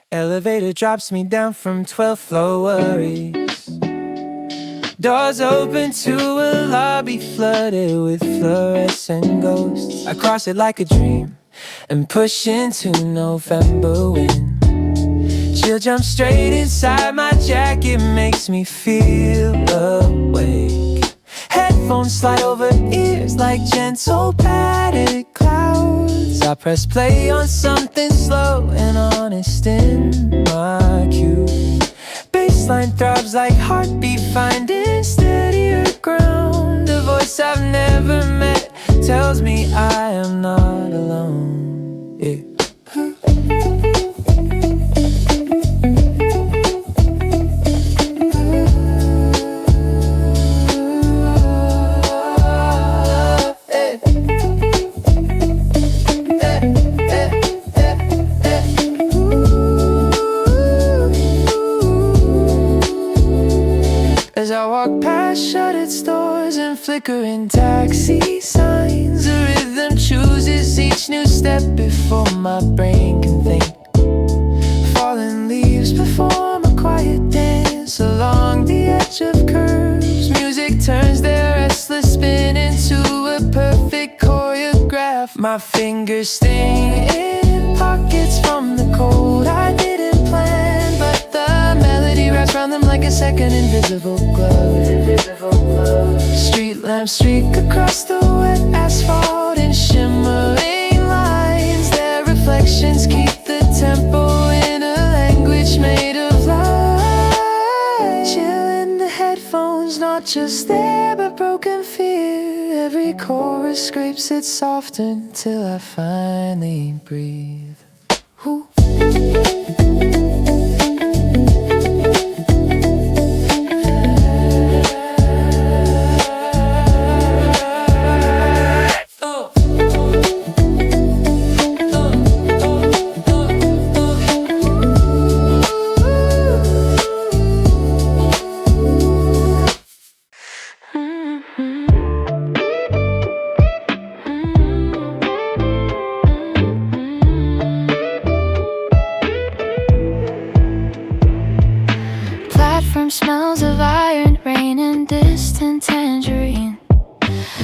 Elevator drops me down from 12th floor worries. Doors open to a lobby flooded with fluorescent ghosts. I cross it like a dream and push into November wind. Chill jumps straight inside my jacket, makes me feel awake. Headphones slide over ears like gentle padded clouds. I press play on something slow and honest in my cue. Bassline throbs like heartbeat finding steadier ground. A voice I've never met tells me I am not alone. Yeah. As I walk past shuttered stores and flickering taxi signs, a rhythm chooses each new step before my brain can think. Falling leaves perform a quiet dance along the edge of curves. Music turns their restless spin into a perfect choreograph. My fingers sting in pockets from the cold I didn't plan, but the melody wraps around them like a second invisible glove. Street lamps streak across the wet asphalt in shimmering lines. Their reflections keep the tempo in a language made of light. Chill in the headphones, not just there but broken fear. Every chorus scrapes it soft until I finally breathe. Ooh. Smells of iron, rain and distant tangerine.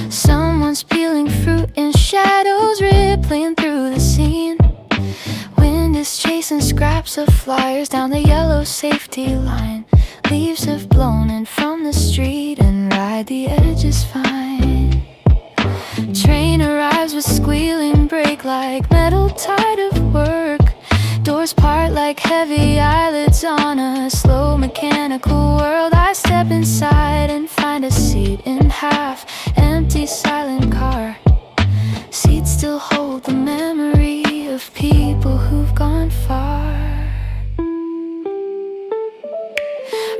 Someone's peeling fruit in shadows, rippling through the scene. Wind is chasing scraps of flyers down the yellow safety line. Leaves have blown in from the street and ride the edges fine. Train arrives with squealing brake like metal tired of work. Doors part like heavy eyelids on a slow mechanical world. I step inside and find a seat in half-empty silent car. Seats still hold the memory of people who've gone far.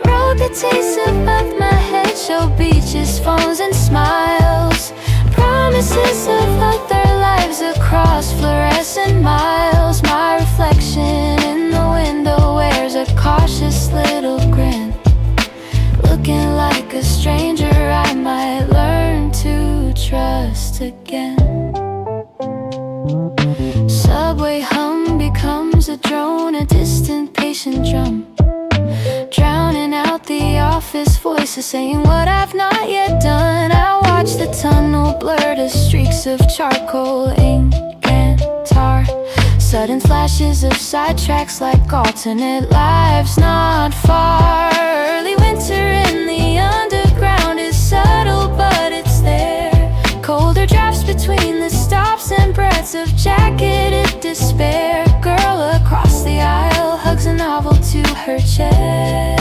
Road that tastes above my head show beaches, phones and smiles. Promises of other lives across fluorescent miles. My reflection in the window wears a cautious little grin. Looking like a stranger I might learn to trust again. Subway hum becomes a drone, a distant patient drum, drowning out the office voices saying what I've not yet done. I watch the tunnel blur to streaks of charcoal, ink and tar. Sudden flashes of side tracks like alternate lives not far. Early winter in the underground is subtle but it's there. Colder drafts between the stops and breaths of jacketed despair. Girl across the aisle hugs a novel to her chest,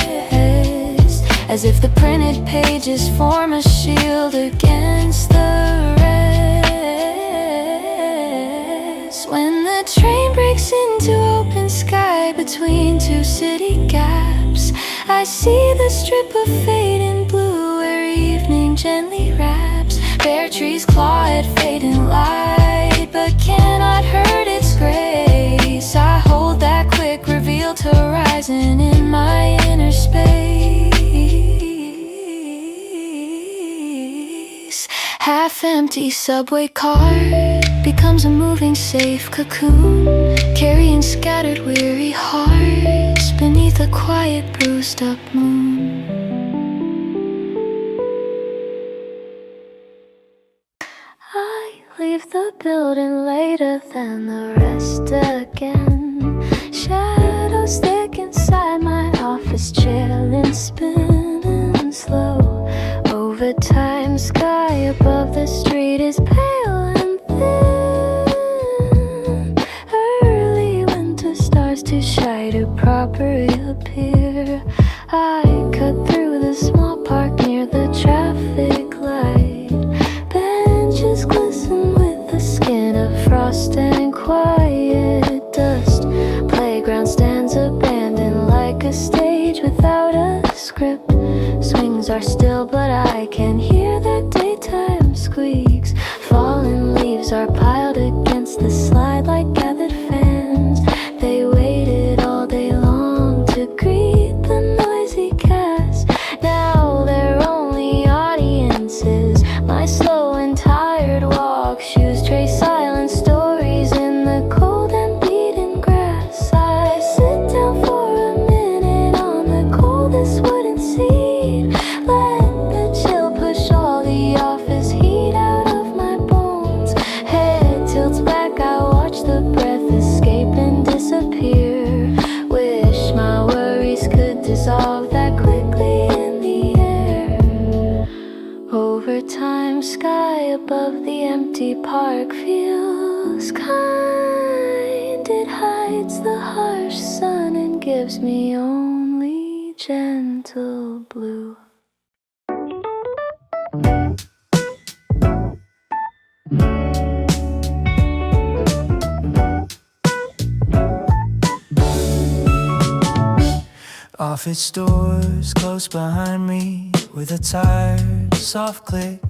as if the printed pages form a shield against the rest. When the train breaks into open sky between two city gaps, I see the strip of fading blue where evening gently wraps. Bare trees claw at fading light, but cannot hurt its grace. I hold that quick revealed horizon in my inner space. Half-empty subway car becomes a moving safe cocoon, carrying scattered weary hearts. quiet bruised up moon. I leave the building later than the rest again. Shadows thick inside my office chair, and spinning slow. Overtime sky above the street is pale and thin. Early winter stars too shy to properly appear. I cut through the small park near the traffic light. Benches glisten with the skin of frost and quiet dust. Playground stands abandoned like a stage without a script. Swings are still, but I can hear the daytime squeaks. Fallen leaves are piled against the slide like gathered fans. They waited all day long to greet the noisy cast. Now their only audiences, my slow and tired walk. Shoes trace silent stories in the cold and beaten grass. I sit down for a minute on the coldest wooden seat. Let the chill push all the office heat out of my bones. Head tilts back, I watch the breath escape and disappear. Wish my worries could dissolve that quickly in the air. Overtime sky above the empty park feels kind. It hides the harsh sun and gives me only gentle blue. Office doors close behind me with a tired, soft click.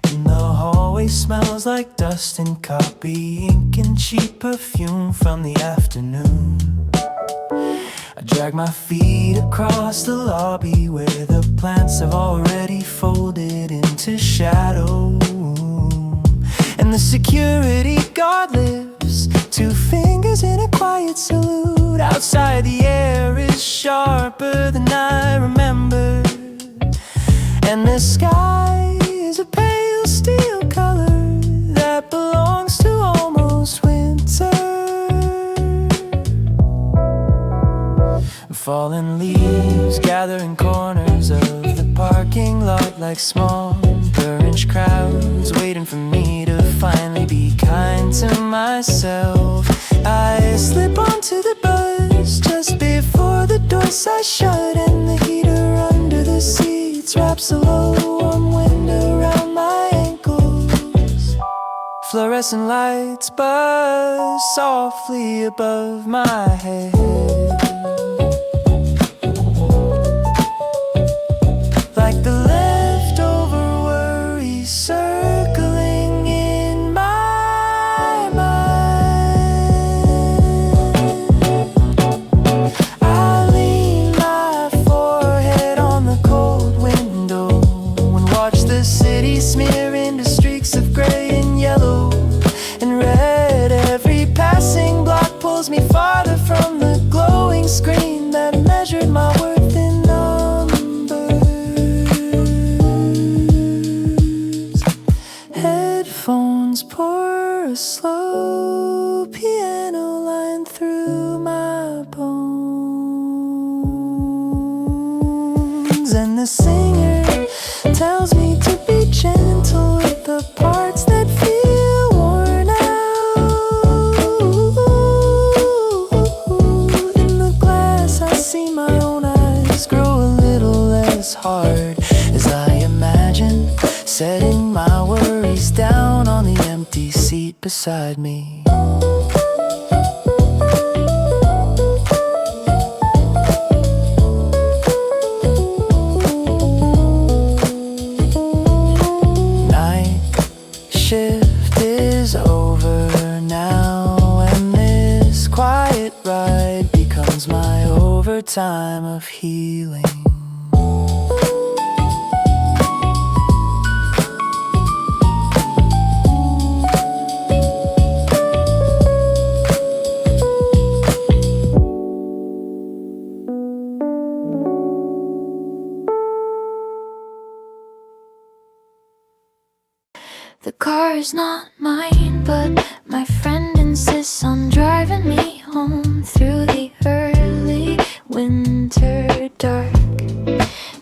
And the hallway smells like dust and copy ink and cheap perfume from the afternoon. I drag my feet across the lobby where the plants have already folded into shadow. And the security guard lifts 2 fingers in a quiet salute. Outside the air is sharper than I remember, and the sky is a pale steel color that belongs to almost winter. Fallen leaves gather in corners of the parking lot like small orange crowds waiting for me to finally be kind to myself. I slip onto the bus just before the doors I shut, and the heater under the seats wraps a low warm wind around my ankles. Fluorescent lights buzz softly above my head. Like the leftover worries circling in my mind. I lean my forehead on the cold window and watch the city smear into streaks of gray and yellow and red. Every passing block pulls me farther from the glowing screen that measured my worth in headphones pour a slow piano line through my bones, and the singer tells me to be gentle with the parts that feel worn out. In the glass I see my own eyes grow a little less hard as I imagine setting my worries down on the empty seat beside me. Night shift is over now, and this quiet ride becomes my overtime of healing. car is not mine, but my friend insists on driving me home through the early winter dark.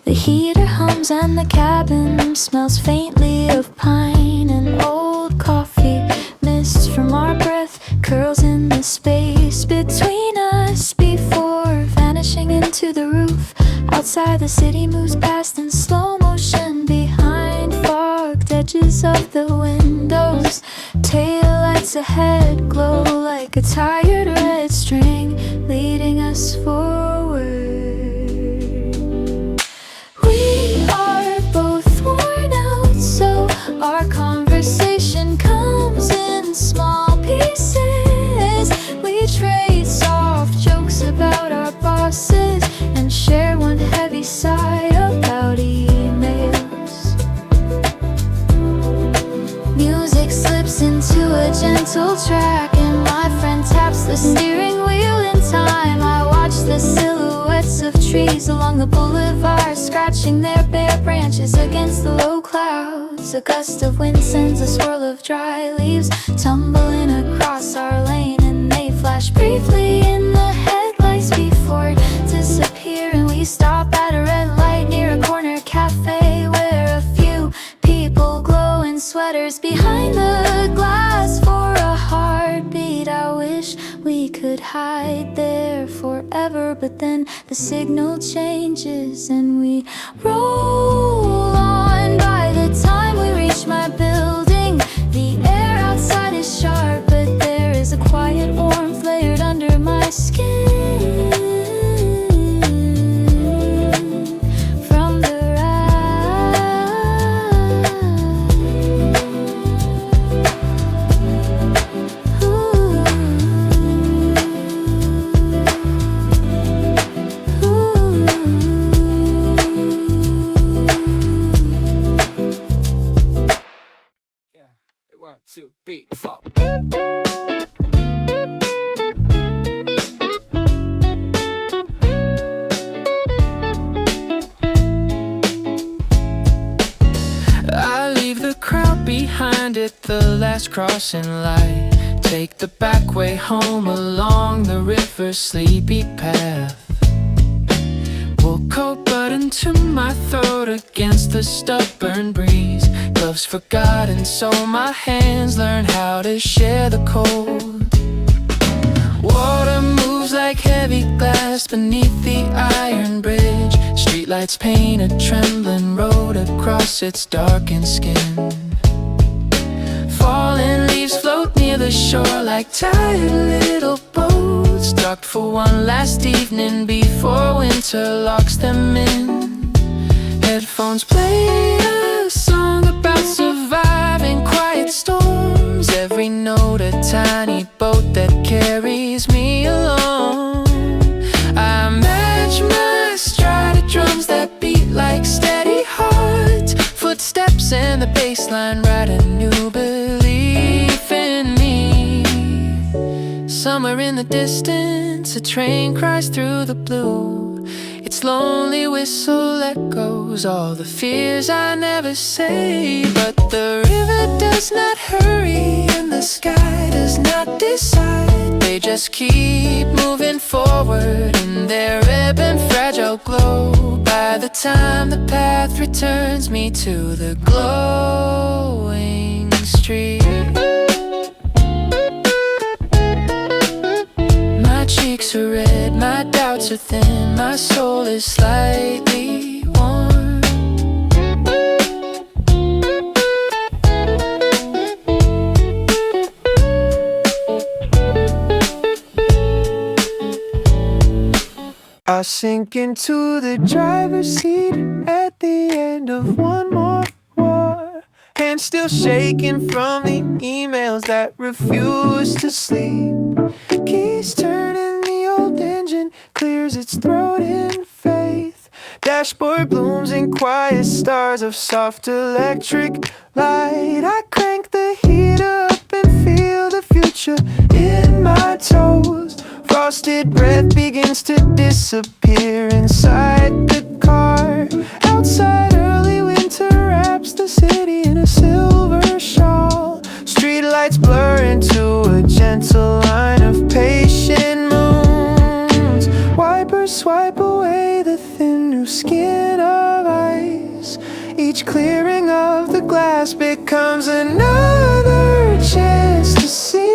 The heater hums and the cabin smells faintly of pine and old coffee. Mist from our breath curls in the space between us before vanishing into the roof. Outside, the city moves past in slow motion behind fogged edges of the windows. Taillights ahead glow like a tired red string leading us forward. We are both worn out, so our conversation comes in small pieces. We trade soft jokes about our bosses and share one heavy sigh about emails. Music slips into a gentle track and my friend taps the steering wheel in time. I watch the silhouettes of trees along the boulevard scratching their bare branches against the low clouds. A gust of wind sends a swirl of dry leaves tumbling across our lane, and they flash briefly in the headlights before disappearing. We stop at a red light near a corner cafe where a few people glow in sweaters behind the glass for a heartbeat. I wish we could hide there forever, but then the signal changes and we roll on. By the time we reach my building, the air outside is sharp, but there is a quiet warmth layered under my skin from the One, two, three, four. I leave the crowd behind at the last crossing light. Take the back way home along the river's sleepy path. Wool coat buttoned to my throat against the stubborn breeze. Gloves forgotten, so my hands learn how to share the cold. Water moves like heavy glass beneath the iron bridge. Streetlights paint a trembling road across its darkened skin. Fallen leaves float near the shore like tired little boats, docked for one last evening before winter locks them in. Headphones play a song about surviving quiet storms. Every note a tiny boat that carries me along. I match my stride to drums that beat like steady hearts. Footsteps and the bass line write a new belief in me. Somewhere in the distance, a train cries through the blue. Its lonely whistle echoes all the fears I never say. But the river does not hurry and the sky does not decide. They just keep moving forward in their ebb and fragile glow. By the time the path returns me to the glowing street, my cheeks are red, my doubts are thin, my soul is slightly warm. I sink into the driver's seat at the end of one more war. Hands still shaking from the emails that refuse to sleep. Keys turning, the old engine clears its throat in faith. Dashboard blooms in quiet stars of soft electric light. I crank the heater up and feel the future in my toes. Frosted breath begins to disappear inside the car. Outside, early winter wraps the city in a silver shawl. a line of patient moons. Wipers swipe away the thin new skin of ice. Each clearing of the glass becomes another chance to see.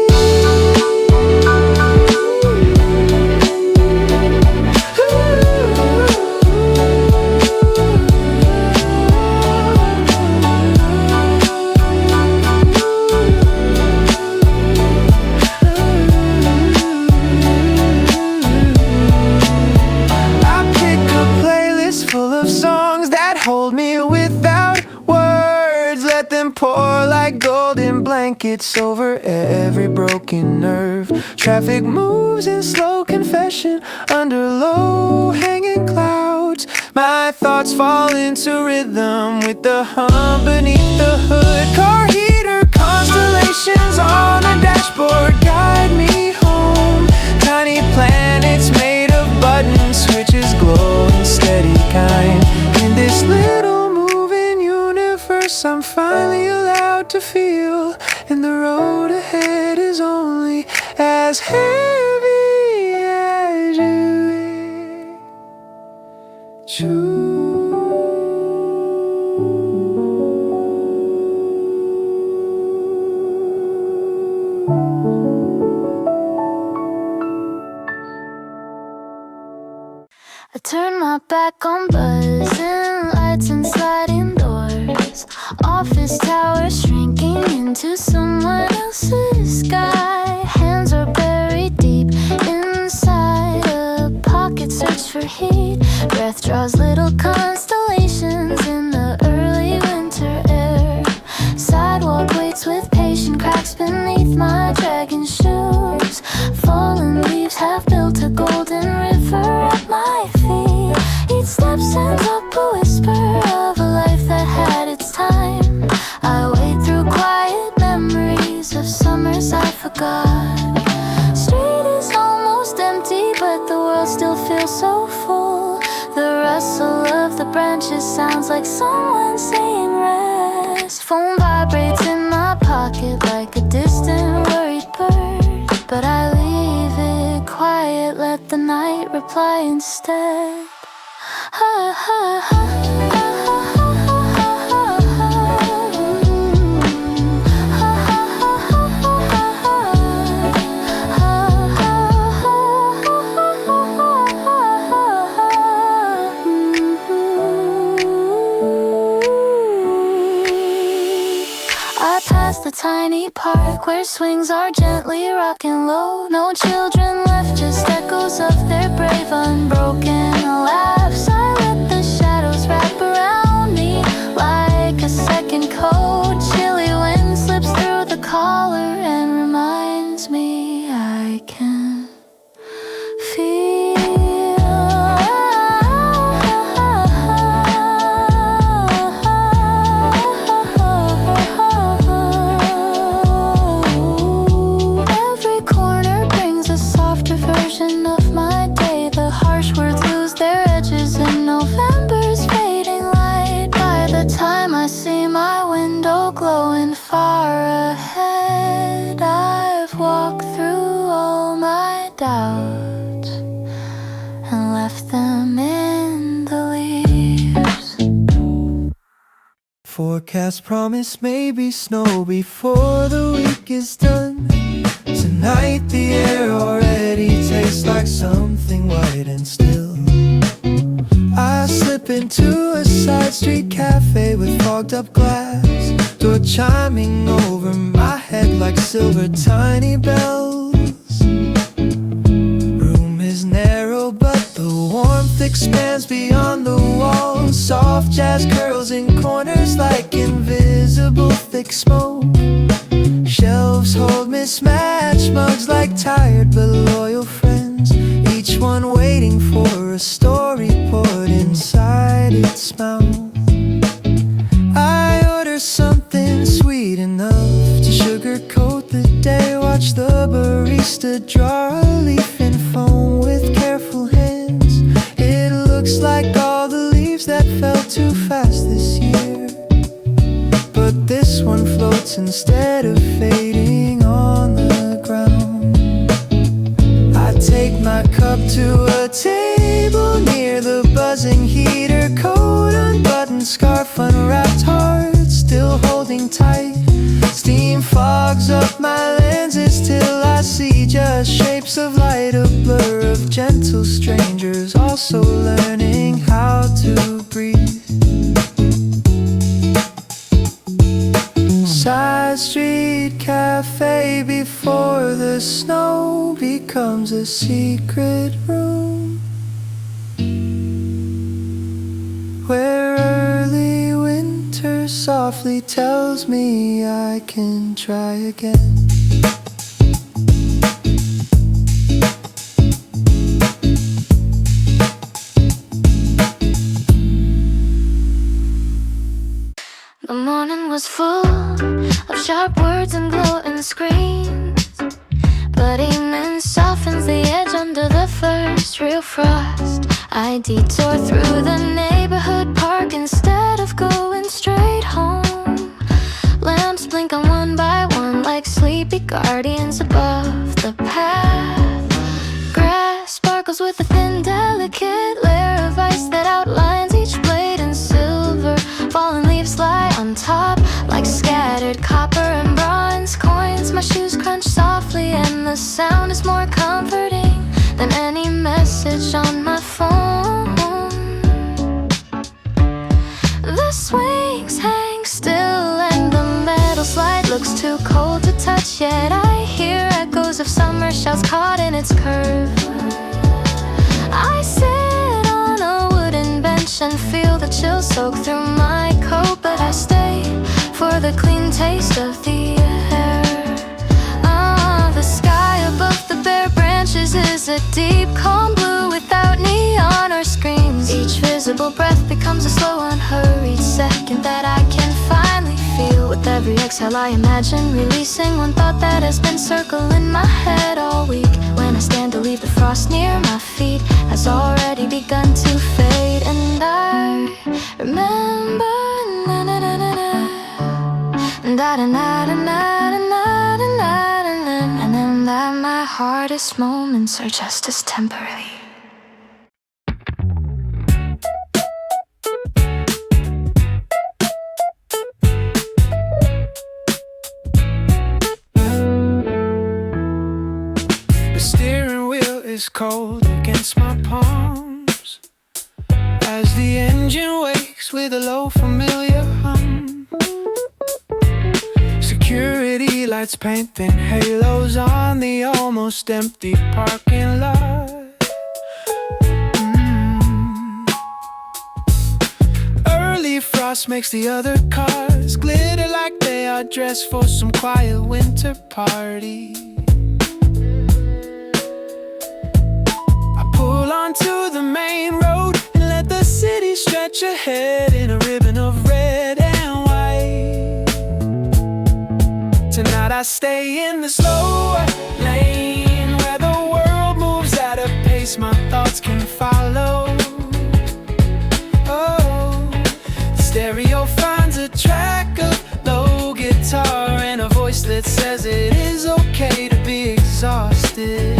Pour like golden blankets over every broken nerve. Traffic moves in slow confession under low-hanging clouds. My thoughts fall into rhythm with the hum beneath the hood. Car heater constellations on a dashboard guide me home. Tiny planets made of button switches, glowing steady kind. In this little I'm finally allowed to feel, and the road ahead is only as heavy as you choose. I turn my back on buzzing lights and sliding doors. Office towers shrinking into someone else's sky. Hands are buried deep inside a pocket, search for heat. Breath draws little constellations in the early winter air. Sidewalk waits with patient cracks beneath my dragon shoes. Fallen leaves have built a golden river at my feet. Each step sends up a whisper of a life that had its time. I wade through quiet memories of summers I forgot. Street is almost empty, but the world still feels so full. The rustle of the branches sounds like someone saying rest. Phone vibrates in my pocket like a distant worried bird, but I leave it quiet, let the night reply instead. Ha ha ha. The tiny park where swings are gently rocking low. No children left, just echoes of their brave unbroken laughs. I let the shadows wrap around me like a second coat. Chilly wind slips through the collar and reminds me I can feel. Of my day, the harsh words lose their edges in November's fading light. By the time I see my window glowing far ahead, I've walked through all my doubts and left them in the leaves. Forecast promise maybe snow before the week is done. Tonight the air already tastes like something white and still. I slip into a side street cafe with fogged up glass, door chiming over my head like silver tiny bells. Room is narrow but the warmth expands beyond the walls. Soft jazz curls in corners like invisible thick smoke. Shelves hold mismatched mugs like tired but loyal friends, each one waiting for a story poured inside its mouth. I order something sweet enough to sugarcoat the day. Watch the barista draw a leaf in foam with careful hands. It looks like all the leaves that fell too fast this year, but this one floats instead of fading on the ground. to a table near the buzzing heater, coat unbuttoned, scarf unwrapped, heart still holding tight. Steam fogs up my lenses till I see just shapes of light, a blur of gentle strangers also learning how to breathe. Side street cafe before the snow becomes a secret room, where early winter softly tells me I can try again. The morning was full of sharp words and glowing screens, but evening softens the edge under the first real frost. I detour through the neighborhood park instead of going straight home. Lamps blink on one by one like sleepy guardians above the path. Grass sparkles with a thin, delicate layer of ice that outlines each blade in silver. Fallen leaves lie on top like scattered copper and bronze coins. My shoes crunch softly and the sound is more comforting than any message on my phone. The swings hang still and the metal slide looks too cold to touch, yet I hear echoes of summer shouts caught in its curve. I sit on a wooden bench and feel the chill soak through my coat, but I stay for the clean taste of the air. The sky above the bare branches is a deep, calm blue without neon or screens. Each visible breath becomes a slow, unhurried second that I can finally feel. With every exhale I imagine releasing one thought that has been circling my head all week. When I stand to leave, the frost near my feet has already begun to fade, and I remember and then that my hardest moments are just as temporary. The steering wheel is cold against my palms as the engine wakes with a low familiar hum. Security lights painting halos on the almost empty parking lot. Early frost makes the other cars glitter like they are dressed for some quiet winter party. I pull onto the main road and let the city stretch ahead in a ribbon of red and white. Tonight I stay in the slower lane where the world moves at a pace my thoughts can follow. Oh, the stereo finds a track of low guitar and a voice that says it is okay to be exhausted.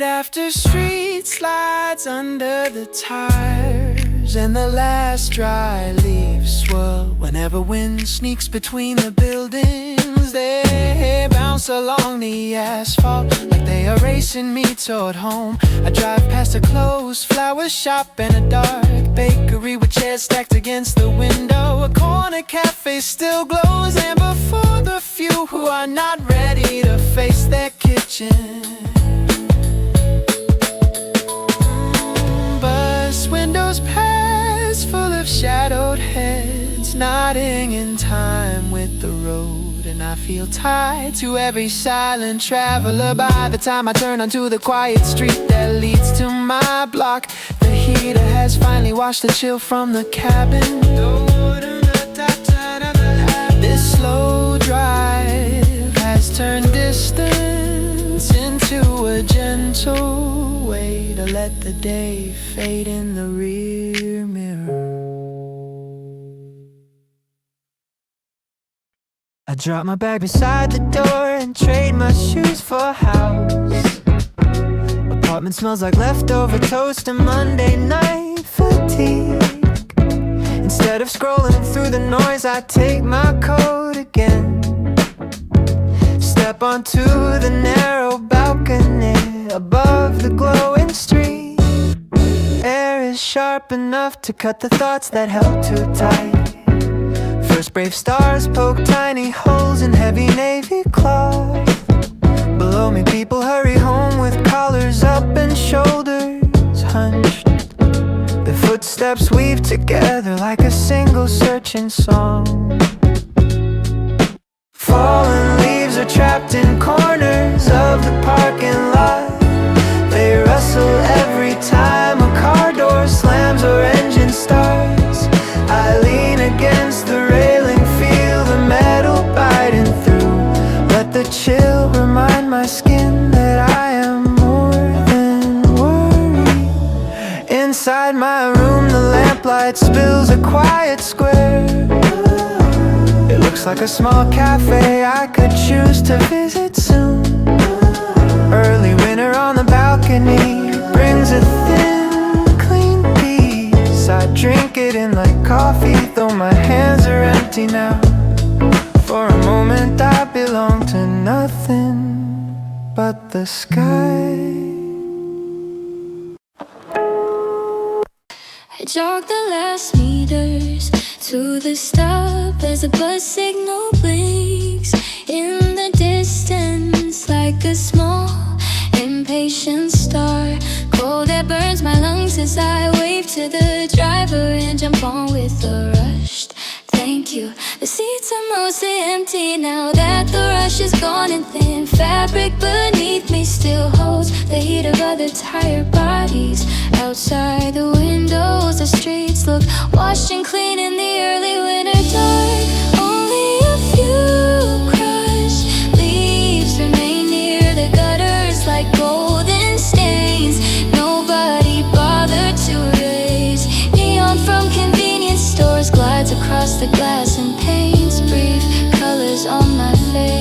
After street slides under the tires, and the last dry leaves swirl whenever wind sneaks between the buildings. They bounce along the asphalt like they are racing me toward home. I drive past a closed flower shop and a dark bakery with chairs stacked against the window. A corner cafe still glows amber for the few who are not ready to face their kitchen. Windows pass full of shadowed heads nodding in time with the road, and I feel tied to every silent traveler by the time I turn onto the quiet street that leads to my block. The heater has finally washed the chill from the cabin. This slow drive has turned distance into a gentle way to let the day fade in the rear mirror. I drop my bag beside the door and trade my shoes for a house. Apartment smells like leftover toast and Monday night fatigue. Instead of scrolling through the noise, I take my coat again. Step onto the narrow balcony above the glowing street. Air is sharp enough to cut the thoughts that held too tight. First brave stars poke tiny holes in heavy navy cloth. Below me people hurry home with collars up and shoulders hunched. Their footsteps weave together like a single searching song. Fallen leaves are trapped in corners of the parking lot. They rustle every time a car door slams or engine starts. I lean against the railing, feel the metal biting through. Let the chill remind my skin that I am more than worry. Inside my room the lamplight spills a quiet square. It looks like a small cafe I could choose to visit soon. Early winter on the balcony brings a thin, clean peace. I drink it in like coffee, though my hands are empty now. For a moment I belong to nothing but the sky. I jog the last meters to the stop as the bus signal blinks in the distance like a small impatient star. Cold that burns my lungs as I wave to the driver and jump on with a rushed thank you. The seats are mostly empty now that the rush is gone, and thin fabric beneath me still holds the heat of other tired bodies. Outside the windows, the streets look washed and clean in the early winter dark. Only a few crushed leaves remain near the gutters like golden stains. Nobody bothered to erase. Neon from convenience stores glides across the glass and paints brief colors on my face.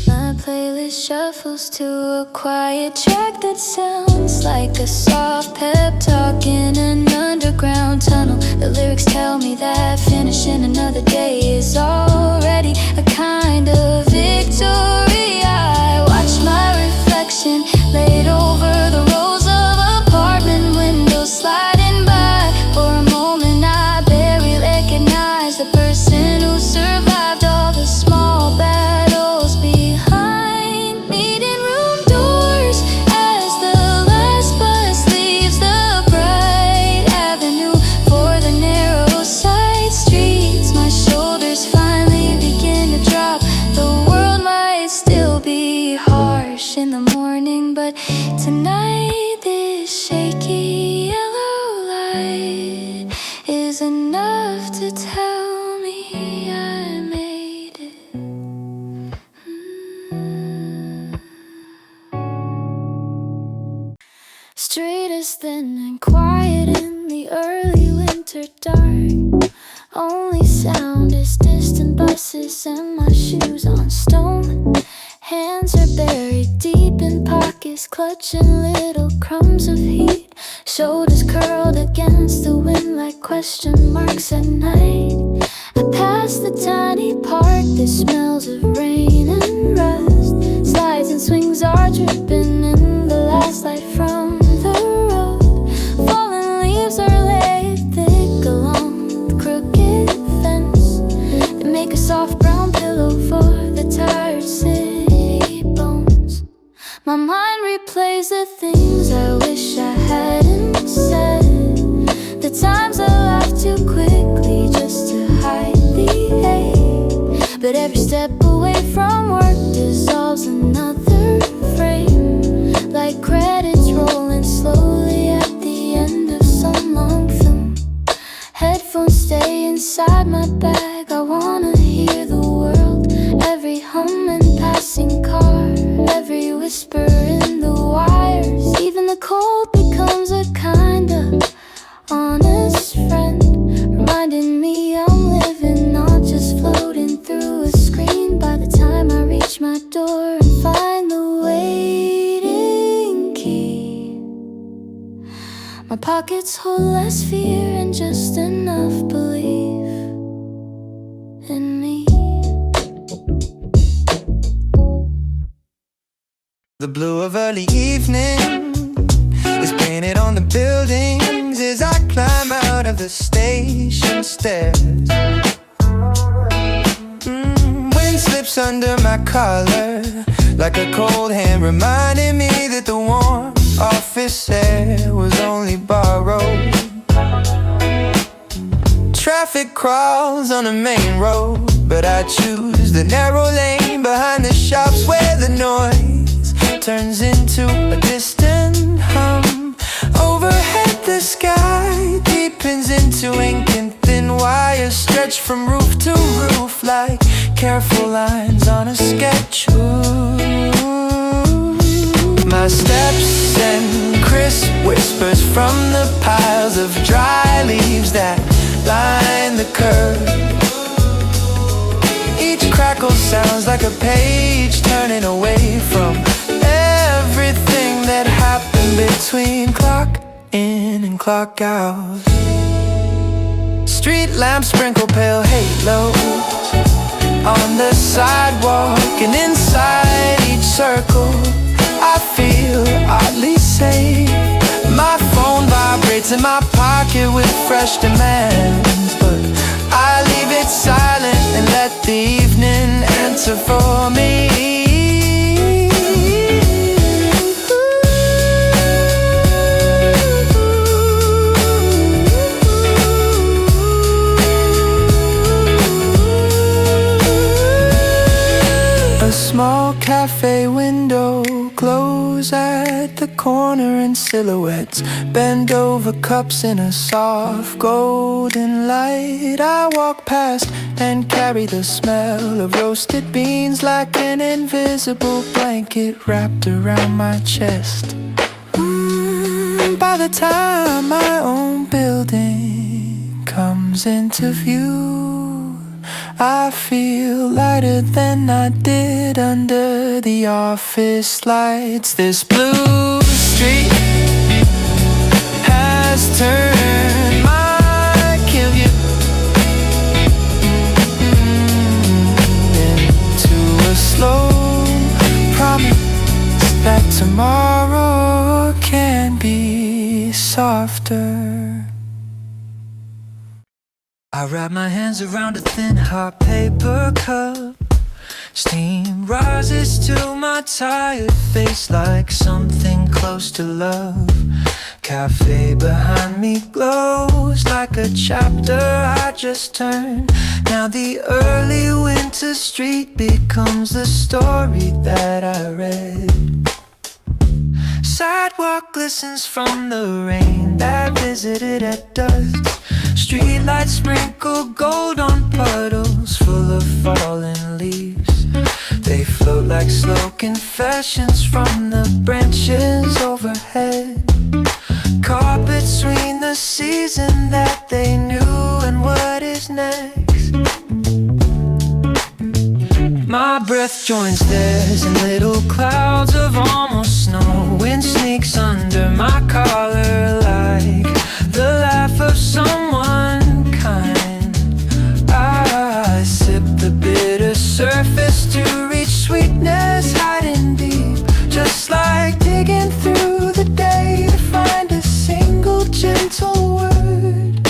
My playlist shuffles to a quiet track that sounds like a soft pep talk in an underground tunnel. The lyrics tell me that finishing another day is already a kind of victory. I watch my reflection laid over the rows of apartment windows sliding by. For a moment I barely recognize the person who survived all the small battles behind meeting room doors as the last bus leaves the bright avenue for the narrow side streets. My shoulders finally begin to drop. The world might still be harsh in the morning, but tonight this shaky yellow light is enough to tell me I made it. Street is thin and quiet in the early winter dark. Only sound is distant buses and my shoes on stone. Hands are buried deep in pockets, clutching little crumbs of heat. Shoulders curled against the wind like question marks at night. I pass the tiny park that smells of rain and rust. Slides and swings are dripping in the last light from the road. Fallen leaves are laid thick along the crooked fence. They make a soft brown pillow for the tired city bones. My mind replays the things I wish I hadn't said. The times I laughed too quickly just to hide the hate. But every step away from work dissolves another frame, like credits rolling slowly at the end of some long film. Headphones stay inside my bag. I wanna hear the world, every hum and passing car. the cold becomes a kind of honest friend, reminding me I'm living, not just floating through a screen. By the time I reach my door and find the waiting key, my pockets hold less fear and just enough belief in me. The blue of early evening is painted on the buildings as I climb out of the station stairs. Wind slips under my collar like a cold hand, reminding me that the warm office air was only borrowed. Traffic crawls on the main road, but I choose the narrow lane behind the shops where the noise turns into a distant hum. Overhead the sky deepens into ink, and thin wires stretch from roof to roof like careful lines on a sketch. Ooh. My steps send crisp whispers from the piles of dry leaves that line the curb. Each crackle sounds like a page turning away from everything that happened between clock in and clock out. Street lamps sprinkle pale halos on the sidewalk, and inside each circle I feel oddly safe. My phone vibrates in my pocket with fresh demands, but I leave it silent and let the evening answer for me. A small cafe window glows at the corner, and silhouettes bend over cups in a soft golden light. I walk past and carry the smell of roasted beans like an invisible blanket wrapped around my chest. By the time my own building comes into view, I feel lighter than I did under the office lights. This blue street has turned my view into a slow promise that tomorrow can be softer. I wrap my hands around a thin hot paper cup. Steam rises to my tired face like something close to love. Café behind me glows like a chapter I just turned. Now the early winter street becomes the story that I read. Sidewalk glistens from the rain that visited at dusk. Streetlights sprinkle gold on puddles full of fallen leaves. They float like slow confessions from the branches overhead. Caught between the season that they knew and what is next. My breath joins theirs in little clouds of almost snow. Wind sneaks under my collar like the laugh of someone kind. I sip the bitter surface to reach sweetness hiding deep, just like digging through the day to find a single gentle word.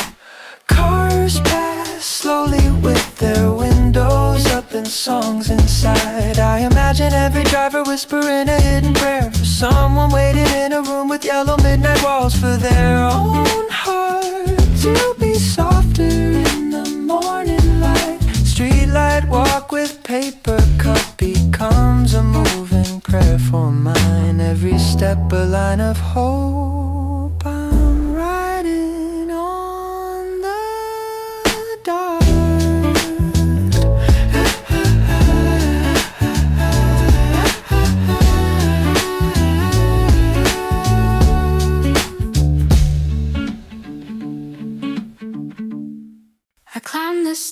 Cars pass slowly with their windows up and songs inside. I imagine every driver whispering a hidden prayer for someone waiting in a room with yellow midnight walls, for their own heart to be softer in the morning light. Streetlight walk with paper cup becomes a moving prayer for mine. Every step a line of hope. I'm riding on the dark.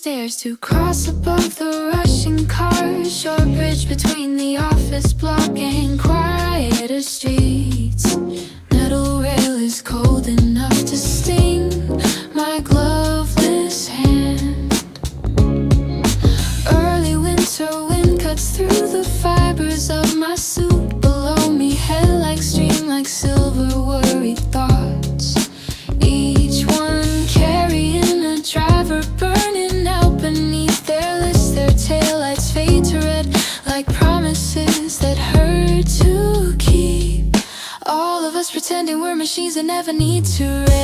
stairs to cross above the rushing cars. Short bridge between the office block and quieter streets. Metal rail is cold enough to sting my gloveless hand. Early winter wind cuts through the fibers of my suit. Below me headlights stream like silver worried thoughts. Each one carrying a driver burning out beneath their list. Their taillights fade to red like promises that hurt to keep. All of us pretending we're machines that never need to rest.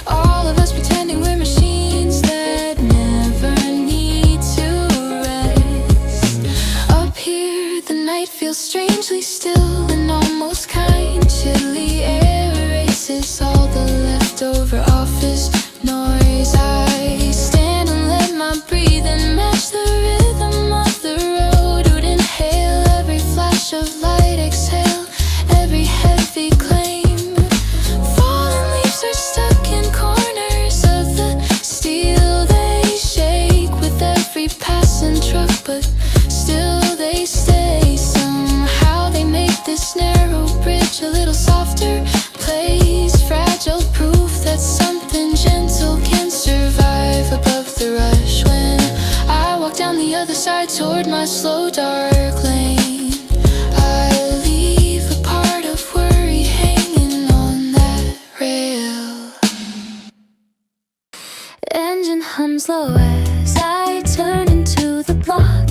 All of us pretending we're machines that never need to rest. Up here the night feels strangely still and almost kind. Chilly air erases all the leftover office noise. I stand and let my breathing match the rhythm of the road. Would inhale every flash of light, exhale every heavy claim. Fallen leaves are stuck in corners of the steel. They shake with every passing truck, but still they stay. Somehow they make this narrow bridge a little softer place. Fragile proof that something gentle can survive above the rush. When I walk down the other side toward my slow dark lane, I leave a part of worry hanging on that rail. Engine hums low as I turn into the block.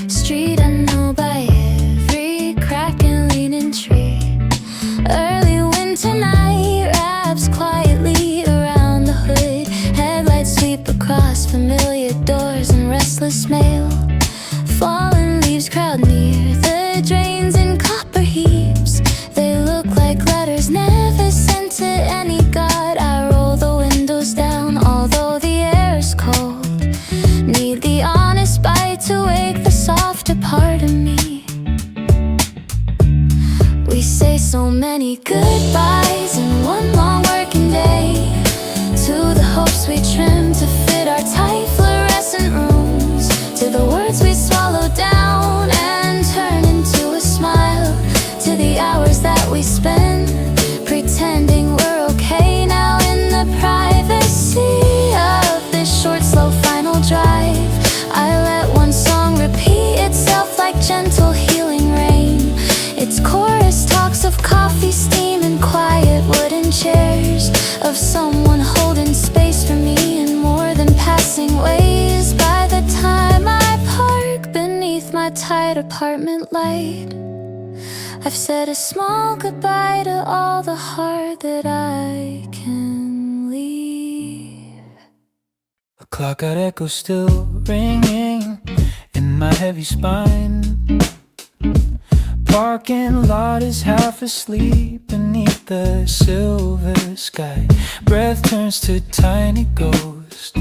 Street I know by every crack and leaning tree. Early winter night wraps quietly around the hood. Headlights sweep across familiar doors and restless mail. Fallen leaves crowd near the drains in copper heaps. They look like letters never sent to any god. I roll the windows down although the air is cold. Need the honest bite to wake the softer part of me. We say so many goodbyes in one long working day, to the hopes we trim to fit our tight fluorescent rooms, to the words we swallow down and turn into a smile, to the hours that we spend pretending we're okay now in the privacy of this short, slow final drive. I let one song repeat itself like gentle healing rain. Its chorus talks of coffee, steam, and quiet wooden chairs, of someone holding space for me in more than passing ways. By the time I park beneath my tight apartment light, I've said a small goodbye to all the heart that I can leave. The clock got echo still ringing in my heavy spine. Parking lot is half asleep beneath the silver sky. Breath turns to tiny ghost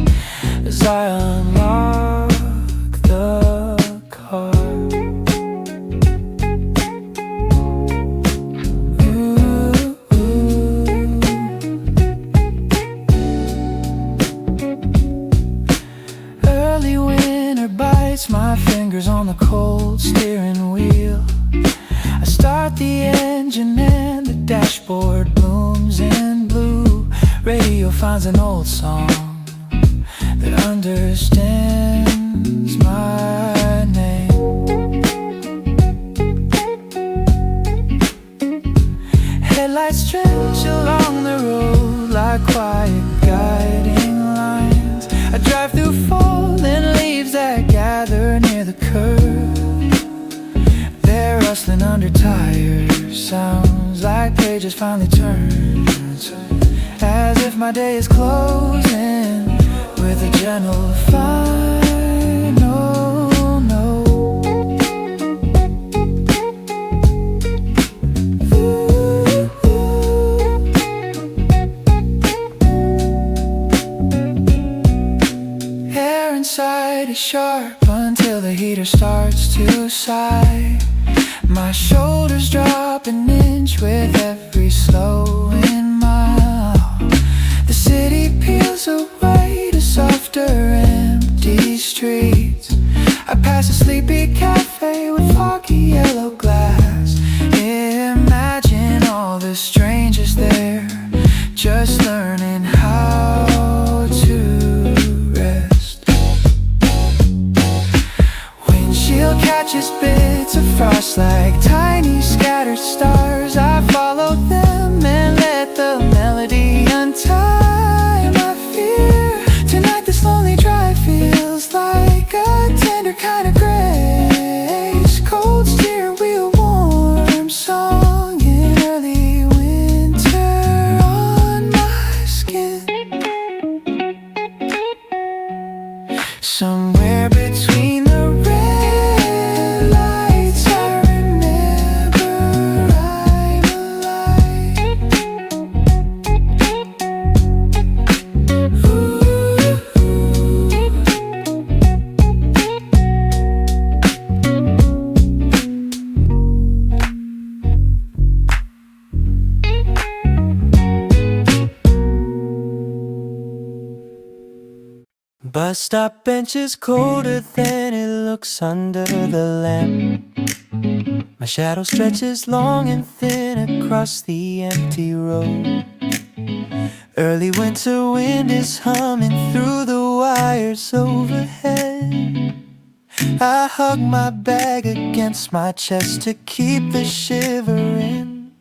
as I unlock the car. Early winter bites my fingers on the cold steering wheel. I start the engine and the dashboard blooms in blue. Radio finds an old song that understands my name. Headlights stretch along the road like quiet guiding lines. I drive through fallen leaves that gather near the curb. They're rustling under tires, sounds like pages finally turned, as if my day is closing with a gentle final note. Air inside is sharp until the heater starts to sigh. My shoulders drop an inch with every slowing mile. The city peers streets. I pass a sleepy cafe with foggy yellow glass. Imagine all the strangers there, just learning how to rest. Windshield catches bits of frost like tiny scattered stars. I follow them and let the melody untie my fear. Tonight this lonely drive feels like a tender kind of grace. Cold steering wheel, warm song in early winter on my skin. Somewhere between the red lights, I remember I'm alive. Ooh. Bus stop bench is colder than it looks under the lamp. My shadow stretches long and thin across the empty road. Early winter wind is humming through the wires overhead. I hug my bag against my chest to keep the shiver in.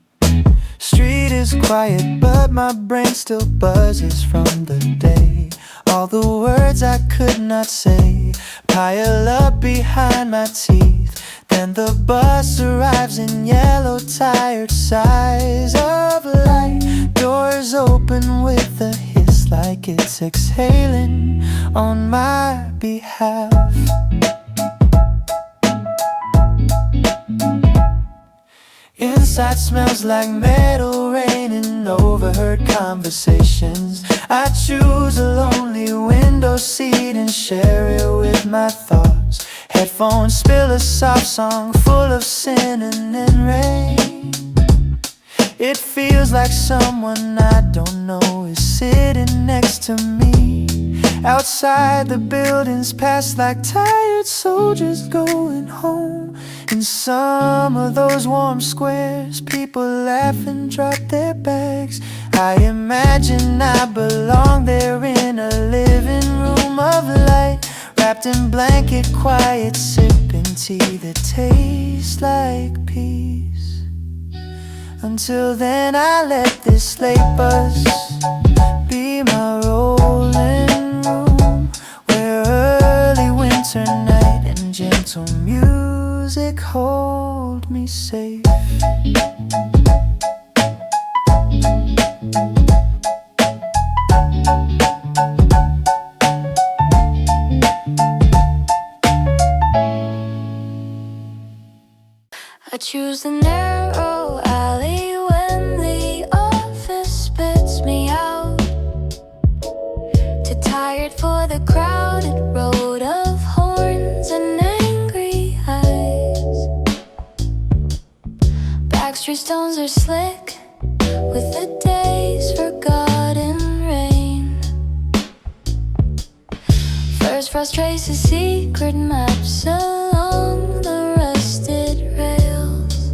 Street is quiet, but my brain still buzzes from the day. All the words I could not say pile up behind my teeth. Then the bus arrives in yellow tired sighs of light. Doors open with a hiss like it's exhaling on my behalf. Inside smells like metal rain and overheard conversations. I choose a lonely window seat and share it with my thoughts. Headphones spill a soft song full of cinnamon and rain. It feels like someone I don't know is sitting next to me. Outside the buildings pass like tired soldiers going home. In some of those warm squares, people laugh and drop their bags. I imagine I belong there in a living room of light, wrapped in blanket, quiet, sipping tea that tastes like peace. Until then I let this late bus be my rolling room, where early winter night and gentle music hold me safe. I choose the narrow alley when the office spits me out. Too tired for the crowded road of horns and angry eyes. Backstreet stones are slick with the day's forgotten rain. First frost traces secret maps along the rusted rails.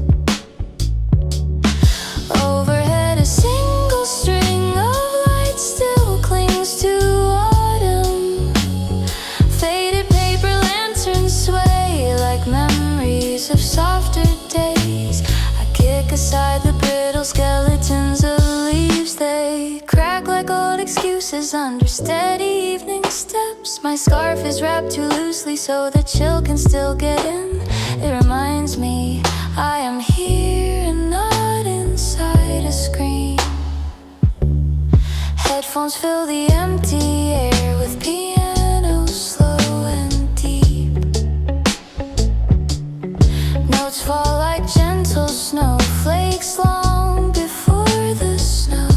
Overhead a single string of lights still clings to autumn. Faded paper lanterns sway like memories of softer days. I kick aside the brittle skeletons of leaves. They crack like old excuses under steady evening steps. My scarf is wrapped too loosely so the chill can still get in. It reminds me I am here and not inside a screen. Headphones fill the empty air with pianos slow and deep. Notes fall like gentle snowflakes long before the snow.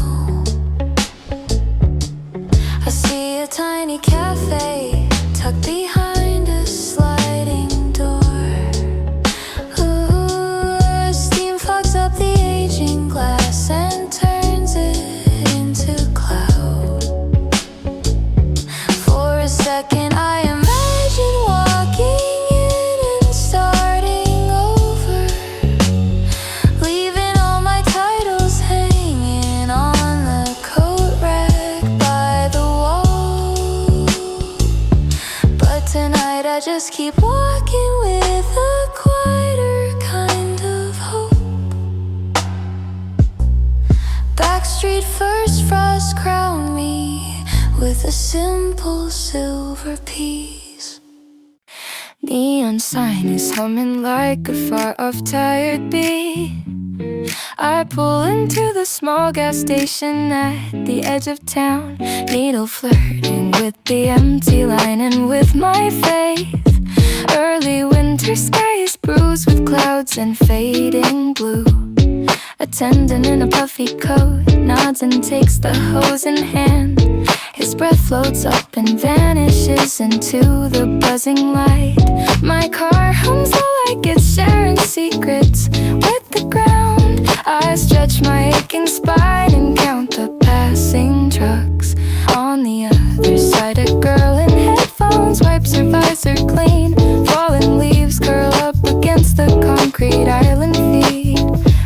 I see a tiny cafe tucked behind a sliding door. Ooh, steam fogs up the aging glass and turns it into cloud. For a second I imagine just keep walking with a quieter kind of hope. Backstreet first frost crowned me with a simple silver piece. Neon sign is humming like a far-off tired bee. I pull into the small gas station at the edge of town, needle flirting with the empty line and with my faith. Early winter sky is bruised with clouds and fading blue. Attendant in a puffy coat nods and takes the hose in hand. His breath floats up and vanishes into the buzzing light. My car hums like it's sharing secrets with the ground. I stretch my aching spine and count the passing trucks. On the other side, a girl in headphones wipes her visor clean. Fallen leaves curl up against the concrete island feet.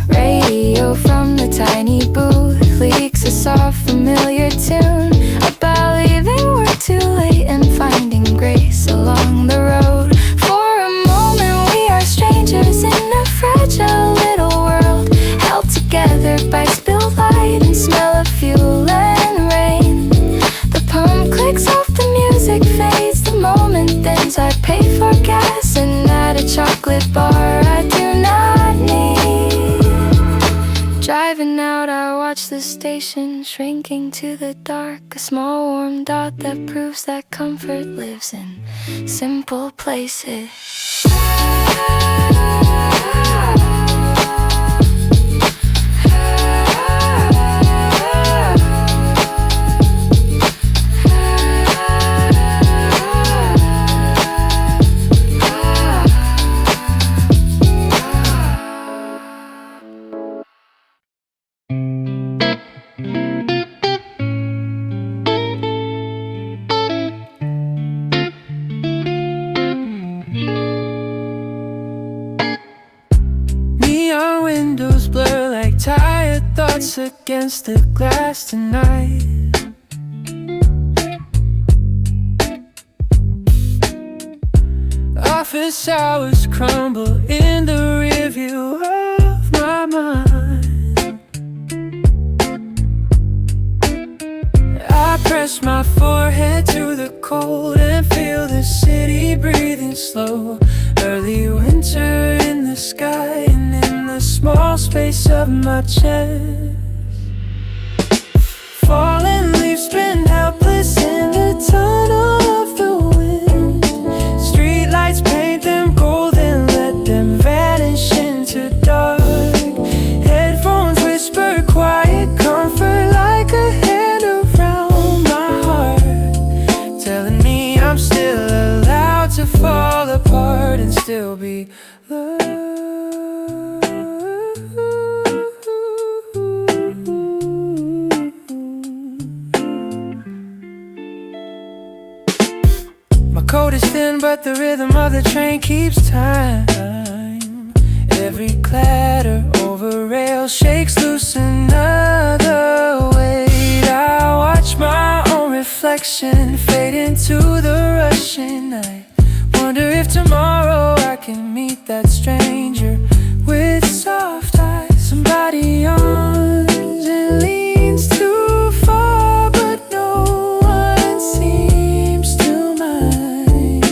Radio from the tiny booth leaks a soft familiar tune about leaving work too late and finding grace along the road. For a moment we are strangers in a fragile little world, held together by spilled light and smell of fuel and rain. The pump clicks off, the music fades, the moment ends. I pay for gas and at a chocolate bar I do not need. Driving out, I watch the station shrinking to the dark. A small warm dot that proves that comfort lives in simple places. Neon windows blur like tired thoughts against the glass tonight. Office hours crumble in the rearview of my mind. I press my forehead to the cold and feel the city breathing slow. Early winter in the sky and in the small space of my chest. Fallen leaves spin helpless in the tunnel of the wind. Streetlights paint them gold and let them vanish into dark. Headphones whisper quiet comfort like a hand around my heart, telling me I'm still allowed to fall apart and still be loved. My coat is thin, but the rhythm of the train keeps time. Every clatter over rails shakes loose another weight. I watch my own reflection fade into the rushing night. Wonder if tomorrow I can meet that stranger with soft eyes. Somebody yawns and leans too far, but no one seems to mind.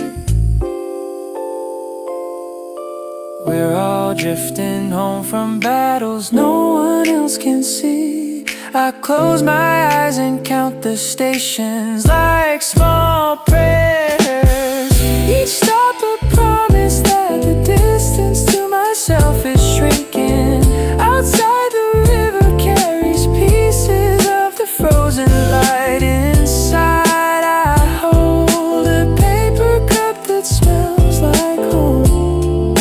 We're all drifting home from battles no one else can see. I close my eyes and count the stations like small prayers. Each stop a promise that the distance to myself is shrinking. Outside the river carries pieces of the frozen light. Inside I hold a paper cup that smells like home.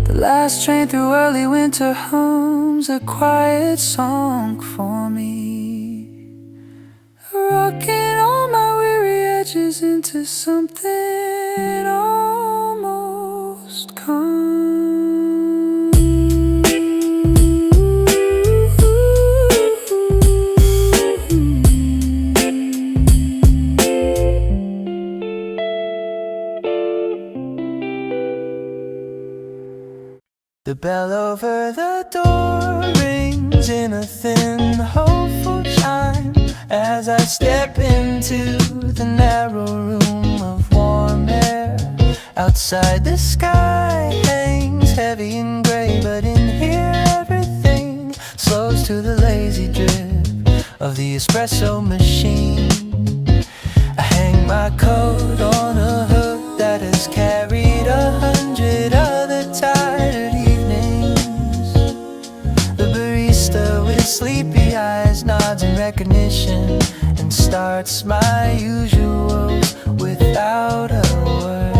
The last train through early winter hums a quiet song for me, rocking all my weary edges into something almost calm. The bell over the door rings in a thin, hopeful chime as I step into the narrow room of warm air. Outside the sky hangs heavy and gray, but in here everything slows to the lazy drip of the espresso machine. I hang my coat on a hook that has carried 100 other tired evenings. The barista with sleepy eyes nods in recognition and starts my usuals without a word.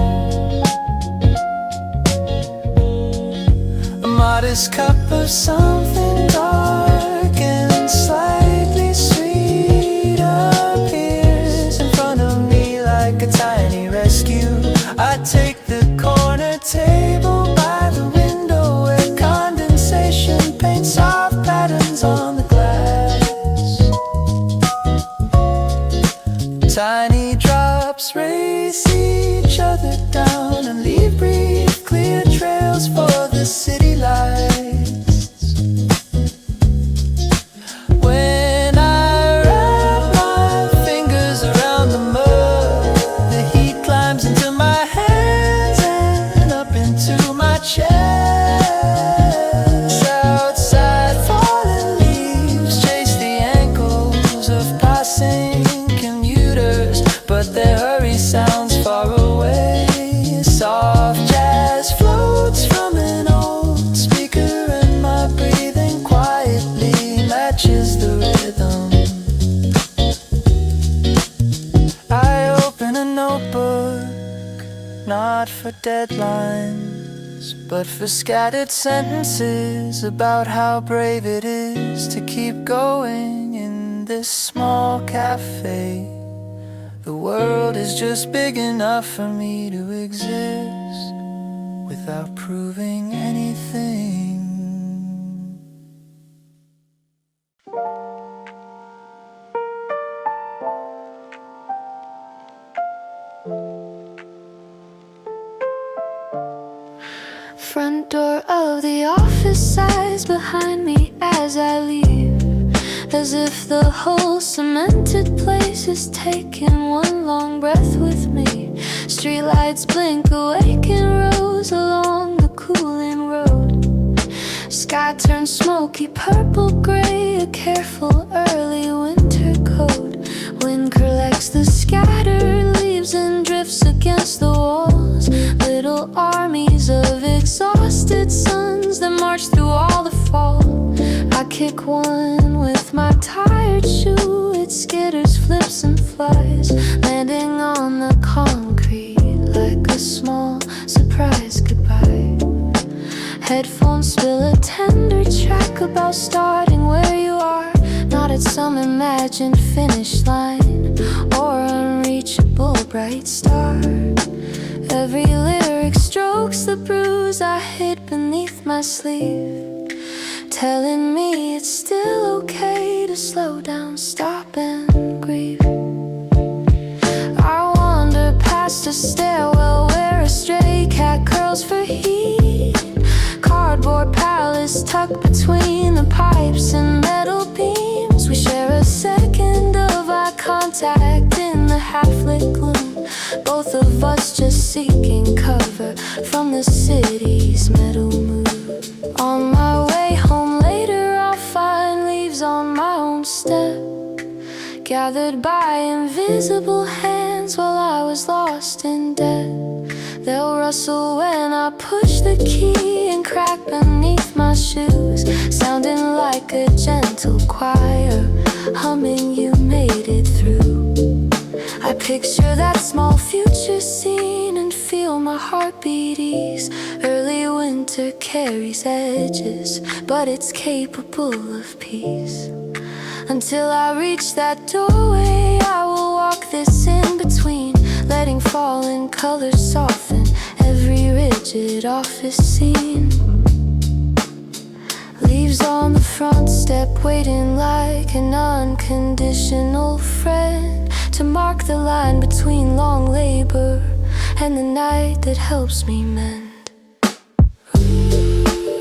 A modest cup of something dark and slightly sweet appears in front of me like a tiny rescue. I take the corner table by the window where condensation paints soft patterns on the glass. Tiny drops race each other down and leave brief clear trails for the city lights. When I wrap my fingers around the mud, the heat climbs into my hands and up into my chest. Outside falling leaves chase the ankles of passing commuters, but their hurry sounds far away. Soft jazz floats from an old speaker, and my breathing quietly matches the rhythm. I open a notebook, not for deadlines, but for scattered sentences about how brave it is to keep going in this small cafe. The world is just big enough for me to exist without proving anything. Front door of the office sighs behind me as I leave, as if the whole cemented place is taking one long breath with me. Streetlights blink awake in rows along the cooling road. Sky turns smoky purple gray, a careful early winter coat. Wind collects the scattered leaves and drifts against the walls. Little armies of exhausted suns that march through all the fall. I kick one with my tired shoe, it skitters, flips and flies, landing on the concrete like a small surprise goodbye. Headphones spill a tender track about starting where you are, not at some imagined finish line or unreachable bright star. Every lyric strokes the bruise I hid beneath my sleeve, telling me it's still okay to slow down, stop and grieve. I wander past a stairwell where a stray cat curls for heat. Cardboard palace tucked between the pipes and metal beams. We share a second of eye contact in the half-lit gloom, both of us just seeking cover from the city's metal mood. On my way home later, I'll find leaves on my own step, gathered by invisible hands while I was lost in debt. They'll rustle when I push the key and crack beneath my shoes, sounding like a gentle choir, humming "You made it through." I picture that small future scene and feel my heartbeat ease. Early winter carries edges, but it's capable of peace. Until I reach that doorway, I will walk this in between, letting falling colors soften every rigid office scene. Leaves on the front step, waiting like an unconditional friend, to mark the line between long labor and the night that helps me mend. Ooh.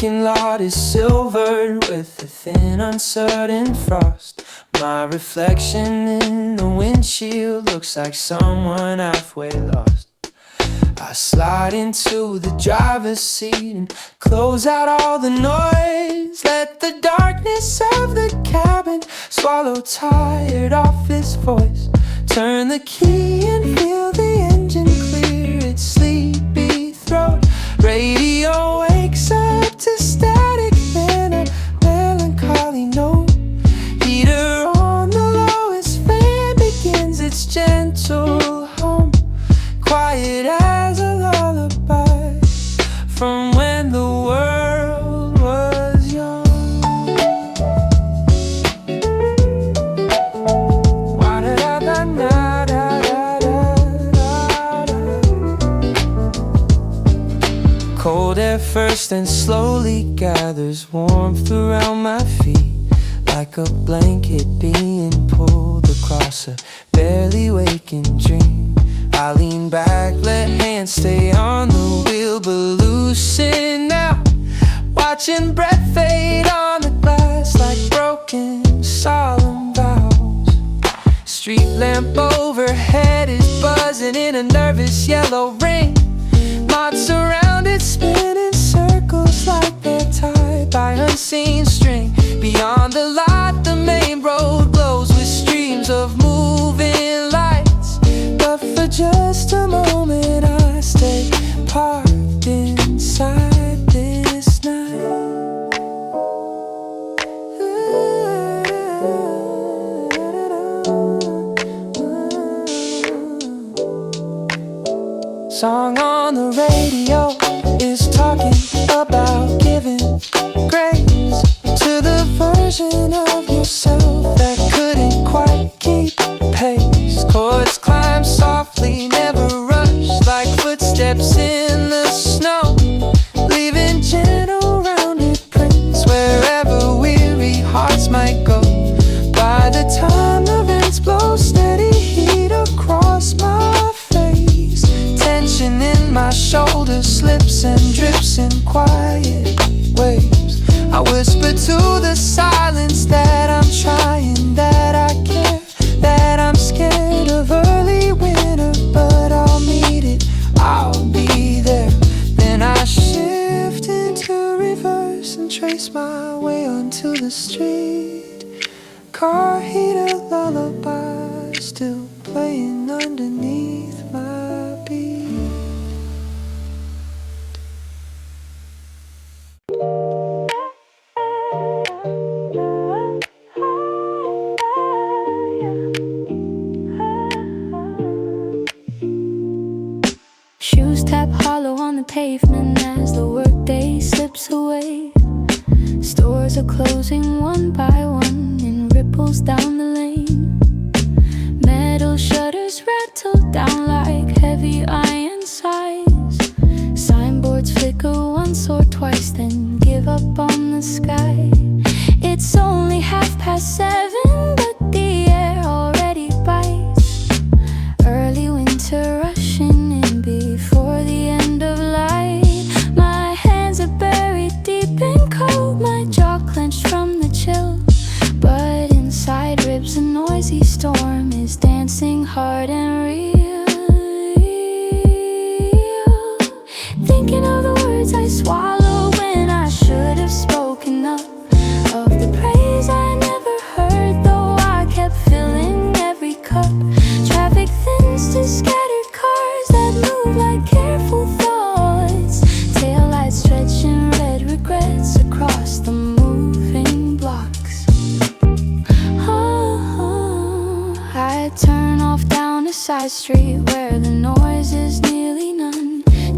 parking lot is silvered with a thin, uncertain frost. My reflection in the windshield looks like someone halfway lost. I slide into the driver's seat and close out all the noise. Let the darkness of the cabin swallow tired off its voice. Turn the key and feel the engine clear its sleepy throat. Radio wakes up to static, then a melancholy note. Heater on the lowest, fan begins its gentle hum. Quiet as a lullaby from when the world was young. Cold at first and slowly gathers warmth around my feet, like a blanket being pulled across a barely waking dream. I lean back, let hands stay on the wheel, but loosen now. Watching breath fade on the glass like broken solemn vows. Street lamp overhead is buzzing in a nervous yellow ring. Moths around it spin in circles like they're tied by unseen string. Beyond the light, the main road glows with streams of moving lights. But for just a moment I stay parked inside this night. Song on the radio is talking about giving grace to the version of yourself that couldn't quite keep pace. Chords climb softly, never rush, like footsteps in the snow, leaving gentle rounded prints wherever weary hearts might go. By the time the winds blow steady heat across my face, tension in my shoulders slips and drips in quiet waves. I whisper to the silence that I'm trying, that I care, that I'm scared of early winter, but I'll meet it, I'll be there. Then I shift into reverse and trace my way onto the street. Car heater lullaby still playing underneath my beat. Shoes tap hollow on the pavement as the workday slips away. Stores are closing one by one in ripples down the lane. Metal shutters rattle down like heavy iron sighs. Signboards flicker once or twice, then give up on the sky. It's only 7:30, but the air already bites. Early winter rushing in before the end of light. My hands are buried deep in cold, my jaw clenched from the chill. But inside ribs a noisy storm is dancing hard and real. Thinking of the words I swallowed when I should have spoken up, of the praise I never heard, though I kept filling every cup. Traffic thins to scattered cars that move like careful thoughts. Taillights stretching red regrets across the moving blocks. Oh, I turn off down a side street where the noise is nearly none.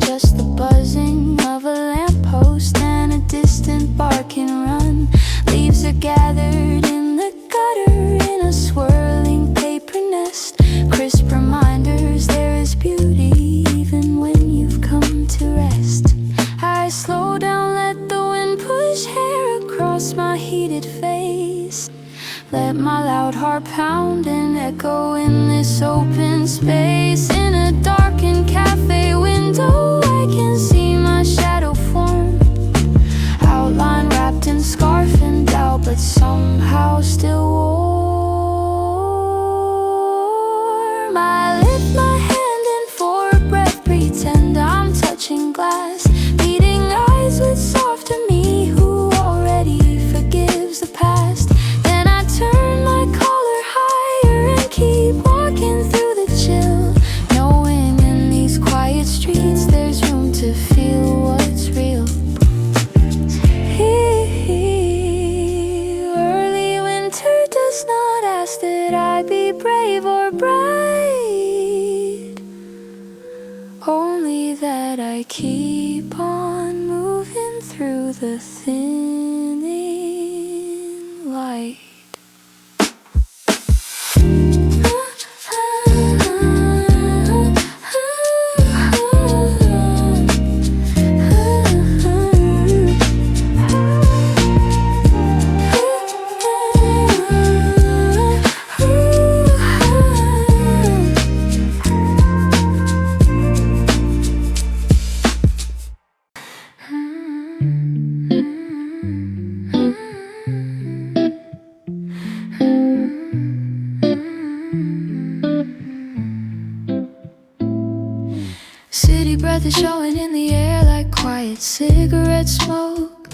Just the buzzing of a lamppost and a distant barking run. Leaves are gathered in the gutter in a swirling paper nest. Crisp reminders there is beauty even when you've come to rest. I slow down, let the wind push hair across my heated face. Let my loud heart pound and echo in this open space. In a darkened cafe window I can see my shadow form. How somehow still warm. I lift my hand and for a breath pretend I'm touching glass, meeting eyes with softer me who already forgives the past. Then I turn my collar higher and keep walking through the chill, knowing in these quiet streets there's room to feel what's real. Early winter does not ask that I be brave or bright, only that I keep on moving through the thinning light. City breath is showing in the air like quiet cigarette smoke.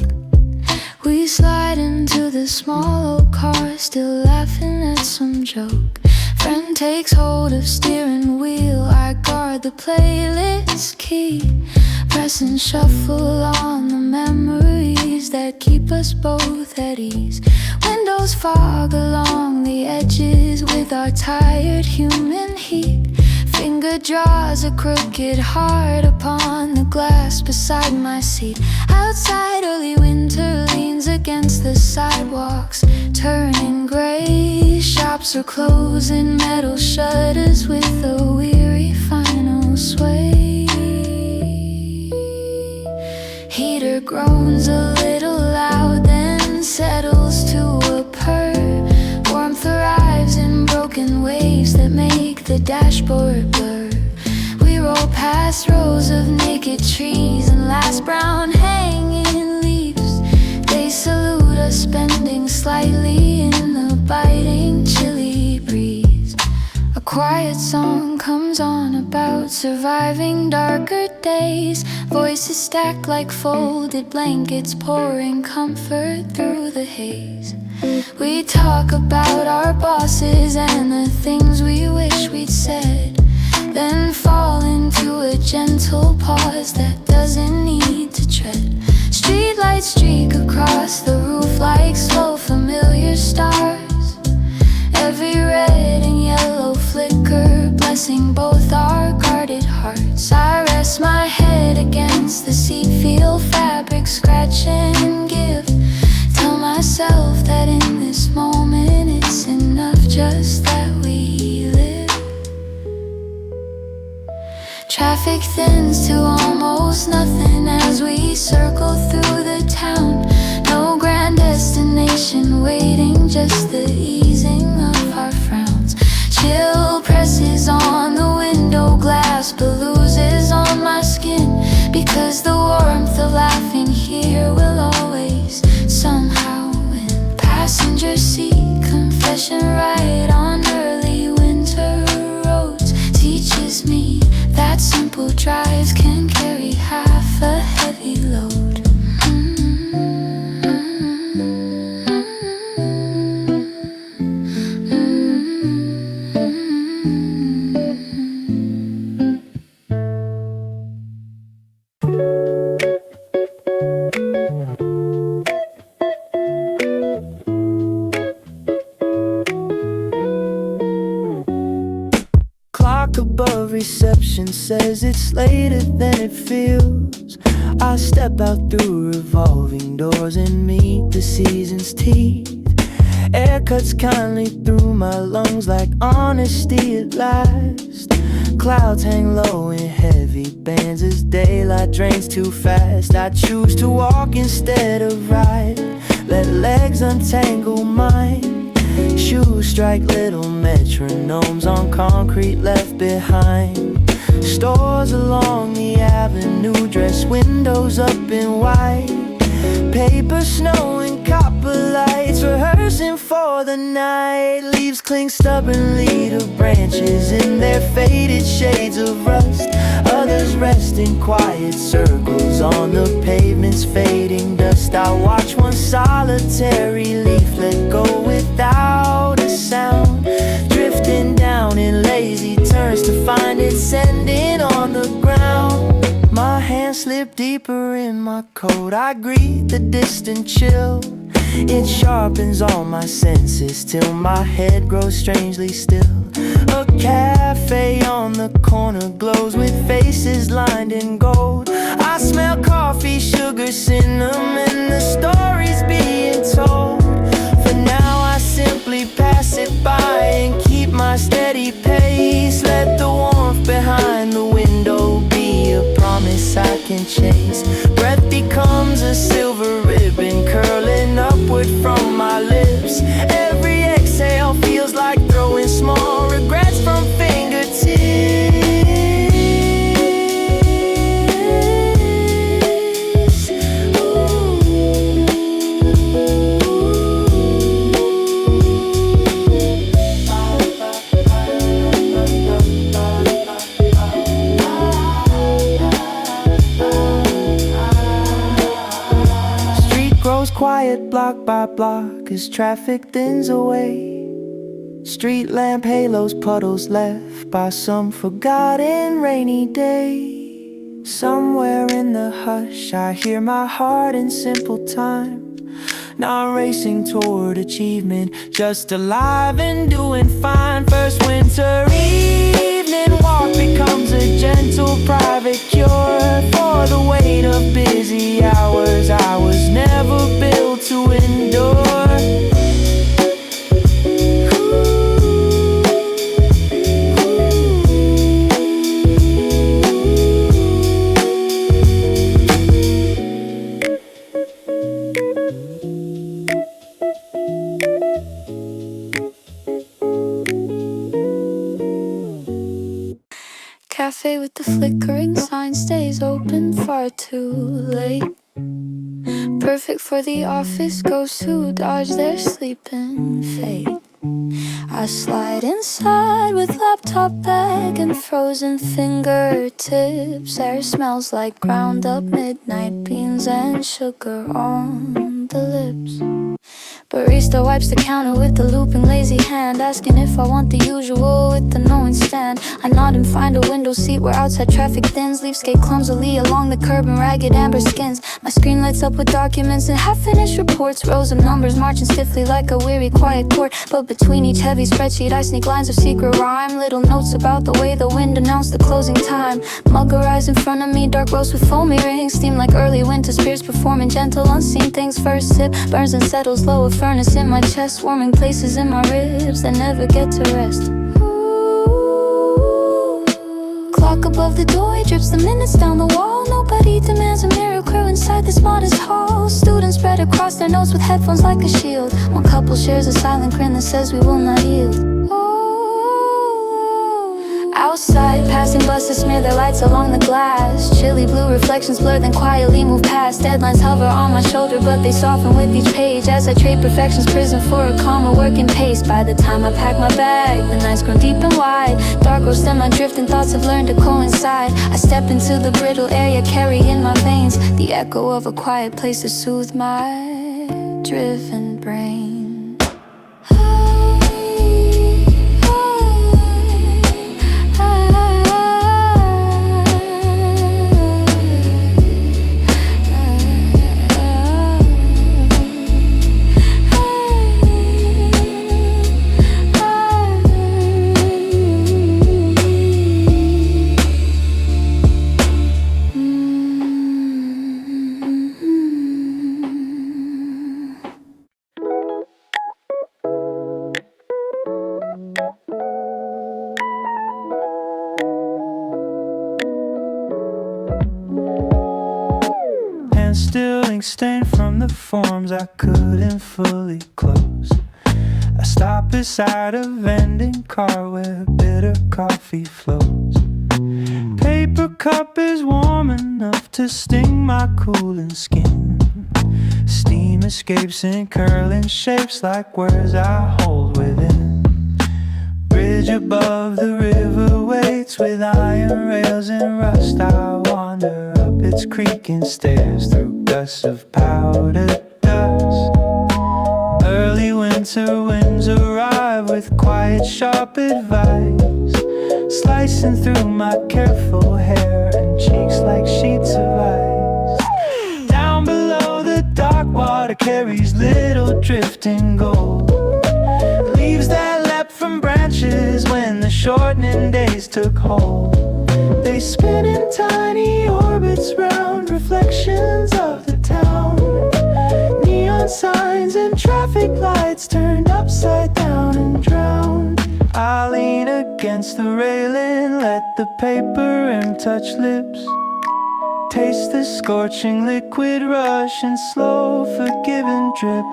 We slide into the small old car, still laughing at some joke. Friend takes hold of steering wheel, I guard the playlist key, press and shuffle on the memories that keep us both at ease. Windows fog along the edges with our tired human heat. Finger draws a crooked heart upon the glass beside my seat. Outside early winter leans against the sidewalks, turning gray. Shops are closing, metal shutters with a weary final sway. Heater groans a little loud, then settles to a purr. Warmth arrives in broken waves that make the dashboard blur. We roll past rows of naked trees and last brown hanging leaves. They salute us, bending slightly in the biting chilly breeze. A quiet song comes on about surviving darker days. Voices stacked like folded blankets, pouring comfort through the haze. We talk about our bosses and the things we wish we'd said, then fall into a gentle pause that doesn't need to tread. Streetlights streak across the roof like slow familiar stars. Every red and yellow flicker blessing both our guarded hearts. I rest my head against the seat, feel fabric scratch and give. Tell myself that in this moment it's enough just that we live. Traffic thins to almost nothing as we circle through the town. No grand destination waiting, just the easing of our frowns. Chill presses on the window glass, but loses on my skin, because the warmth of laughing here will always somehow win. Passenger seat, confession right on early winter roads, teaches me that simple drives can carry half a heavy load. Above reception says it's later than it feels. I step out through revolving doors and meet the season's teeth. Air cuts kindly through my lungs like honesty at last. Clouds hang low in heavy bands as daylight drains too fast. I choose to walk instead of ride, let legs untangle mine. Shoes strike little metronomes on concrete left behind. Stores along the avenue dress windows up in white. Paper, snow, and copper October lights rehearsing for the night. Leaves cling stubbornly to branches in their faded shades of rust. Others rest in quiet circles on the pavement's fading dust. I watch one solitary leaf let go without a sound, drifting down in lazy turns to find it sending on the ground. My hands slip deeper in my coat. I greet the distant chill. It sharpens all my senses till my head grows strangely still. A cafe on the corner glows with faces lined in gold. I smell coffee, sugar, cinnamon, the stories being told. For now I simply pass it by and keep my steady pace. Let the warmth behind the window be a promise I can chase. Breath becomes a silver ribbon curling upward from my lips. Every exhale feels like throwing small regrets from fingertips. Quiet block by block as traffic thins away. Street lamp halos, puddles left by some forgotten rainy day. Somewhere in the hush I hear my heart in simple time, not racing toward achievement, just alive and doing fine. First winter evening walk becomes a gentle private cure for the weight of busy hours I was never built to endure. Café with the flickering sign stays open far too late. Perfect for the office ghosts who dodge their sleeping fate. I slide inside with laptop bag and frozen fingertips. Air smells like ground up midnight beans and sugar on the lips. Barista wipes the counter with a looping lazy hand, asking if I want the usual with the knowing stand. I nod and find a window seat where outside traffic thins. Leaves skate clumsily along the curb in ragged amber skins. My screen lights up with documents and half-finished reports. Rows of numbers marching stiffly like a weary quiet court. But between each heavy spreadsheet I sneak lines of secret rhyme. Little notes about the way the wind announced the closing time. Mug rise in front of me, dark roast with foamy rings. Steam like early winter spears performing gentle unseen things. First sip burns and settles low, a furnace in my chest, warming places in my ribs that never get to rest. Ooh. Clock above the door drips the minutes down the wall. Nobody demands a miracle inside this modest hall. Students spread across their notes with headphones like a shield. One couple shares a silent grin that says we will not yield. Outside, passing buses smear their lights along the glass. Chilly blue reflections blur, then quietly move past. Deadlines hover on my shoulder, but they soften with each page as I trade perfection's prison for a calmer working pace. By the time I pack my bag, the night's grown deep and wide. Dark roast and my drifting thoughts have learned to coincide. I step into the brittle air you carry in my veins, the echo of a quiet place to soothe my driven brain. Still ink stained from the forms I couldn't fully close. I stop beside a vending car where bitter coffee flows. Paper cup is warm enough to sting my cooling skin. Steam escapes in curling shapes like words I hold within. Bridge above the river waits with iron rails and rust. I wander up its creaking stairs through gusts of powdered dust. Early winter winds arrive with quiet, sharp advice, slicing through my careful hair and cheeks like sheets of ice. Down below, the dark water carries little drifting gold, leaves that leapt from branches when the shortening days took hold. They spin in tiny orbits round reflections of the town. Neon signs and traffic lights turned upside down and drowned. I lean against the railing, let the paper rim touch lips, taste the scorching liquid rush and slow forgiving drip.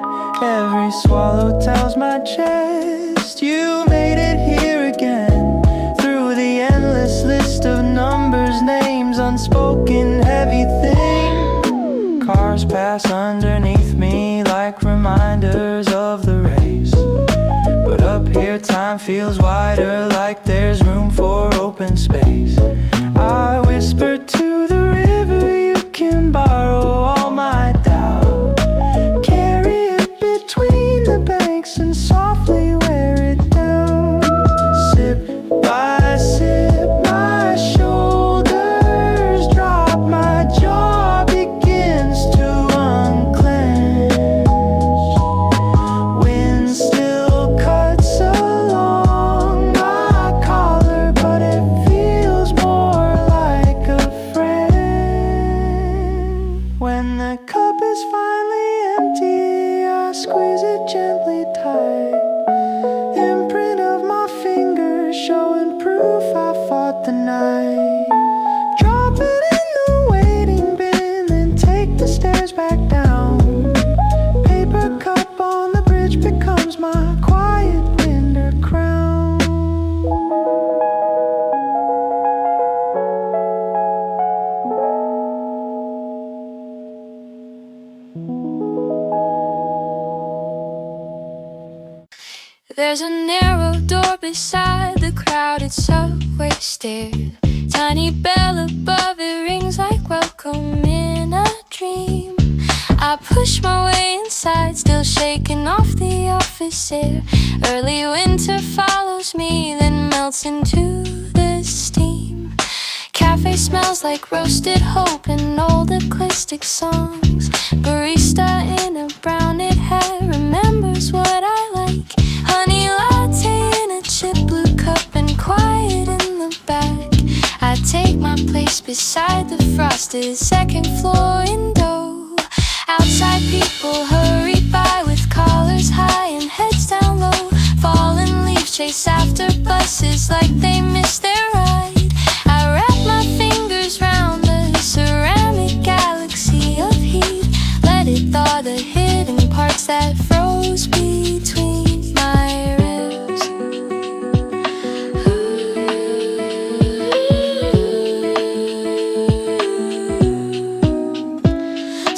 Every swallow tells my chest, you made it here again. Through the endless list of numbers, names, unspoken heavy thing. Cars pass underneath me like reminders of the race, but up here time feels wider, like there's room for open space. I whisper to the river, you can borrow all my doubt. Carry it between the banks and softly wear it down. Sip by sip, my shoulders drop, my jaw begins to unclench. Wind still cuts along my collar, but it feels more like a friend. When the cup is finally empty, I squeeze it gently tight. Imprint of my fingers showing proof I fought the night. Drop it in the waiting bin, then take the stairs back down. Paper cup on the bridge becomes my quiet winter crown. There's a narrow door beside the crowded subway stair. Tiny bell above it rings like welcome in a dream. I push my way inside, still shaking off the office air. Early winter follows me, then melts into the steam. Café smells like roasted hope and old acoustic songs. Barista in a brown knit hat remembers what I like. Honey latte in a chip blue cup and quiet in the back. I take my place beside the frosted second floor window. Outside people hurry by with collars high and heads down low. Fallen leaves chase after buses like they missed their ride. I wrap my fingers round the ceramic galaxy of heat. Let it thaw the hidden parts that froze between my ribs.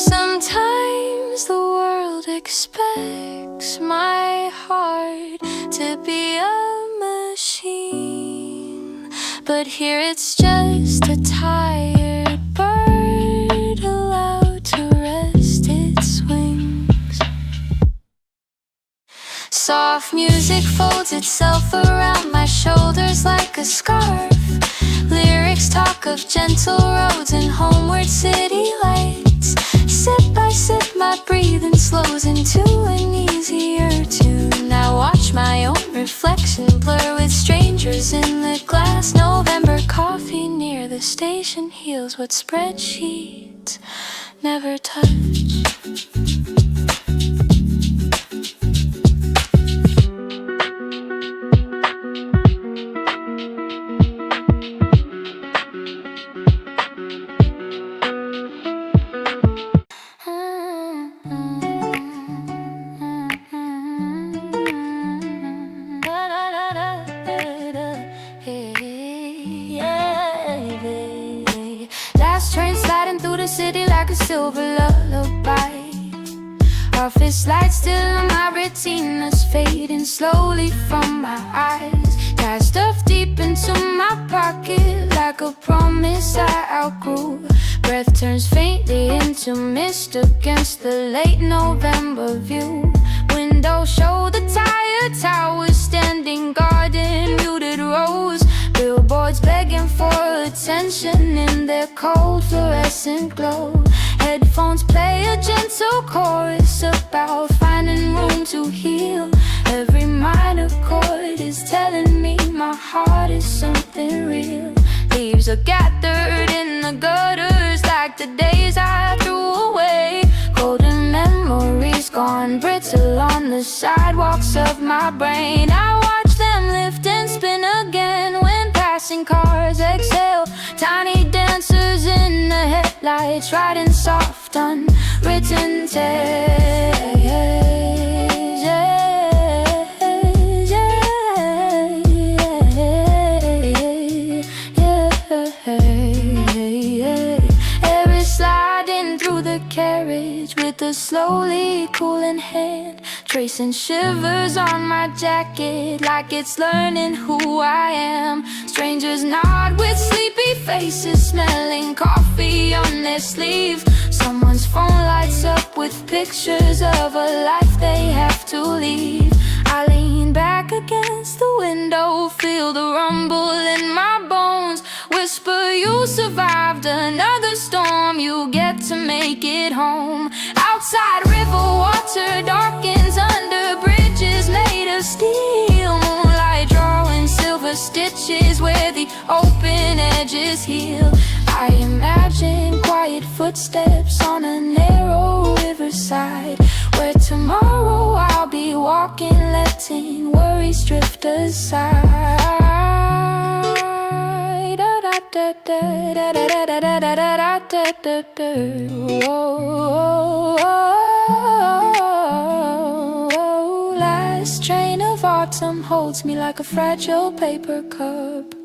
Sometimes the world expects my heart to be a machine, but here it's just a tired bird allowed to rest its wings. Soft music folds itself around my shoulders like a scarf. Lyrics talk of gentle roads and homeward city lights. Sip by sip, my breathing slows into an easier tune. I watch my own reflection blur with strangers in the glass. November coffee near the station heals what spreadsheets never touch. Last train sliding through the city like a silver lullaby. Office lights still on my retinas, fading slowly from my eyes. Got stuff deep into my pocket, like a promise I outgrew. Breath turns faintly into mist against the late November view. Windows show the tired towers standing guard in muted rows. Billboards begging for attention in their cold fluorescent glow. Headphones play a gentle chorus about finding room to heal. Every minor chord is telling me my heart is something real. Leaves are gathered in the gutters like the days I threw away. Golden memories gone brittle on the sidewalks of my brain. I watch them lift and spin again when passing cars exhale. Tiny dancers in the headlights, writing soft unwritten tales. Every sliding through the carriage with a slowly cooling hand, tracing shivers on my jacket like it's learning who I am. Strangers nod with sleepy faces, smelling coffee on their sleeve. Someone's phone lights up with pictures of a life they have to leave. I lean back against the window, feel the rumble in my bones. Whisper, you survived another storm, you get to make it home. Outside river water darkens under bridges made of steel. Moonlight drawing silver stitches where the open edges heal. I imagine quiet footsteps on a narrow riverside, where tomorrow I'll be walking, letting worries drift aside. Last train of autumn holds me like a fragile paper cup,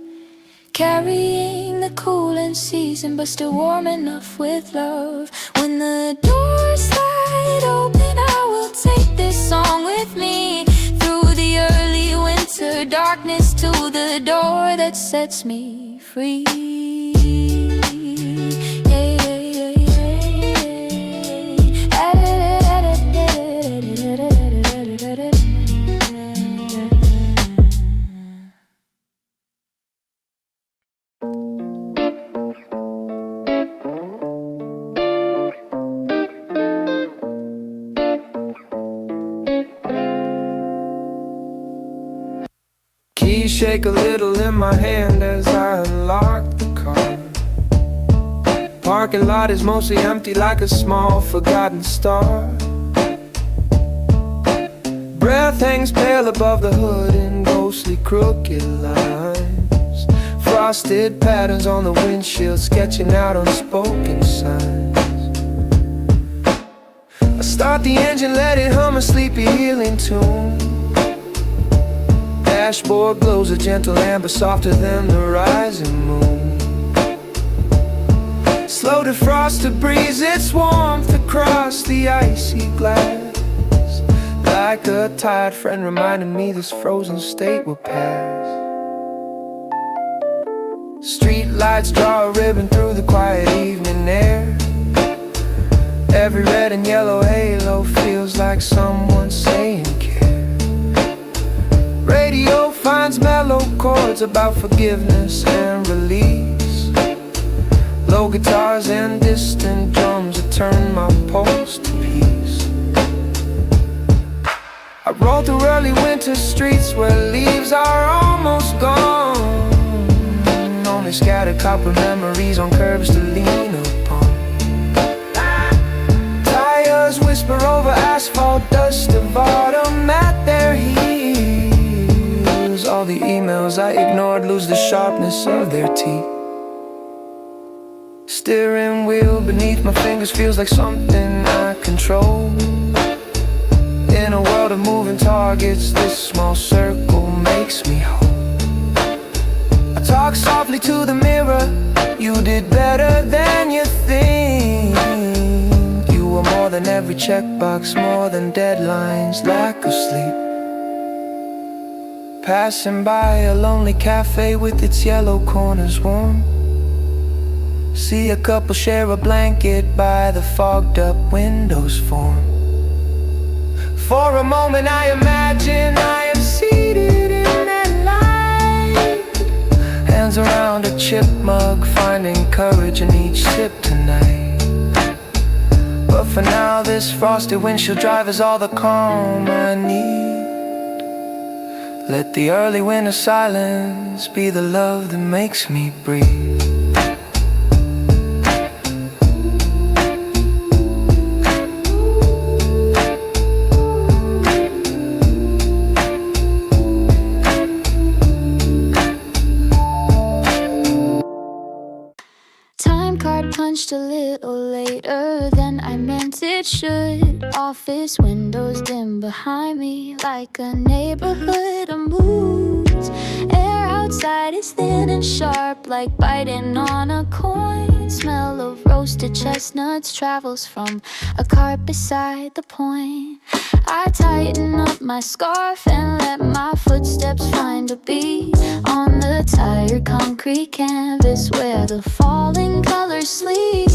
carrying the cooling season but still warm enough with love. When the doors slide open, I will take this song with me through the early winter darkness to the door that sets me free. Keys shake a little in my hand as I unlock the car. Parking lot is mostly empty like a small forgotten star. Breath hangs pale above the hood in ghostly crooked lines. Frosted patterns on the windshield sketching out unspoken signs. I start the engine, let it hum a sleepy healing tune. Dashboard glows a gentle amber, softer than the rising moon. Slow defrosted breeze, its warmth across the icy glass, like a tired friend reminding me this frozen state will pass. Streetlights draw a ribbon through the quiet evening air. Every red and yellow halo feels like someone saying care. Radio finds mellow chords about forgiveness and release. Low guitars and distant drums that turn my pulse to peace. I roll through early winter streets where leaves are almost gone. Only scattered copper memories on curbs to lean upon. Tires whisper over asphalt, dust of autumn at their heels. All the emails I ignored lose the sharpness of their teeth. Steering wheel beneath my fingers feels like something I control. In a world of moving targets, this small circle makes me whole. I talk softly to the mirror, you did better than you think. You were more than than every checkbox, more than deadlines, lack of sleep. Passing by a lonely cafe with its yellow corners warm. See a couple share a blanket by the fogged up windows form. For a moment I imagine I am seated in that light, hands around a chip mug, finding courage in each sip tonight. But for now this frosty windshield drive is all the calm I need. Let the early winter silence be the love that makes me breathe. Punched a little later than I meant it should. Office windows dim behind me like a neighborhood of moods. Air outside is thin and sharp like biting on a coin. Smell of roasted chestnuts travels from a cart beside the point. I tighten up my scarf and let my footsteps find a beat on the tired concrete canvas where the falling colors sleep.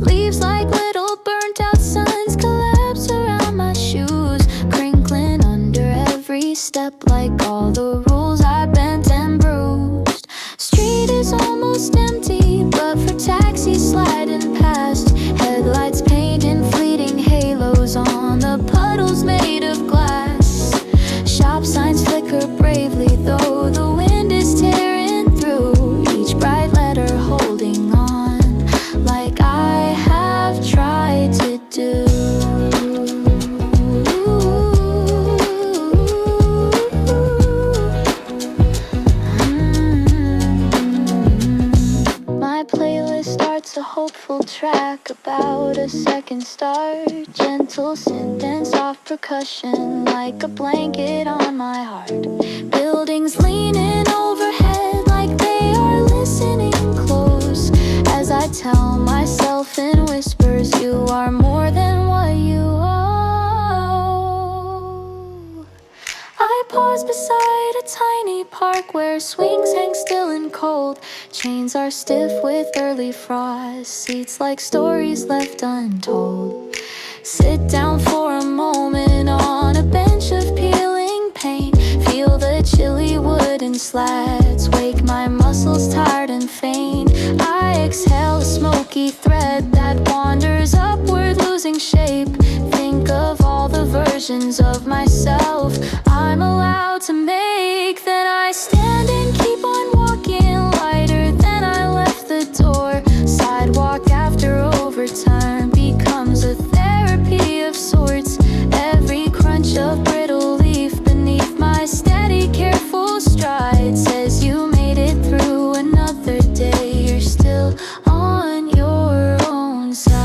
Leaves like little burnt out suns collapse around my shoes, crinkling under every step like all the rules I bent and bruised. Street is almost empty, but for taxis sliding past, headlights painting fleeting halos on the puddles made of glass. Shop signs flicker bravely though the wind is tearing through each bright letter, holding on like I have tried to do. My playlist starts a hopeful track about a second start. Gentle synth and soft percussion like a blanket on my heart. Buildings leaning overhead like they are listening close as I tell myself in whispers, you are more than what you owe. I pause beside a tiny park where swings hang still and cold. Chains are stiff with early frost, seats like stories left untold. Sit down for a moment on a bench of peeling paint. Feel the chilly wooden slats wake my muscles tired and faint. I exhale a smoky thread that wanders upward, losing shape. Think of all the versions of myself I'm allowed to make. Then I stand and keep on walking, lighter than I left the door. Sidewalk after overtime becomes a therapy of sorts. Every crunch of brittle leaf beneath my steady, careful stride says you made it through another day. You're still on your own side.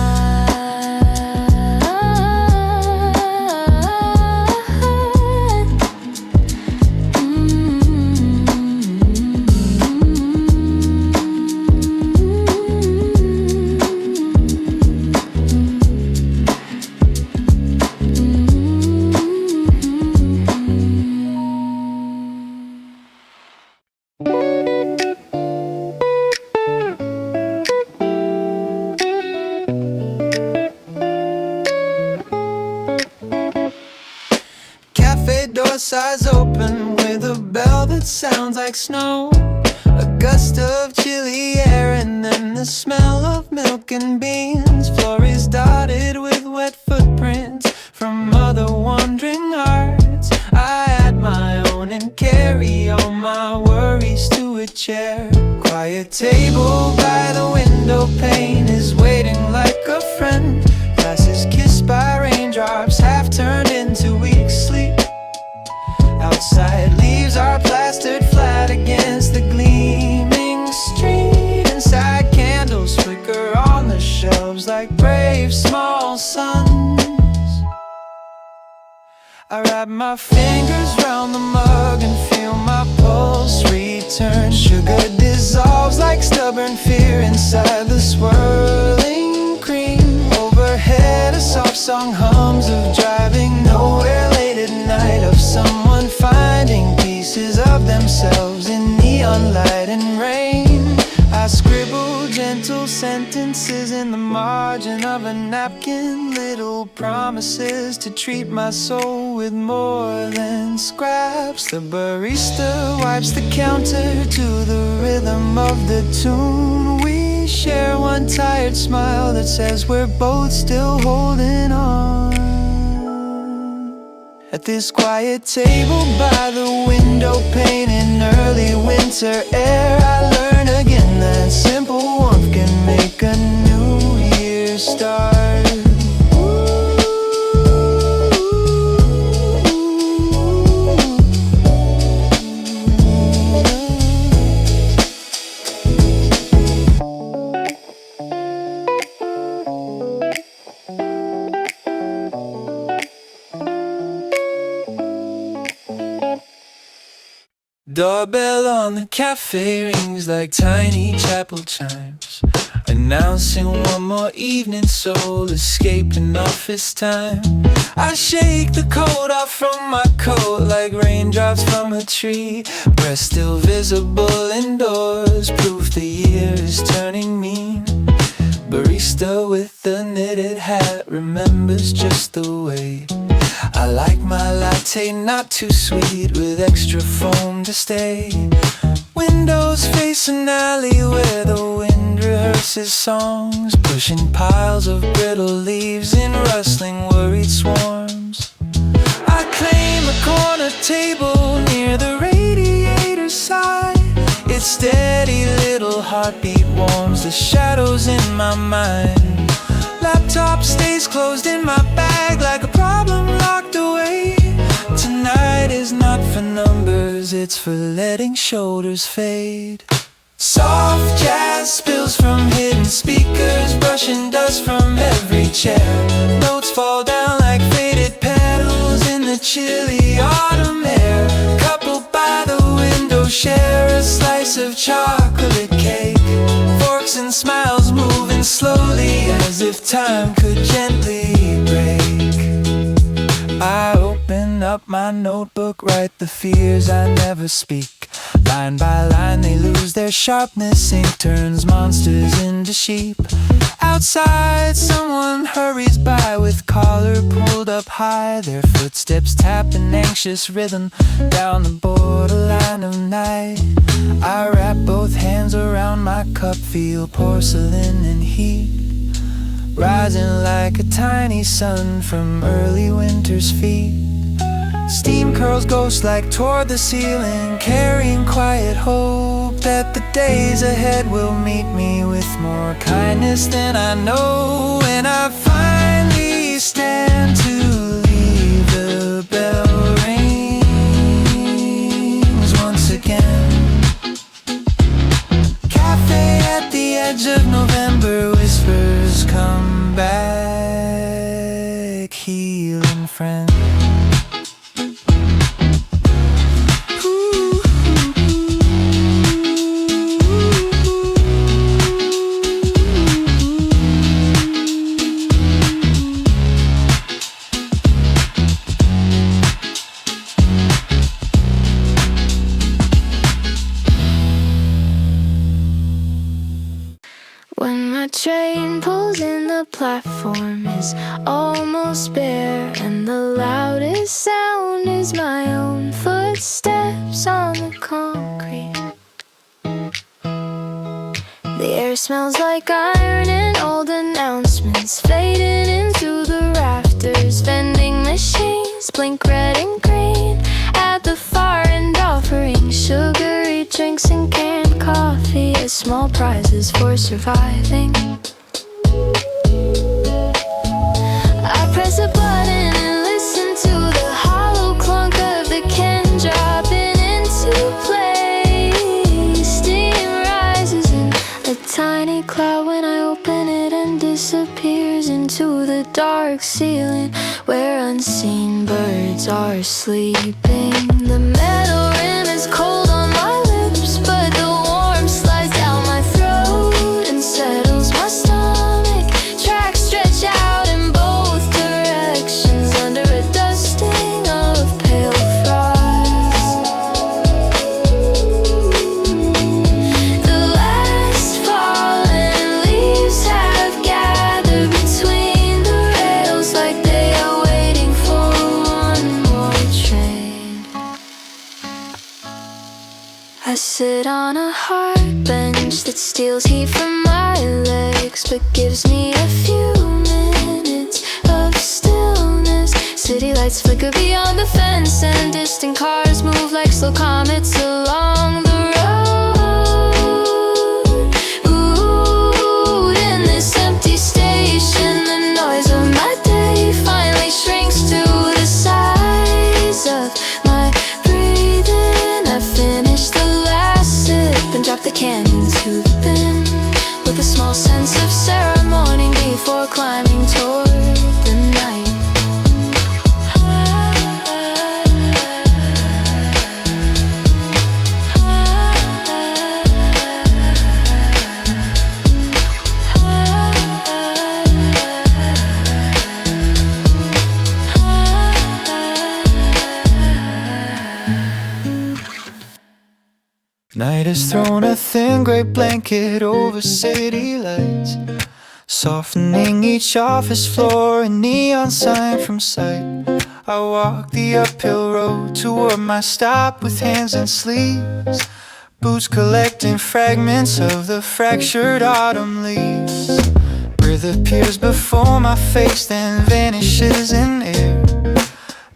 Cafe door sides open with a bell that sounds like snow. A gust of chilly air and then the smell of milk and beans. Floor is dotted with wet footprints from other wandering hearts. I add my own and carry all my worries to a chair. Quiet table by the window pane is waiting like a friend. Glasses kissed by raindrops, half turned into weak sleep. Outside leaves are plastered flat against the gleaming street. Inside candles flicker on the shelves like brave small suns. I wrap my fingers round the mug and feel my pulse return. Sugar dissolves like stubborn fear inside the swirling cream. Overhead a song of themselves in neon light and rain. I scribble gentle sentences in the margin of a napkin, little promises to treat my soul with more than scraps. The barista wipes the counter to the rhythm of the tune. We share one tired smile that says we're both still holding on. At this quiet table by the window pane in early winter air, I learn again that simple warmth can make a new year start. Doorbell on the cafe rings like tiny chapel chimes, announcing one more evening soul escaping office time. I shake the coat off from my coat like raindrops from a tree. Breath still visible indoors, proof the year is turning mean. Barista with the knitted hat remembers just the way I like my latte, not too sweet, with extra foam to stay. Windows face an alley where the wind rehearses songs, pushing piles of brittle leaves in rustling worried swarms. I claim a corner table near the radiator side. Its steady little heartbeat warms the shadows in my mind. Laptop stays closed in my bag like a problem locked away. Tonight is not for numbers, it's for letting shoulders fade. Soft jazz spills from hidden speakers, brushing dust from every chair. Notes fall down like faded petals in the chilly autumn air. Coupled by the window share a slice of chocolate cake. Forks and smiles moving slowly as if time could gently break. I open up my notebook, write the fears I never speak. Line by line they lose their sharpness, ink turns monsters into sheep. Outside someone hurries by with collar pulled up high, their footsteps tap an anxious rhythm down the borderline of night. I wrap both hands around my cup, feel porcelain and heat rising like a tiny sun from early winter's feet. Steam curls ghost-like toward the ceiling, carrying quiet hope that the days ahead will meet me with more kindness than I know. When I finally stand to leave, the bell rings once again. Cafe at the edge of November, whispers come back, healing friend. When my train pulls in, the platform is almost bare, and the loudest sound is my own footsteps on the concrete. The air smells like iron and old announcements fading into the rafters. Vending machines blink red and green at the far end, offering sugary drinks and canned coffee as small prizes for surviving. I press a button and listen to the hollow clunk of the can dropping into place. Steam rises in a tiny cloud when I open it and disappears into the dark ceiling where unseen birds are sleeping. The metal rim is cold on my lips, but the warmth slides down my throat and settles my stomach. Tracks stretch out in both directions under a dusting of pale frost. I sit on a hard bench that steals heat from my legs, but gives me a few minutes of stillness. City lights flicker beyond the fence, and distant cars move like slow comets along the road. Ooh, in this empty station, the noise of my day finally shrinks to the size of my breathing. I finish the last sip and drop the can into the bin, with a small sense of ceremony before climbing toward the night. Night has thrown a thin gray blanket over city lights, softening each office floor, a neon sign from sight. I walk the uphill road toward my stop with hands and sleeves, boots collecting fragments of the fractured autumn leaves. Breath appears before my face, then vanishes in air.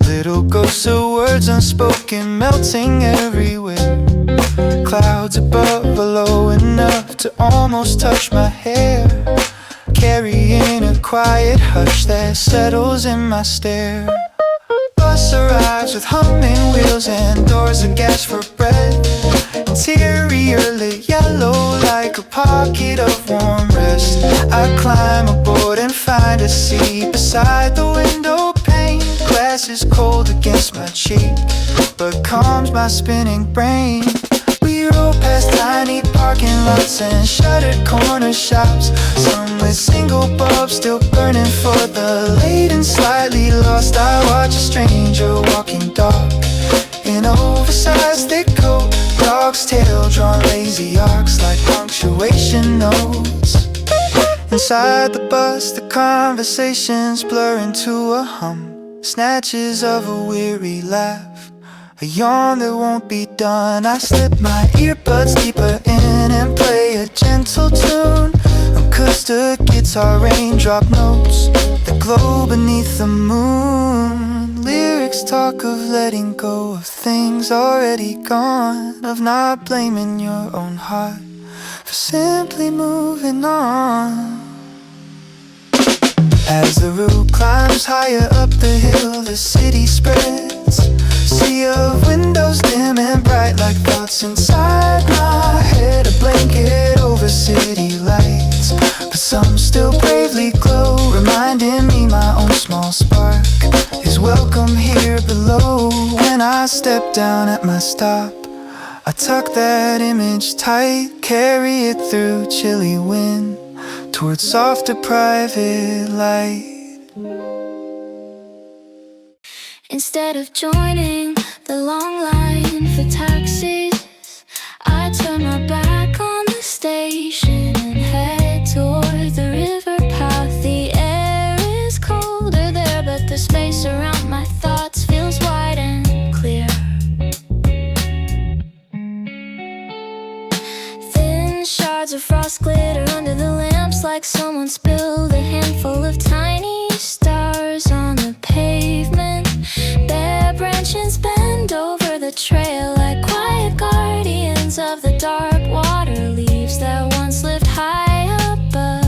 Little ghosts of words unspoken melting everywhere. Clouds above are low enough to almost touch my hair, carrying a quiet hush that settles in my stare. Bus arrives with humming wheels and doors of gas for breath. Interior lit yellow like a pocket of warm rest. I climb aboard and find a seat beside the window pane. Glass is cold against my cheek, but calms my spinning brain. We roll past tiny parking lots and shuttered corner shops, some with single bulbs still burning for the late and slightly lost. I watch a stranger walking dark in oversized thick coat, dog's tail drawn lazy arcs like punctuation notes. Inside the bus, the conversations blur into a hum, snatches of a weary laugh, a yawn that won't be done. I slip my earbuds deeper in and play a gentle tune, acoustic guitar raindrop notes that glow beneath the moon. Lyrics talk of letting go of things already gone, of not blaming your own heart for simply moving on. As the route climbs higher up the hill, the city spreads. Sea of windows dim and bright like thoughts inside my head. A blanket over city lights, but some still bravely glow, reminding me my own small spark is welcome here below. When I step down at my stop, I tuck that image tight, carry it through chilly wind towards softer private light. Instead of joining the long line for taxis, I turn my back on the station and head toward the river path. The air is colder there, but the space around my thoughts feels wide and clear. Thin shards of frost glitter under the lamps, like someone spilled a handful of tiny stars on the pavement. Bare branches bend over the trail like quiet guardians of the dark water. Leaves that once lived high above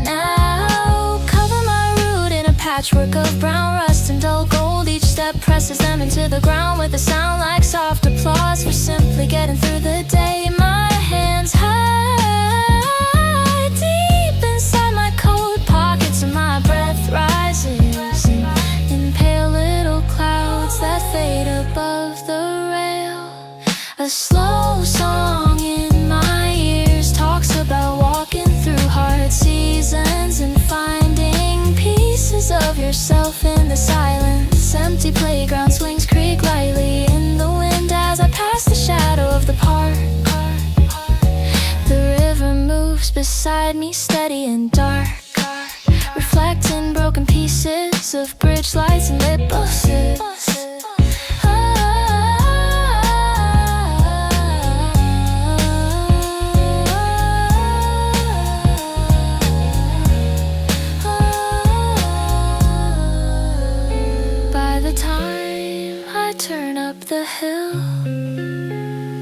now cover my route in a patchwork of brown rust and dull gold. Each step presses them into the ground with a sound like soft applause for simply getting through the day. My hands high deep inside my coat pockets, and my breath rises in pale little clouds that fade above the rail. A slow song in my ears talks about walking through hard seasons and finding pieces of yourself in the silence. Empty playground swings creak lightly in the wind as I pass the shadow of the park. The river moves beside me, steady and dark, reflecting broken pieces of bridge lights and lit buses.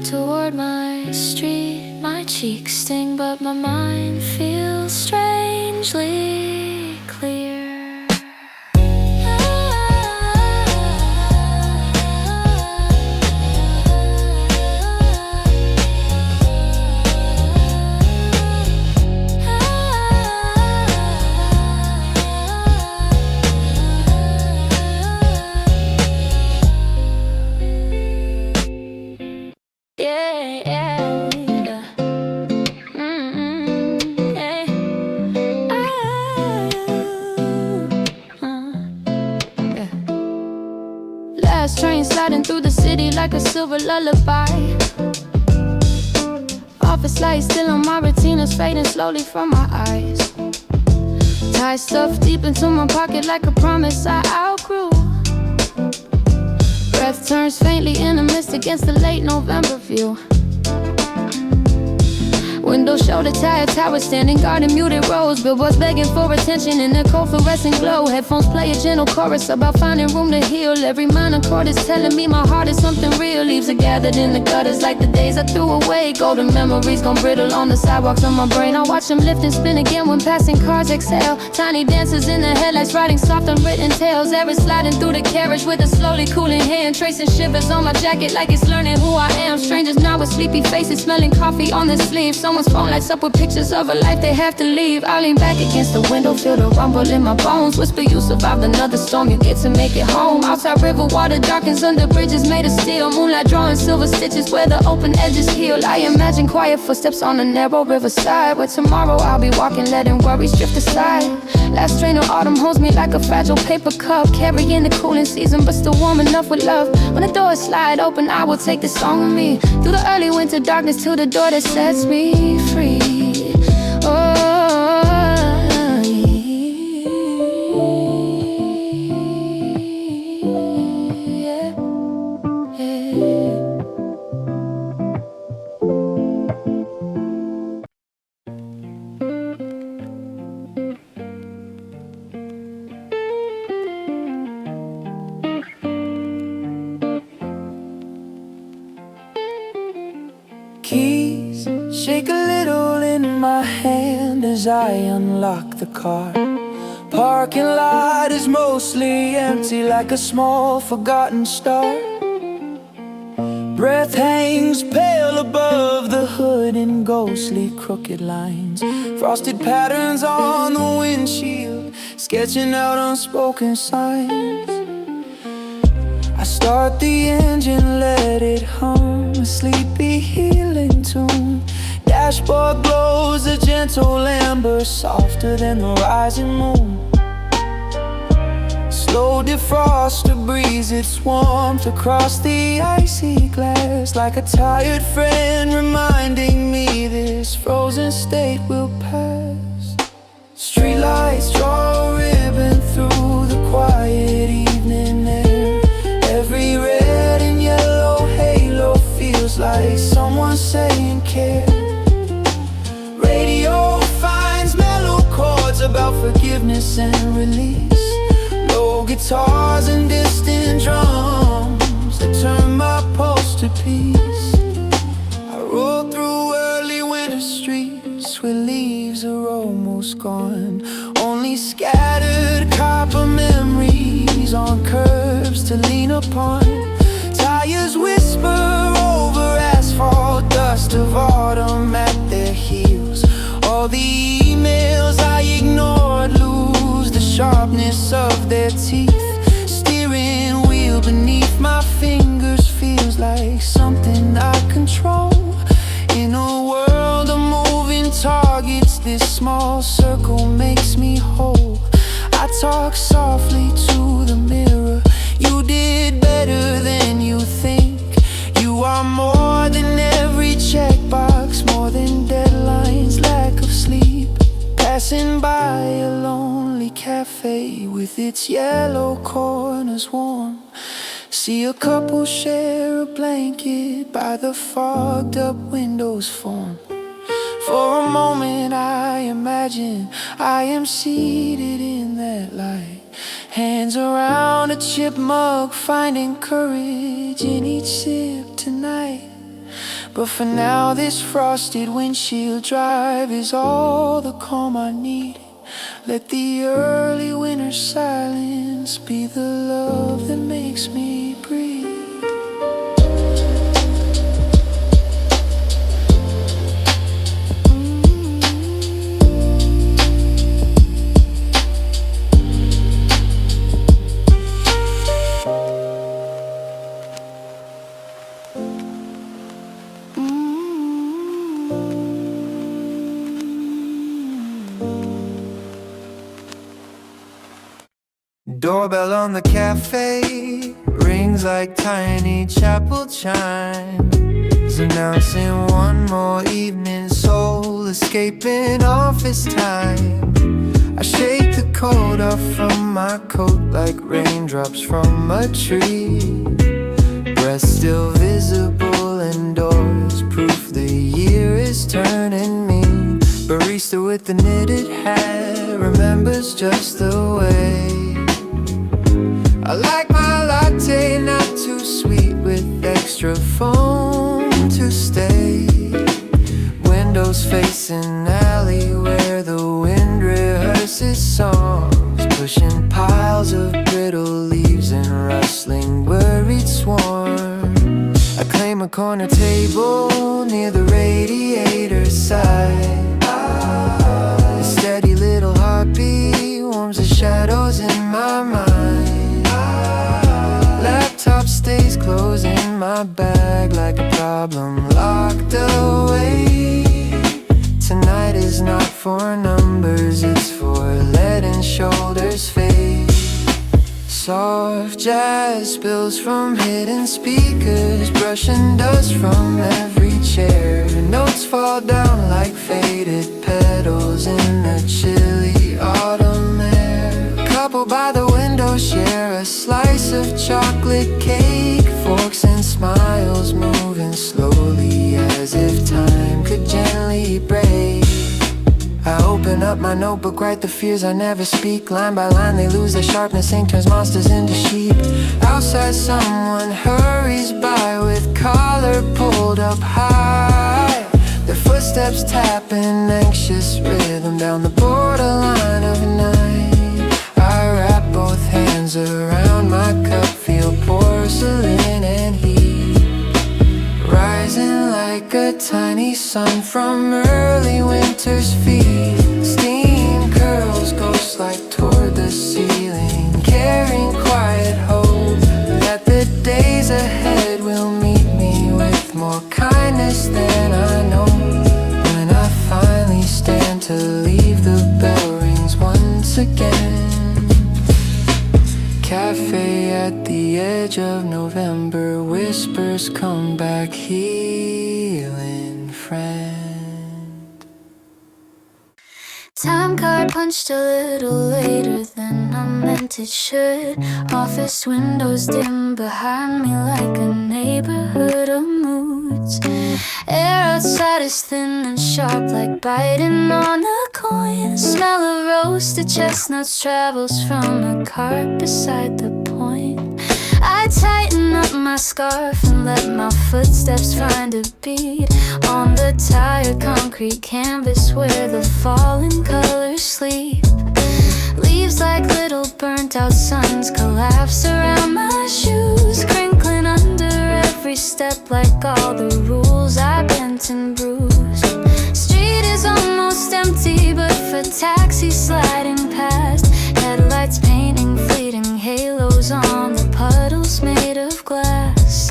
toward my street. My cheeks sting, but my mind feels strangely clear. Train sliding through the city like a silver lullaby. Office lights still on my retinas, fading slowly from my eyes. Tie stuff deep into my pocket like a promise I outgrew. Breath turns faintly in a mist against the late November view. Windows show the tired tower standing guard in muted rows. Billboards begging for attention in their cold fluorescent glow. Headphones play a gentle chorus about finding room to heal. Every minor chord is telling me my heart is something real. Leaves are gathered in the gutters like the days I threw away. Golden memories gone brittle on the sidewalks of my brain. I watch them lift and spin again when passing cars exhale. Tiny dancers in the headlights writing soft unwritten tales. Air is sliding through the carriage with a slowly cooling hand. Tracing shivers on my jacket like it's learning who I am. Strangers now with sleepy faces smelling coffee on their sleeve. Someone's phone lights up with pictures of a life they have to leave. I lean back against the window, feel the rumble in my bones. Whisper you survived another storm, you get to make it home. Outside river water darkens under bridges made of steel. Moonlight drawing silver stitches where the open edges heal. I imagine quiet footsteps on a narrow riverside, where tomorrow I'll be walking letting worries drift aside. Last train of autumn holds me like a fragile paper cup, carrying the cooling season but still warm enough with love. When the doors slide open I will take this song with me through the early winter darkness to the door that sets me free. Oh, yeah, yeah. Keys shake a little in my hand as I unlock the car. Parking lot is mostly empty like a small forgotten star. Breath hangs pale above the hood in ghostly crooked lines. Frosted patterns on the windshield, sketching out unspoken signs. I start the engine, let it hum, a sleepy healing tune. Dashboard glows a gentle amber, softer than the rising moon. Slow defrost, a breeze, its warmth across the icy glass, like a tired friend reminding me this frozen state will pass. Streetlights draw a ribbon through the quiet evening air. Every red and yellow halo feels like someone saying care. Radio finds mellow chords about forgiveness and release. Low guitars and distant drums that turn my pulse to peace. I roll through early winter streets where leaves are almost gone, only scattered copper memories on curbs to lean upon. Tires whisper over asphalt, dust of autumn at their heels. All the emails I ignored lose the sharpness of their teeth. Steering wheel beneath my fingers feels like something I control. In a world of moving targets, this small circle makes me whole. I talk softly to the mirror. You did better than you think. You are more than every checkbox, more than deadlines, lack of sleep. Passing by a lonely cafe with its yellow corners warm. See a couple share a blanket by the fogged up windows form. For a moment I imagine I am seated in that light, hands around a chip mug, finding courage in each sip tonight. But for now this frosted windshield drive is all the calm I need. Let the early winter silence be the love that makes me breathe. Doorbell on the cafe rings like tiny chapel chimes, announcing one more evening, soul escaping office time. I shake the cold off from my coat like raindrops from a tree. Breath still visible indoors, proof the year is turning me. Barista with the knitted hat remembers just the way. I like my latte not too sweet with extra foam to stay. Windows facing alley where the wind rehearses songs, pushing piles of brittle leaves and rustling worried swarms. I claim a corner table near the radiator side. A steady little heartbeat warms the shadows in my mind. Laptop stays closed in my bag like a problem locked away. Tonight is not for numbers, it's for letting shoulders fade. Soft jazz spills from hidden speakers, brushing dust from every chair. Notes fall down like faded petals in the chilly autumn air. Couple by the window share a slice of chocolate cake. Forks and smiles moving slowly as if time could gently break. I open up my notebook, write the fears I never speak. Line by line they lose their sharpness, ink turns monsters into sheep. Outside someone hurries by with collar pulled up high. Their footsteps tapping anxious rhythm down the borderline of night. I wrap both hands around my cup, feel porcelain and heat rising like a tiny sun from early winter's feet. Steam curls ghost-like toward the ceiling, carrying quiet hope that the days ahead will meet me with more kindness than I know. When I finally stand to leave, the bell rings once again. Café at the edge of November, whispers come back, healing friend. Time card punched a little later than I meant it should. Office windows dim behind me like a neighborhood of moods. Air outside is thin and sharp like biting on a coin. Smell of roasted chestnuts travels from a cart beside the point. I tighten up my scarf and let my footsteps find a beat on the tired concrete canvas where the fallen colors sleep. Leaves like little burnt out suns collapse around my shoes, crinkling under every step like all the rules I bent and bruised. Street is almost empty but for taxis sliding past, headlights painting fleeting halos on the puddles made of glass.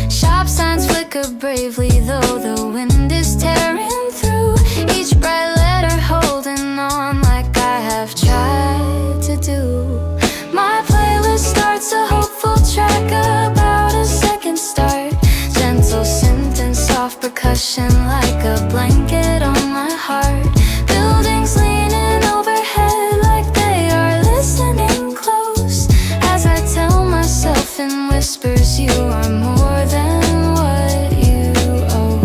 Shop signs flicker bravely though the wind is tearing through, each bright letter holding on like I have tried to do. My playlist starts a hopeful track about a second start, gentle synth and soft percussion like a blanket on my heart. Buildings leaning overhead like they are listening close as I tell myself in whispers you are more than what you owe.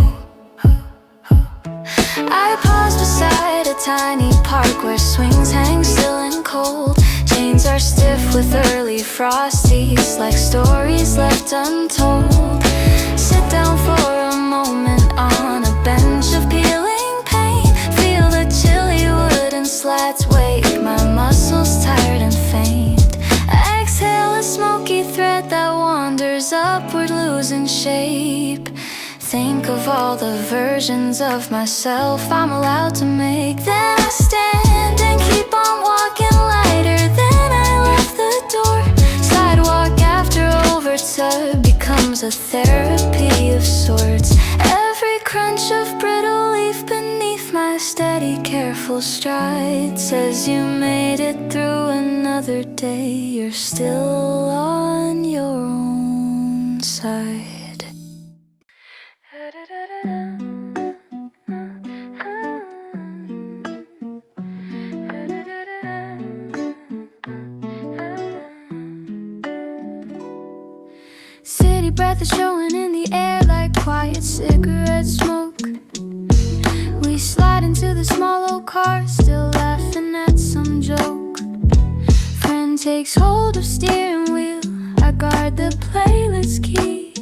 I pause beside a tiny park where swings hang still and cold. Chains are stiff with early frosties like stories left untold. Sit down for a moment think of all the versions of myself I'm allowed to make. Then I stand and keep on walking lighter. Then I left the door. Sidewalk after overtime becomes a therapy of sorts. Every crunch of brittle leaf beneath my steady, careful stride says you made it through another day. You're still on your own side. City breath is showing in the air like quiet cigarette smoke. We slide into the small old car, still laughing at some joke. Friend takes hold of steering wheel, I guard the playlist key.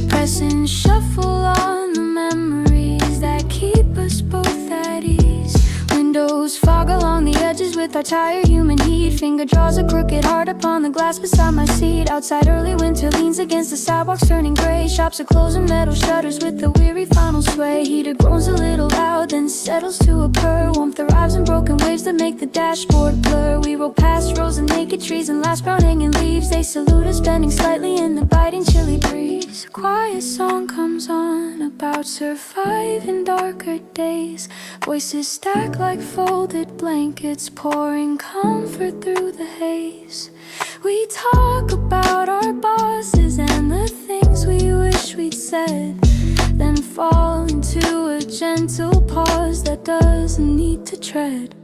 Pressing shuffle on the memories that keep us both at ease. Windows fog along the edges with our tired human heat. Finger draws a crooked heart upon the glass beside my seat. Outside early winter leans against the sidewalks turning gray. Shops are closing, metal shutters with the weary final sway. Heater groans a little loud, then settles to a purr. Warmth arrives in broken waves that make the dashboard blur. We roll past rows of naked trees and last brown hanging leaves. They salute us, bending slightly in the biting chilly breeze. A quiet song comes on about surviving darker days. Voices stack like folded blankets, pouring comfort through the haze. We talk about our bosses and the things we wish we'd said, then fall into a gentle pause that doesn't need to tread.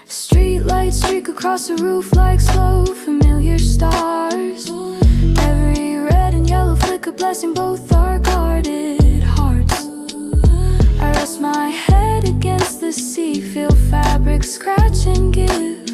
Streetlights streak across the roof like slow, familiar stars. Every red and yellow flicker blessing both our guarded hearts. I rest my head against the sea, feel fabric scratch and give.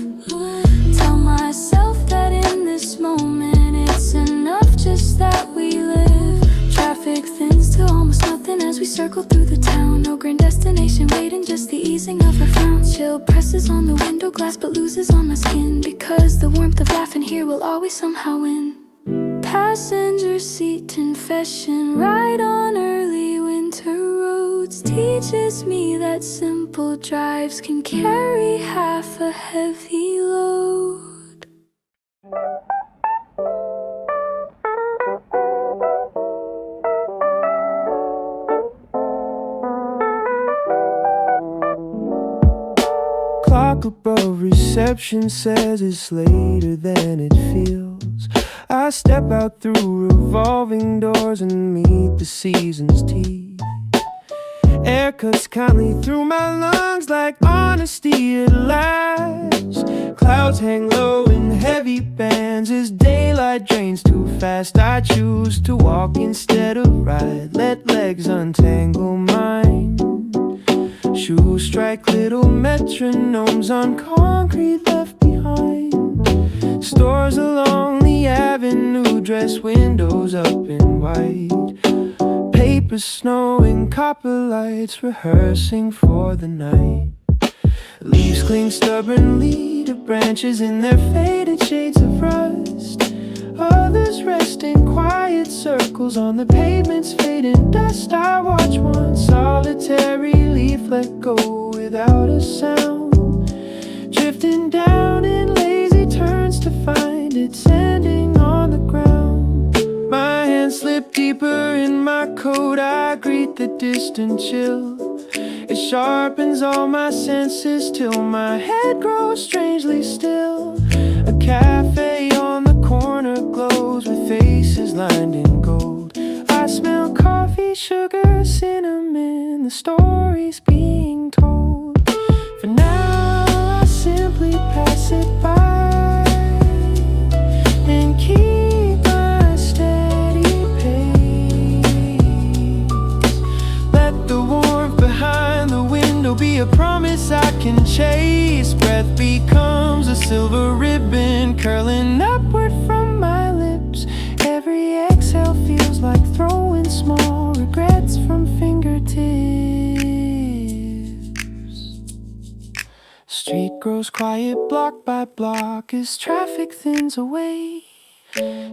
Tell myself that in this moment it's enough just that we live. Traffic thins to almost nothing as we circle through the town. No grand destination waiting, just the easing of a frown. Chill presses on the window glass but loses on my skin, because the warmth of laughing here will always somehow win. Passenger seat confession, ride on early winter roads teaches me that simple drives can carry half a heavy load. Clock above reception says it's later than it feels. I step out through revolving doors and meet the season's tea. Air cuts kindly through my lungs like honesty at last. Clouds hang low in heavy bands as daylight drains too fast. I choose to walk instead of ride, let legs untangle mine. Shoes strike little metronomes on concrete left behind. Stores along the avenue, dress windows up in white. Paper snowing, copper lights rehearsing for the night. Leaves cling stubbornly to branches in their faded shades of rust. Others rest in quiet circles on the pavement's fading dust. I watch one solitary leaf let go without a sound, drifting down in lazy turns to find it ending on the ground. My hands slip deeper in my coat, I greet the distant chill. It sharpens all my senses till my head grows strangely still. A cafe on the corner glows with faces lined in gold. I smell coffee, sugar, cinnamon, the story's being told. For now I simply pass it by and keep my steady pace. Let the warmth behind the window be a promise I can chase. Breath becomes a silver ribbon curling upward from my lips. Every exhale feels like throwing small regrets from fingertips. street grows quiet block by block as traffic thins away.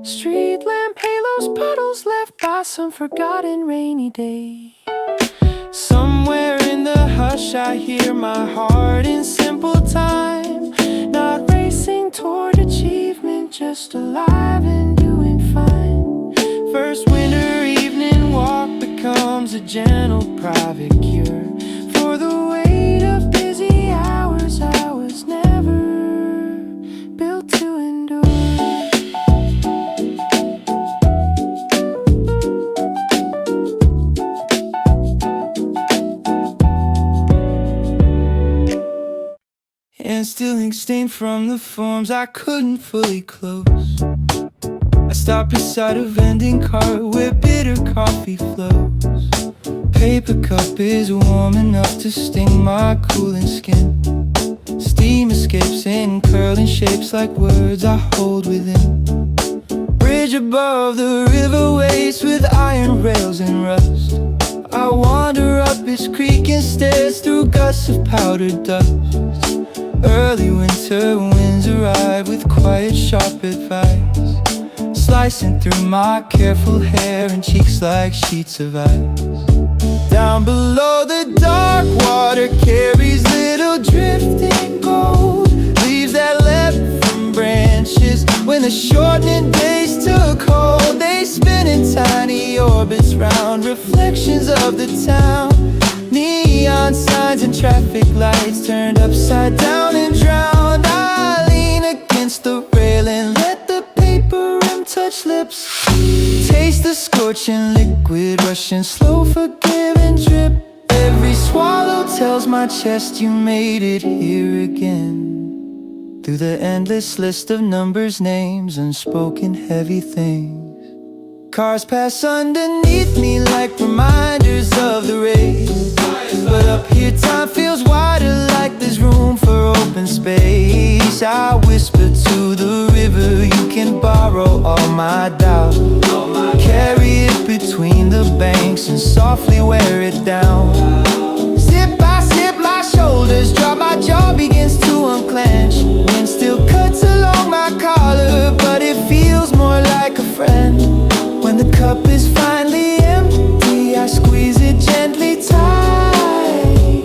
Street lamp halos, puddles left by some forgotten rainy day. Somewhere in the hush I hear my heart in simple time, not racing toward achievement, just alive and doing fine. First winter evening walk becomes a gentle private cure for the weight of busy hours I was never built to endure. And still ink stained from the forms I couldn't fully close. I stopped beside a vending cart where bitter coffee flows. Paper cup is warm enough to sting my cooling skin. Steam escapes in curling shapes like words I hold within. Bridge above the river waits with iron rails and rust. I wander up its creaking stairs through gusts of powdered dust. Early winter winds arrive with quiet sharp advice, slicing through my careful hair and cheeks like sheets of ice. Down below the dark water carries little drifting gold, leaves that leapt from branches when the shortening days took hold. They spin in tiny orbits round reflections of the town. Neon signs and traffic lights turned upside down and drowned. I lean against the railing, let the paper rim touch lips, taste the scorching liquid rushing slow, forgive and drip. Every swallow tells my chest you made it here again. Through the endless list of numbers, names, unspoken heavy things. Cars pass underneath me like reminders of the race, but up here time feels wider, like there's room for open space. I whisper to the river, you can borrow all my doubt. Carry it between the banks and softly wear it down. Sip by sip my shoulders drop, my jaw begins to unclench. Wind still cuts along my collar, but it feels more like a friend. When the cup is finally empty, I squeeze it gently tight.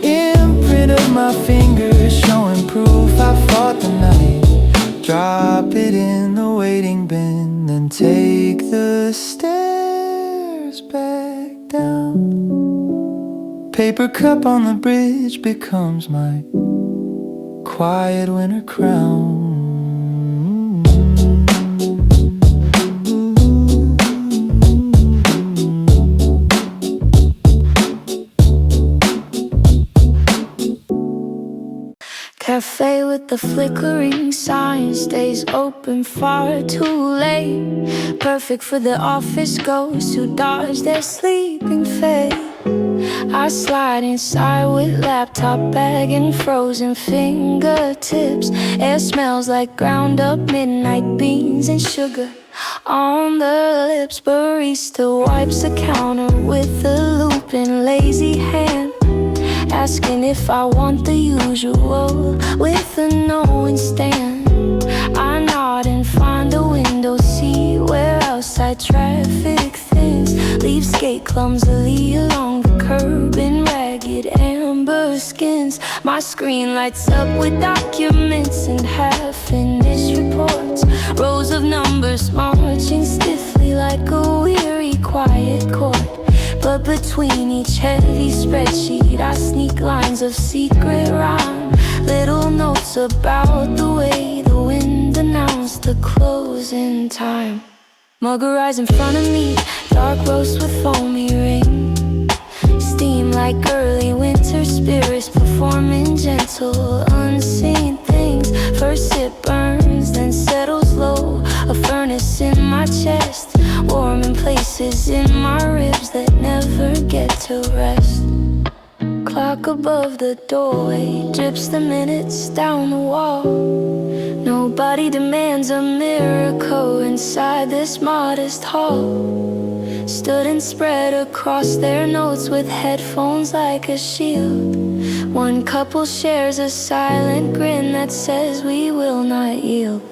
Imprint of my fingers showing proof I fought the night. Drop it in the waiting bin, then take the stairs back down. Paper cup on the bridge becomes my quiet winter crown. Café with the flickering sign stays open far too late. Perfect for the office ghosts who dodge their sleeping fate. I slide inside with laptop bag and frozen fingertips. Air smells like ground up midnight beans and sugar on the lips. Barista wipes the counter with a looping lazy hand, asking if I want the usual with a knowing stand. I nod and find a window seat where outside traffic thins. Leaves skate clumsily along the curb in ragged amber skins. My screen lights up with documents and half-finished reports. Rows of numbers marching stiffly like a weary quiet chord. But between each heavy spreadsheet I sneak lines of secret rhyme, little notes about the way the wind announced the closing time. Mug rise in front of me, dark roast with foamy ring. Steam like early winter spirits performing gentle unseen things. First sip burns, then settles low, a furnace in my chest, warm in places in my ribs that never get to rest. Clock above the doorway drips the minutes down the wall. Nobody demands a miracle inside this modest hall. Stood and spread across their notes with headphones like a shield. One couple shares a silent grin that says we will not yield.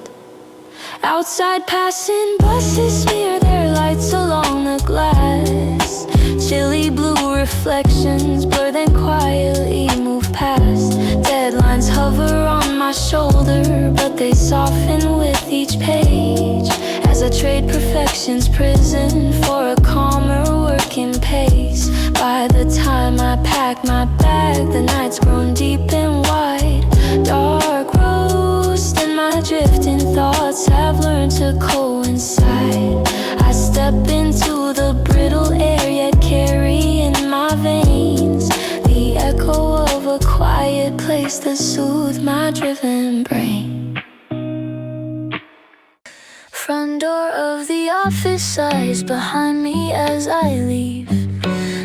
Outside passing buses smear their lights along the glass. Chilly blue reflections blur then quietly move past. Deadlines hover on my shoulder, but they soften with each page as I trade perfection's prison for a calmer working pace. By the time I pack my bag, the night's grown deep and wide. Dark roast and my drifting thoughts have learned to coincide. I step into the brittle air yet carry in my veins the echo of a quiet place to soothe my driven brain. Front door of the office eyes behind me as I leave,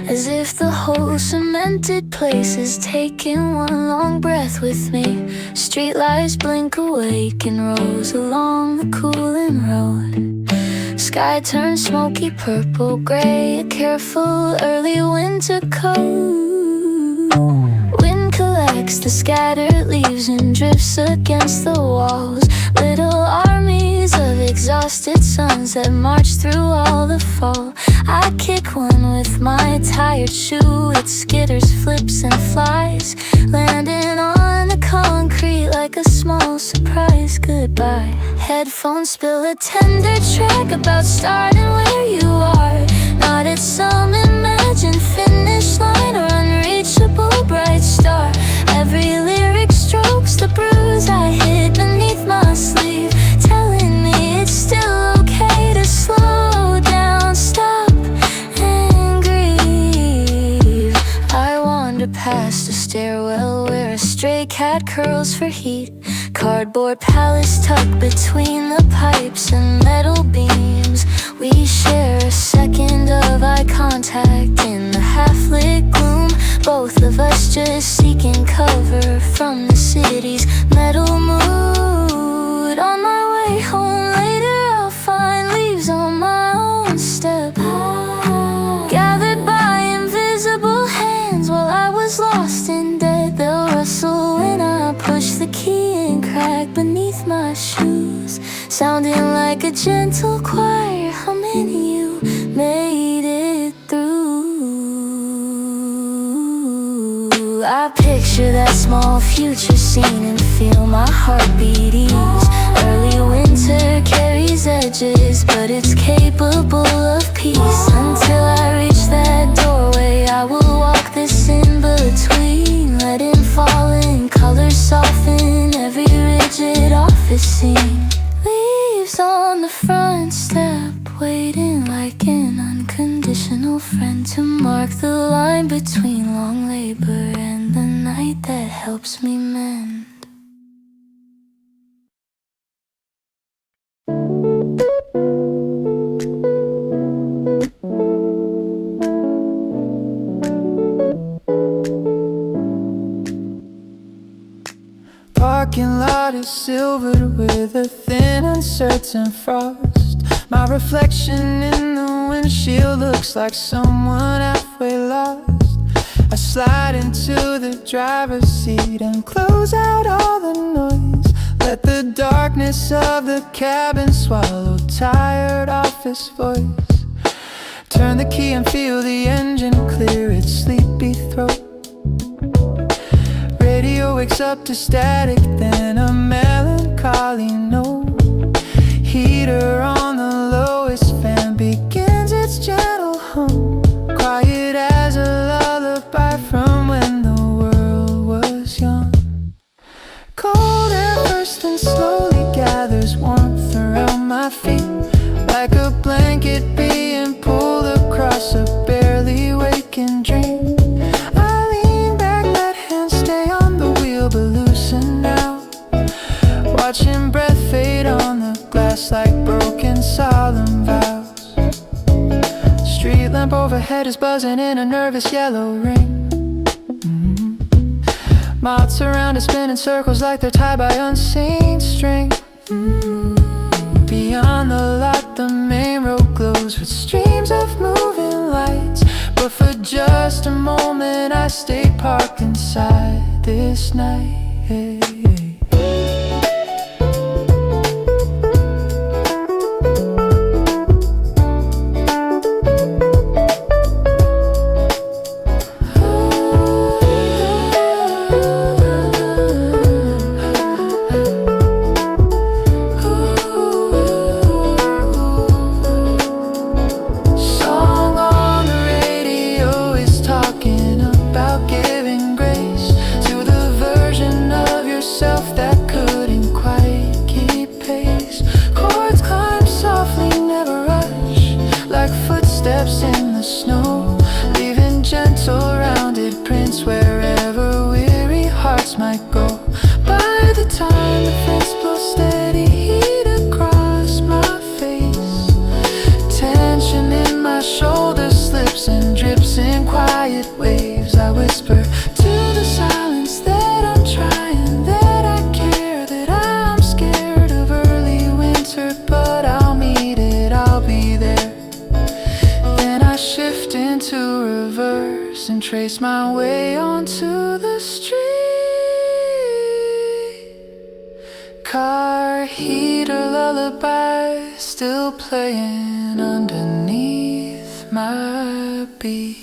as if the whole cemented place is taking one long breath with me. Streetlights blink awake in rows along the cooling road. Sky turns smoky purple gray, a careful early winter coat. Wind collects the scattered leaves and drifts against the walls. Little armies of exhausted suns that march through all the fall. I kick one with my tired shoe. It skitters, flips and flies, landing on the concrete like a small surprise goodbye. Headphones spill a tender track about starting where you are, not at some imagined finish line or unreachable bright star. Every lyric strokes the bruise I hid beneath my sleeve, telling me it's still okay to slow down, stop and grieve. I wander past a stairwell where a stray cat curls for heat. Cardboard palace tucked between the pipes and metal beams. We share a second of eye contact in the half-lit gloom, both of us just seeking cover from the city's metal mood. On my way home later I'll find leaves on my own step, gathered by invisible hands while I was lost and dead. They'll rustle when I push the key and crack beneath my shoes, sounding like a gentle choir humming you made it through. I picture that small future scene and feel my heartbeat ease. Early winter carries edges, but it's capable of peace. Until I reach that doorway, I will walk this in between, letting falling colors soften every rigid office scene. Leaves on the front step, waiting like an unconditional friend to mark the line between long labor and the night that helps me mend. Parking lot is silvered with a thin uncertain frost. My reflection in the windshield looks like someone halfway lost. I slide into the driver's seat and close out all the noise. Let the darkness of the cabin swallow tired office voice. Turn the key and feel the engine clear its sleepy throat. Radio wakes up to static, then a melancholy note. Heater on the lowest, fan begins its gentle hum, quiet as a lullaby from when the world was young. Cold at first and slowly gathers warmth around my feet, like a blanket being pulled across a barely waking dream. I lean back, let hands stay on the wheel but loosen out, watching breath fade on the glass like broken solemn vows. Street lamp overhead is buzzing in a nervous yellow ring. Moths around it spin in circles like they're tied by unseen string. Beyond the lot the main road glows with streams of moving lights, but for just a moment I stay parked inside. this night. Trace my way onto the street. Car heater lullaby still playing underneath my beat.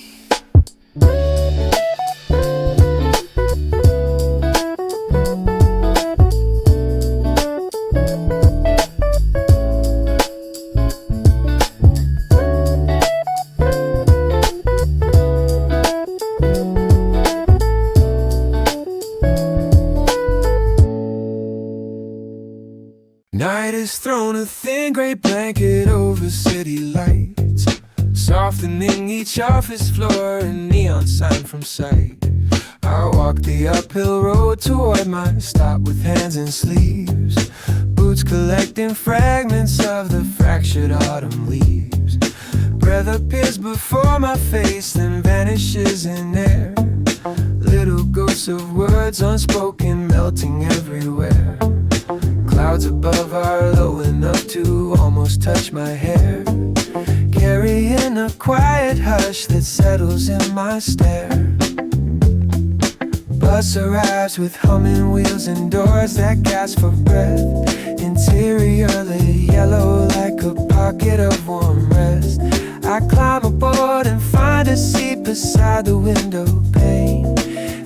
Night has thrown a thin gray blanket over city lights, softening each office floor, a neon sign from sight. I walk the uphill road toward my stop with hands in sleeves, boots collecting fragments of the fractured autumn leaves. Breath appears before my face, then vanishes in air. Little ghosts of words unspoken melting everywhere. Clouds above are low enough to almost touch my hair, carrying a quiet hush that settles in my stare. Bus arrives with humming wheels and doors that gasp for breath. Interior lit yellow like a pocket of warm rest. I climb aboard and find a seat beside the window pane.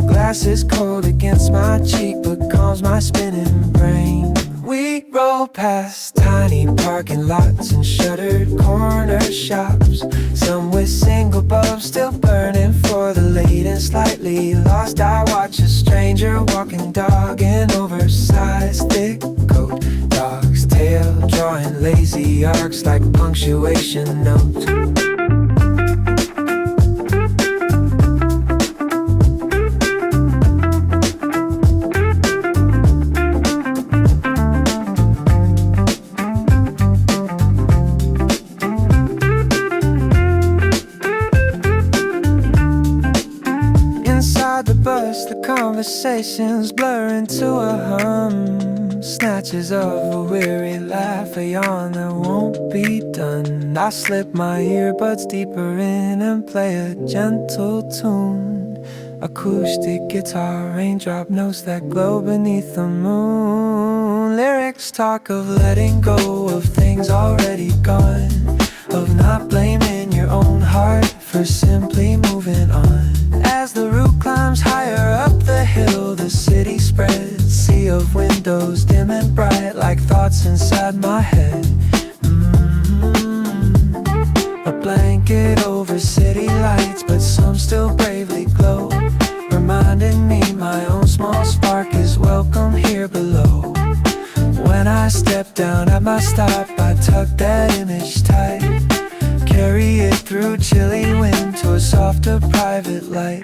Glass is cold against my cheek but calms my spinning brain. We roll past tiny parking lots and shuttered corner shops, some with single bulbs still burning for the late and slightly lost. I watch a stranger walking dog in oversized thick coat, dog's tail drawing lazy arcs like punctuation notes. The conversations blur into a hum, snatches of a weary laugh, a yawn that won't be done. I slip my earbuds deeper in and play a gentle tune, acoustic guitar, raindrop notes that glow beneath the moon. Lyrics talk of letting go of things already gone, of not blaming your own heart for simply moving on. As the route climbs higher up the hill, the city spreads, sea of windows dim and bright like thoughts inside my head. A blanket over city lights, but some still bravely glow, reminding me my own small spark is welcome here below. When I step down at my stop, I tuck that image tight, carry it through chilly wind to a softer private light.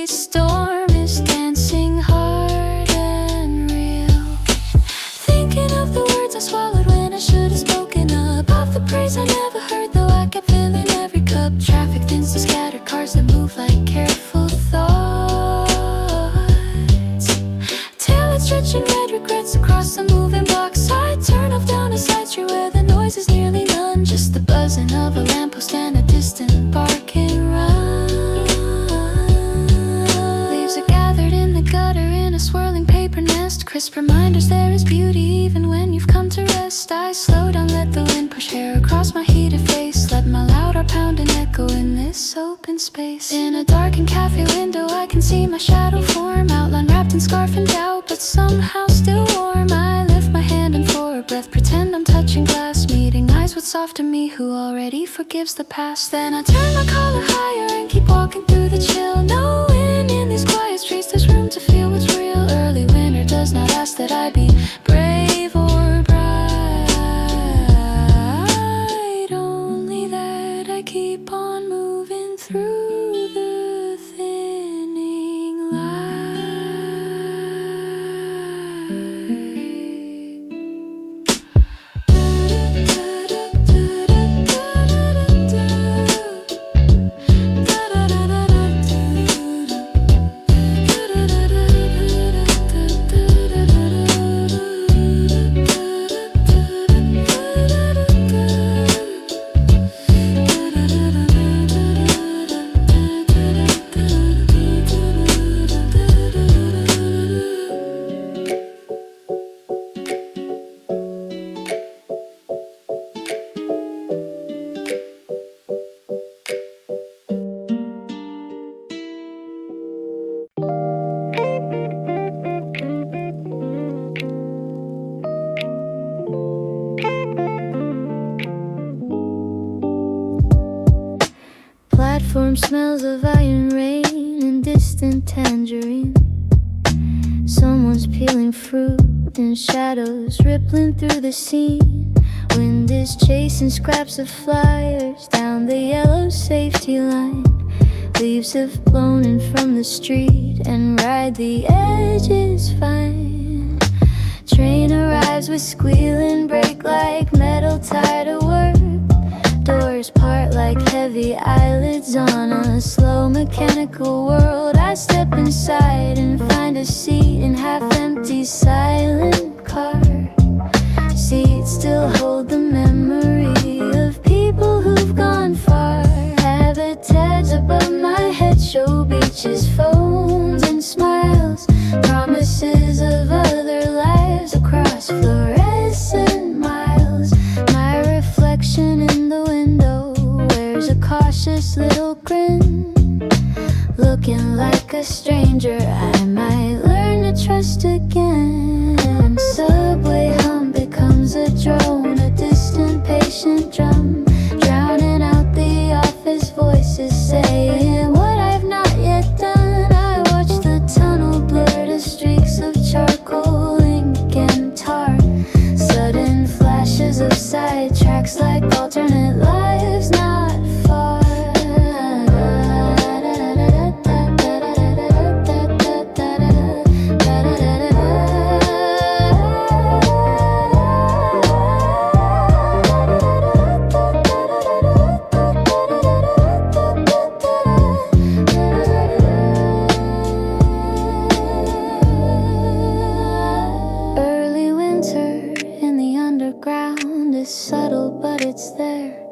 storm is dancing hard and real. Thinking of the words I swallowed when I should have spoken up. Of the praise I never heard, though I kept filling every cup. Traffic thins to scattered cars that move like careful thoughts. Taillights stretching red regrets across the moving blocks. I turn off down a side street where the noise is nearly none. Just the buzzing of a lamppost and a distant barking run. Leaves are gathered in the gutter in a swirling paper nest. Crisp reminders there is beauty even when you've come to rest. I slow down, let the wind push hair across my heated face. Let my loud heart pound and echo in this open space. In a darkened cafe window I can see my shadow form. Outline wrapped in scarf and doubt, but somehow still warm. I lift my hand and for a breath pretend I'm touching glass. Meeting eyes with softer me who already forgives the past. Then I turn my collar higher and keep walking through the chill, knowing in these quiet streets there's room to feel what's real. Early winter does not ask that I be brave or bright, only that I keep on moving through the thinning light. Platform smells of iron rain and distant tangerine. Someone's peeling fruit in shadows rippling through the scene. Wind is chasing scraps of flyers down the yellow safety line. Leaves have blown in from the street and ride the edges fine. Train arrives with squealing brake like metal tied to work. Doors part like heavy eyelids on a slow mechanical world. I step inside and find a seat in half-empty silent car. Seats still hold the memory of people who've gone far. Habitats above my head show beaches, phones and smiles. Promises of other lives across fluorescent miles. My reflection in the window wears a cautious little grin. Looking like a stranger I might learn to trust again. Subway hum becomes a drone, a distant patient drum, drowning out the office voices saying what I've not yet done. I watch the tunnel blur to streaks of charcoal, ink and tar. Sudden flashes of side tracks like alternate lives not far. Early winter in the underground is subtle, but it's there.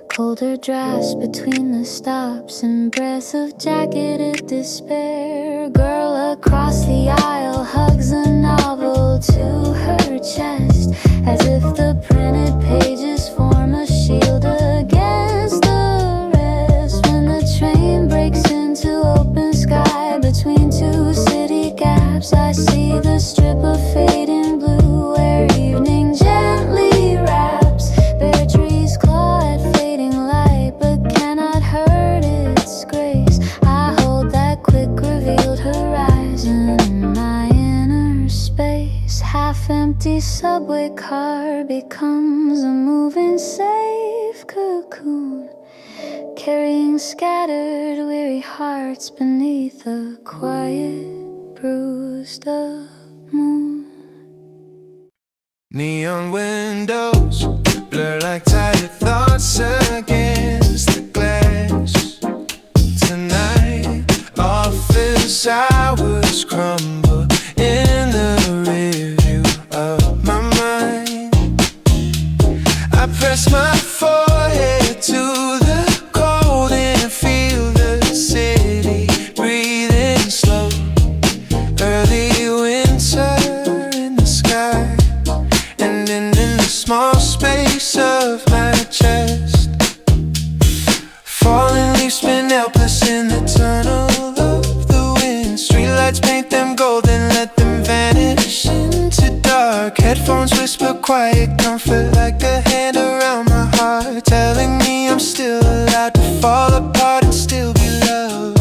Colder drafts between the stops and breath of jacketed despair. Girl across the aisle hugs a novel to her chest, as if the printed pages form a shield against the rest. When the train breaks into open sky between two city gaps, I see the strip of fading blue where evening gently wraps. Bare trees claw at fading light but cannot hurt its grace. I hold that quick revealed horizon in my inner space. Half-empty subway car becomes a moving safe cocoon, carrying scattered weary hearts hearts beneath the quiet, bruised up moon. Neon windows blur like tired thoughts against the glass. Tonight, office hours crumble in the rear view of my mind. I press my forehead to the cold and feel the city breathing slow. Early winter in the sky, and in the small space of my chest. Falling leaves spin helpless in the tunnel of the wind. Streetlights paint them gold and let them vanish into dark. Headphones whisper quiet comfort like a hand around my heart, telling me I'm still allowed to fall apart and still be loved.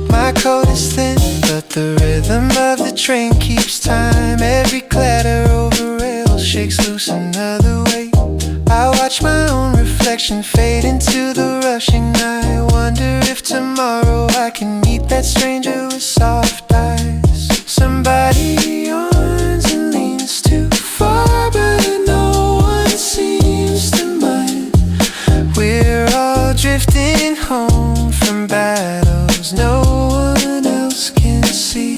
My coat is thin, but the rhythm of the train keeps time. Every clatter over rails shakes loose another weight. I watch my own reflection fade into the rushing night. Wonder if tomorrow I can meet that stranger with soft eyes. Somebody yawns and leans too far, but no one seems to mind. We're all drifting home from battles no one else can see.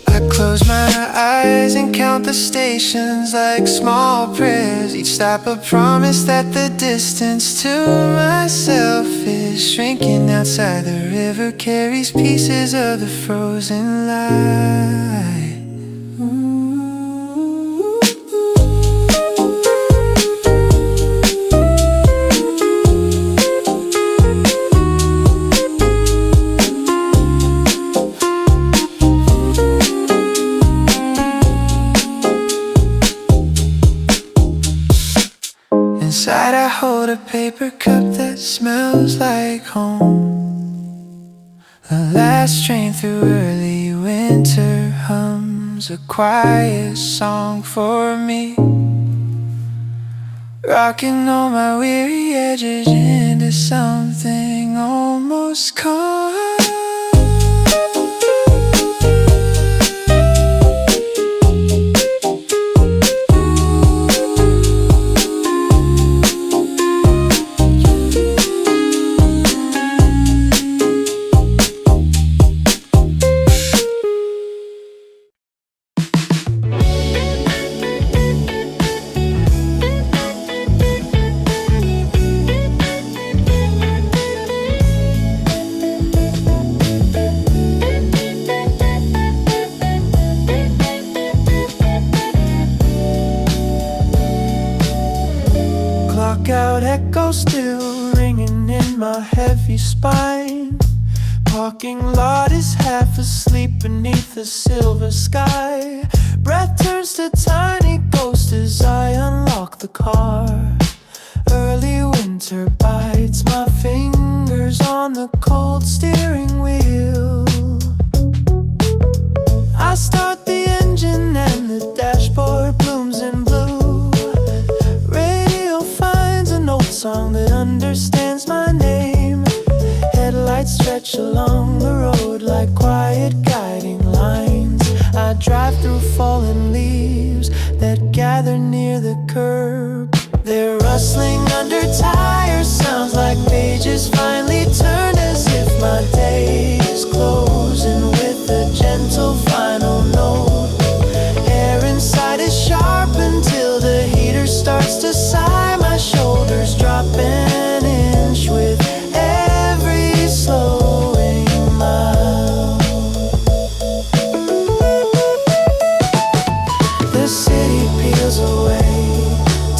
I close my eyes and count the stations like small prayers. Each stop a promise that the distance to myself is shrinking. Outside the river carries pieces of the frozen light. Inside I hold a paper cup that smells like home. The last train through early winter hums a quiet song for me, rocking all my weary edges into something almost calm. Out echo still ringing in my heavy spine. Parking lot is half asleep beneath the silver sky. Breath turns to tiny ghost as I unlock the car. Early winter bites my fingers on the cold steering wheel. I start the engine and the dashboard blooms in blue. Song that understands my name. Headlights stretch along the road like quiet guiding lines. I drive through fallen leaves that gather near the curb. They're rustling under tires, sounds like pages finally turned, as if my day is closing with a gentle final note. Air inside is sharp until the heater starts to sigh. My shoulders drop an inch with every slowing mile. The city peels away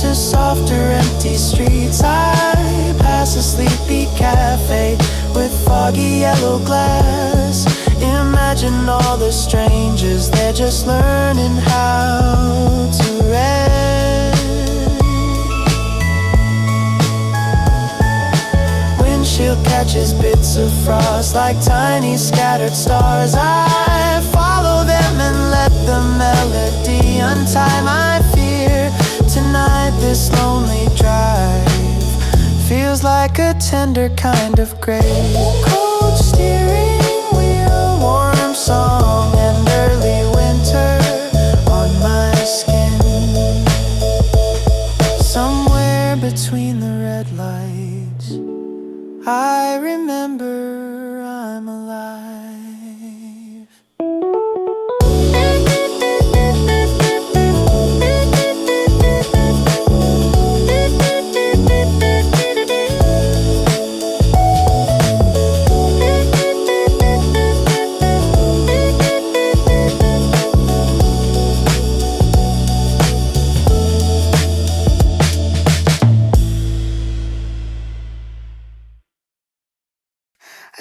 to softer empty streets. I pass a sleepy cafe with foggy yellow glass. Imagine all the strangers, they're just learning how to rest. windshield catches bits of frost like tiny scattered stars. I follow them and let the melody untie my fear. Tonight this lonely drive feels like a tender kind of grave. Cold steering wheel, warm song, and early winter on my skin. Somewhere between the red lights, I remember I'm alive.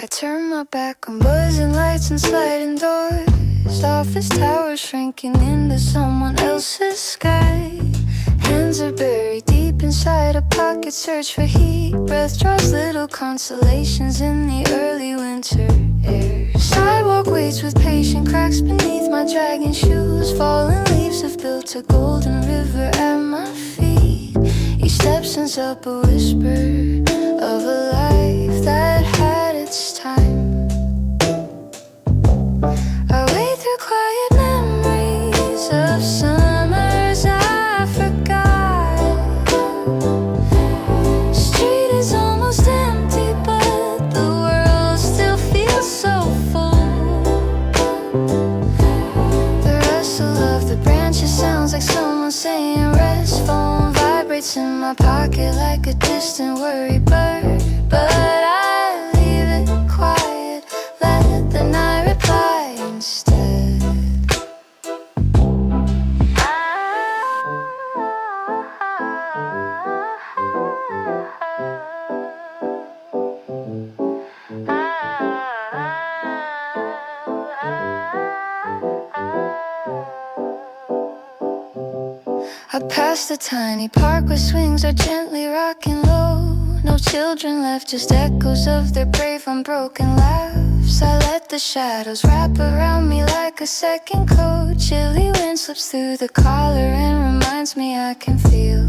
I turn my back on buzzing lights and sliding doors. Office towers shrinking into someone else's sky. Hands are buried deep inside a pocket, search for heat. Breath draws little constellations in the early winter air. Sidewalk waits with patient cracks beneath my dragging shoes. Fallen leaves have built a golden river at my feet. Each step sends up a whisper of a life that had its time. I wade through quiet memories of summers I forgot. Street is almost empty, but the world still feels so full. The rustle of the branches sounds like someone saying rest. Phone vibrates in my pocket like a distant worried bird. But I leave it quiet, let the night reply instead. I passed a tiny park where swings are gently rocking low. No children left, just echoes of their brave unbroken laughs. I let the shadows wrap around me like a second coat. Chilly wind slips through the collar and reminds me I can feel.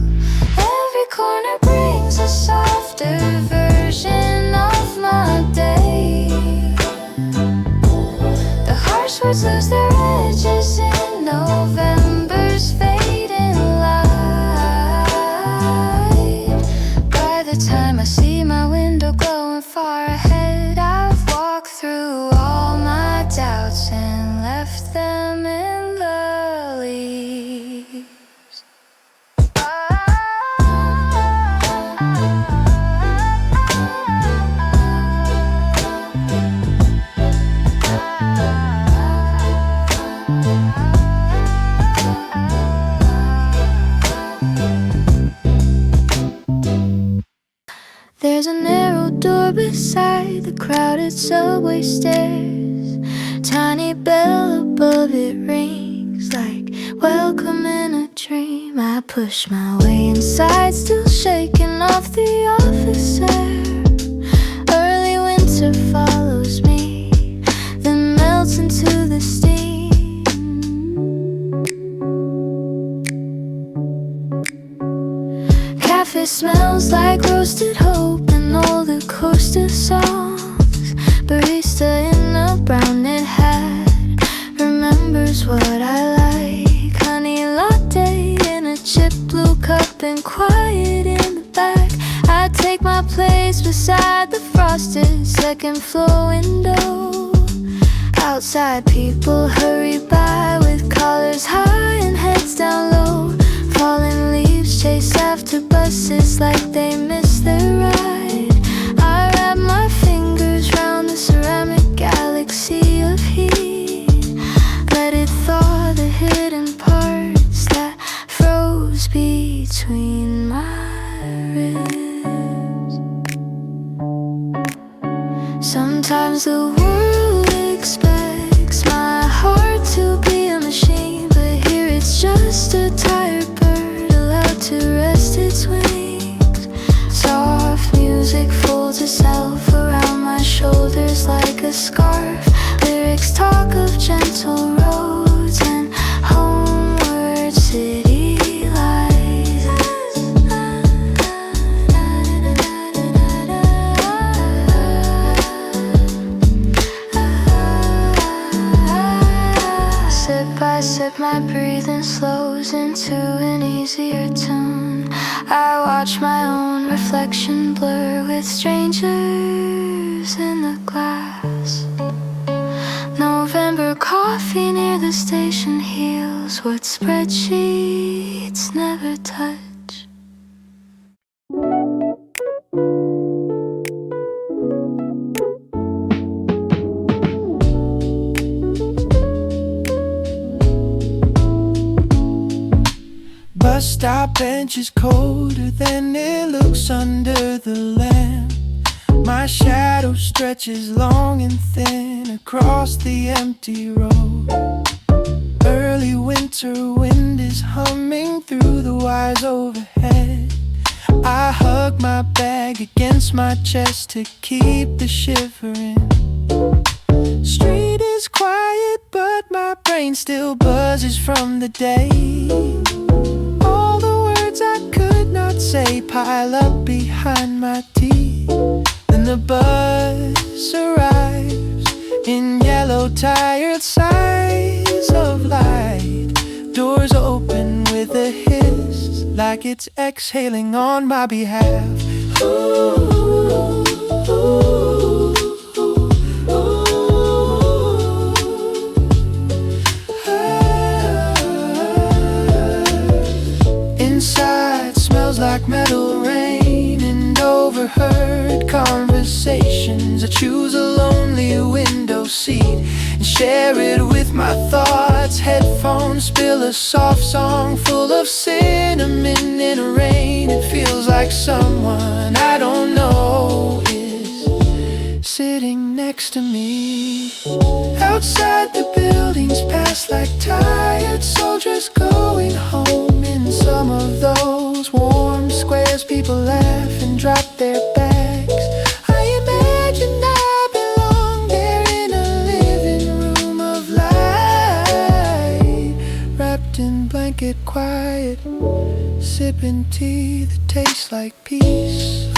Every corner brings a softer version of my day. The harsh words lose their edges in November's fading light. By the time I see my window glowing far ahead, I've walked through all my doubts and left them in the leaves. There's a narrow door beside the crowded subway stairs. Tiny bell above it rings like welcome in a dream. I push my way inside, still shaking off the office air. Early winter follows me, then melts into the steam. Café smells like roasted hope and all the coaster songs. Barista in a brown knit hat remembers what I like. Honey latte in a chip blue cup and quiet in the back. I take my place beside the frosted second floor window. Outside people hurry by with collars high and heads down low. Fallen leaves chase after buses like they miss their ride. I wrap my fingers round the ceramic galaxy of heat. Let it thaw the hidden parts that froze between my ribs. Sometimes the world expects my heart to be a machine, but here it's just a tired bird allowed to rest its wings. Soft music folds itself my breathing slows into an easier tune. I watch my own reflection blur with strangers in the glass. November coffee near the station heals what spreadsheets never touch. Bus stop bench is colder than it looks under the lamp. My shadow stretches long and thin across the empty road. Early winter wind is humming through the wires overhead. I hug my bag against my chest to keep the shivering. Street is quiet, but my brain still buzzes from the day. All the words I could not say pile up behind my teeth. Then the bus arrives in yellow tired sighs of light. Doors open with a hiss, like it's exhaling on my behalf. Ooh, ooh, ooh. Inside smells like metal rain and overheard conversations. I choose a lonely window seat and share it with my thoughts. Headphones spill a soft song full of cinnamon in the rain. It feels like someone I don't know is sitting next to me. Outside the buildings pass like tired soldiers going home. In some of those warm squares people laugh and drop their bags. I imagine I belong there in a living room of light, wrapped in blanket quiet, sipping tea that tastes like peace.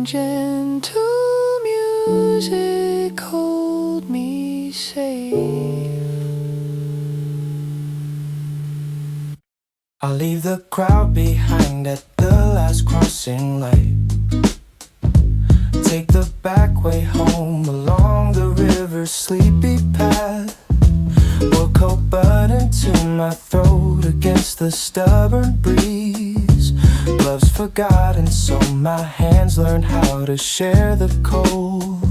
Gentle music hold me safe. I'll leave the crowd behind at the last crossing light. Take the back way home along the river's sleepy path. Will coat button to my throat against the stubborn breeze. Gloves forgotten, so my hands learn how to share the cold.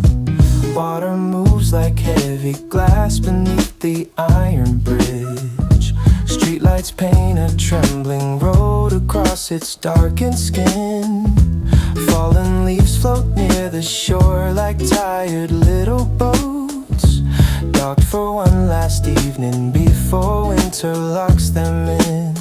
Water moves like heavy glass beneath the iron bridge. Streetlights paint a trembling road across its darkened skin. Fallen leaves float near the shore like tired little boats, docked for one last evening before winter locks them in.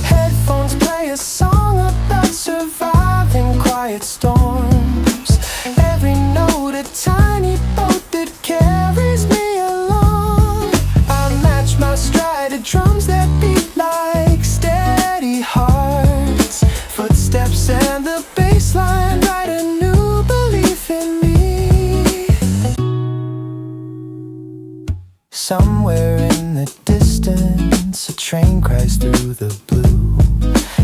Headphones play a song about surviving quiet storms. Every note a tiny boat that carries me along. I match my stride to drums that beat like steady hearts. Footsteps and the bass line write a new belief in me. Somewhere in the distance, a train cries through the blue.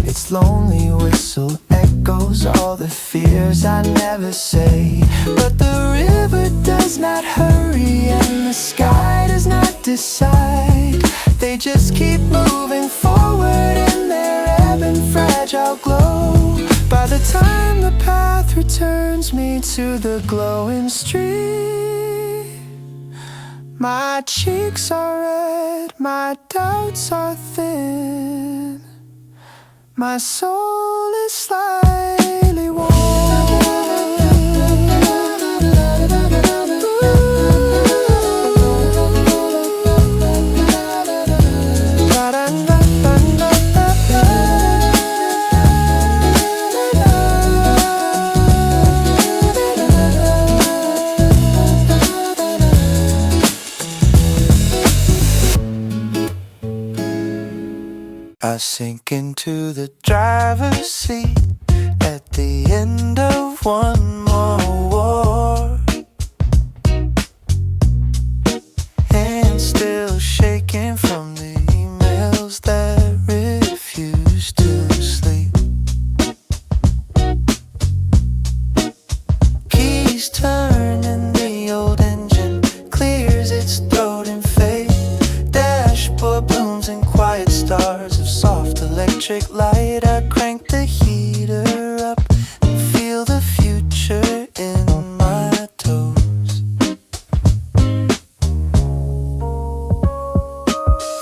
Its lonely whistle echoes all the fears I never say. But the river does not hurry and the sky does not decide. They just keep moving forward in their ebb and fragile glow. By the time the path returns me to the glowing street, my cheeks are red, my doubts are thin, my soul is slightly warm. I sink into the driver's seat at the end of one more war, and still shaking from the emails that refuse to sleep. Keys turn and the old engine clears its throat in faith. Dashboard blooms and quiet stars of soft electric light. I crank the heater up and feel the future in my toes.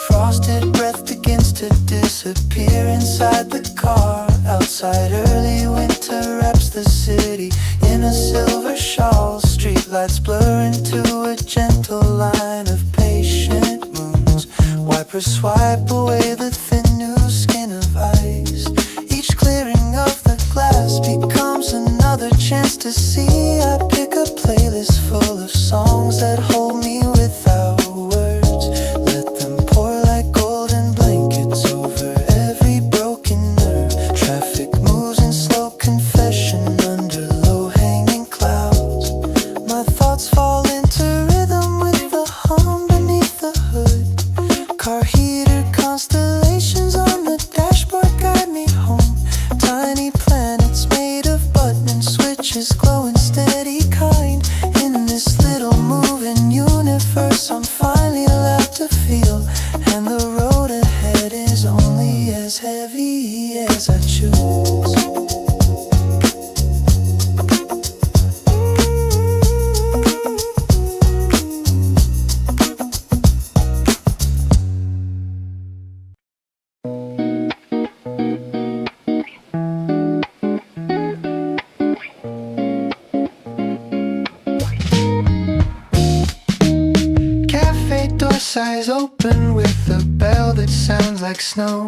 Frosted breath begins to disappear inside the car. Outside early winter wraps the city in a silver shawl. Streetlights blur into a gentle line of patient moons. Wipers swipe away the thin new skin of ice. Each clearing of the glass becomes another chance to see. I pick a playlist full of songs that hold me without words. Let them pour like golden blankets over every broken nerve. Traffic moves in slow confession under low-hanging clouds. My thoughts fall into rhythm with the hum beneath the hood. Car heater constellations on the dashboard guide me home. Tiny planets made of button switches, glowing steady kind. In this little moving universe I'm finally allowed to feel. And the road ahead is only as heavy as I choose. Cafe door size open with a bell that sounds like snow.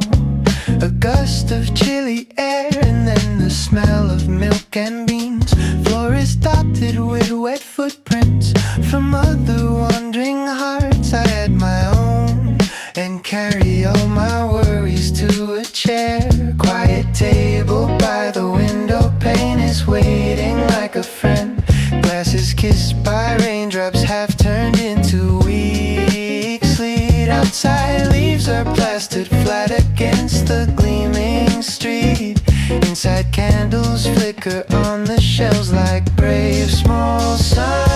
A gust of chilly air and then the smell of milk and beans. Floor is dotted with wet footprints from other wandering hearts. I add my own and carry all my worries to a chair. Quiet table by the window pane is waiting like a friend. Glasses kissed by raindrops have turned into weak sleet. Outside leaves are plastered flat against the gleaming street. Inside candles flicker on the shelves like brave small sun.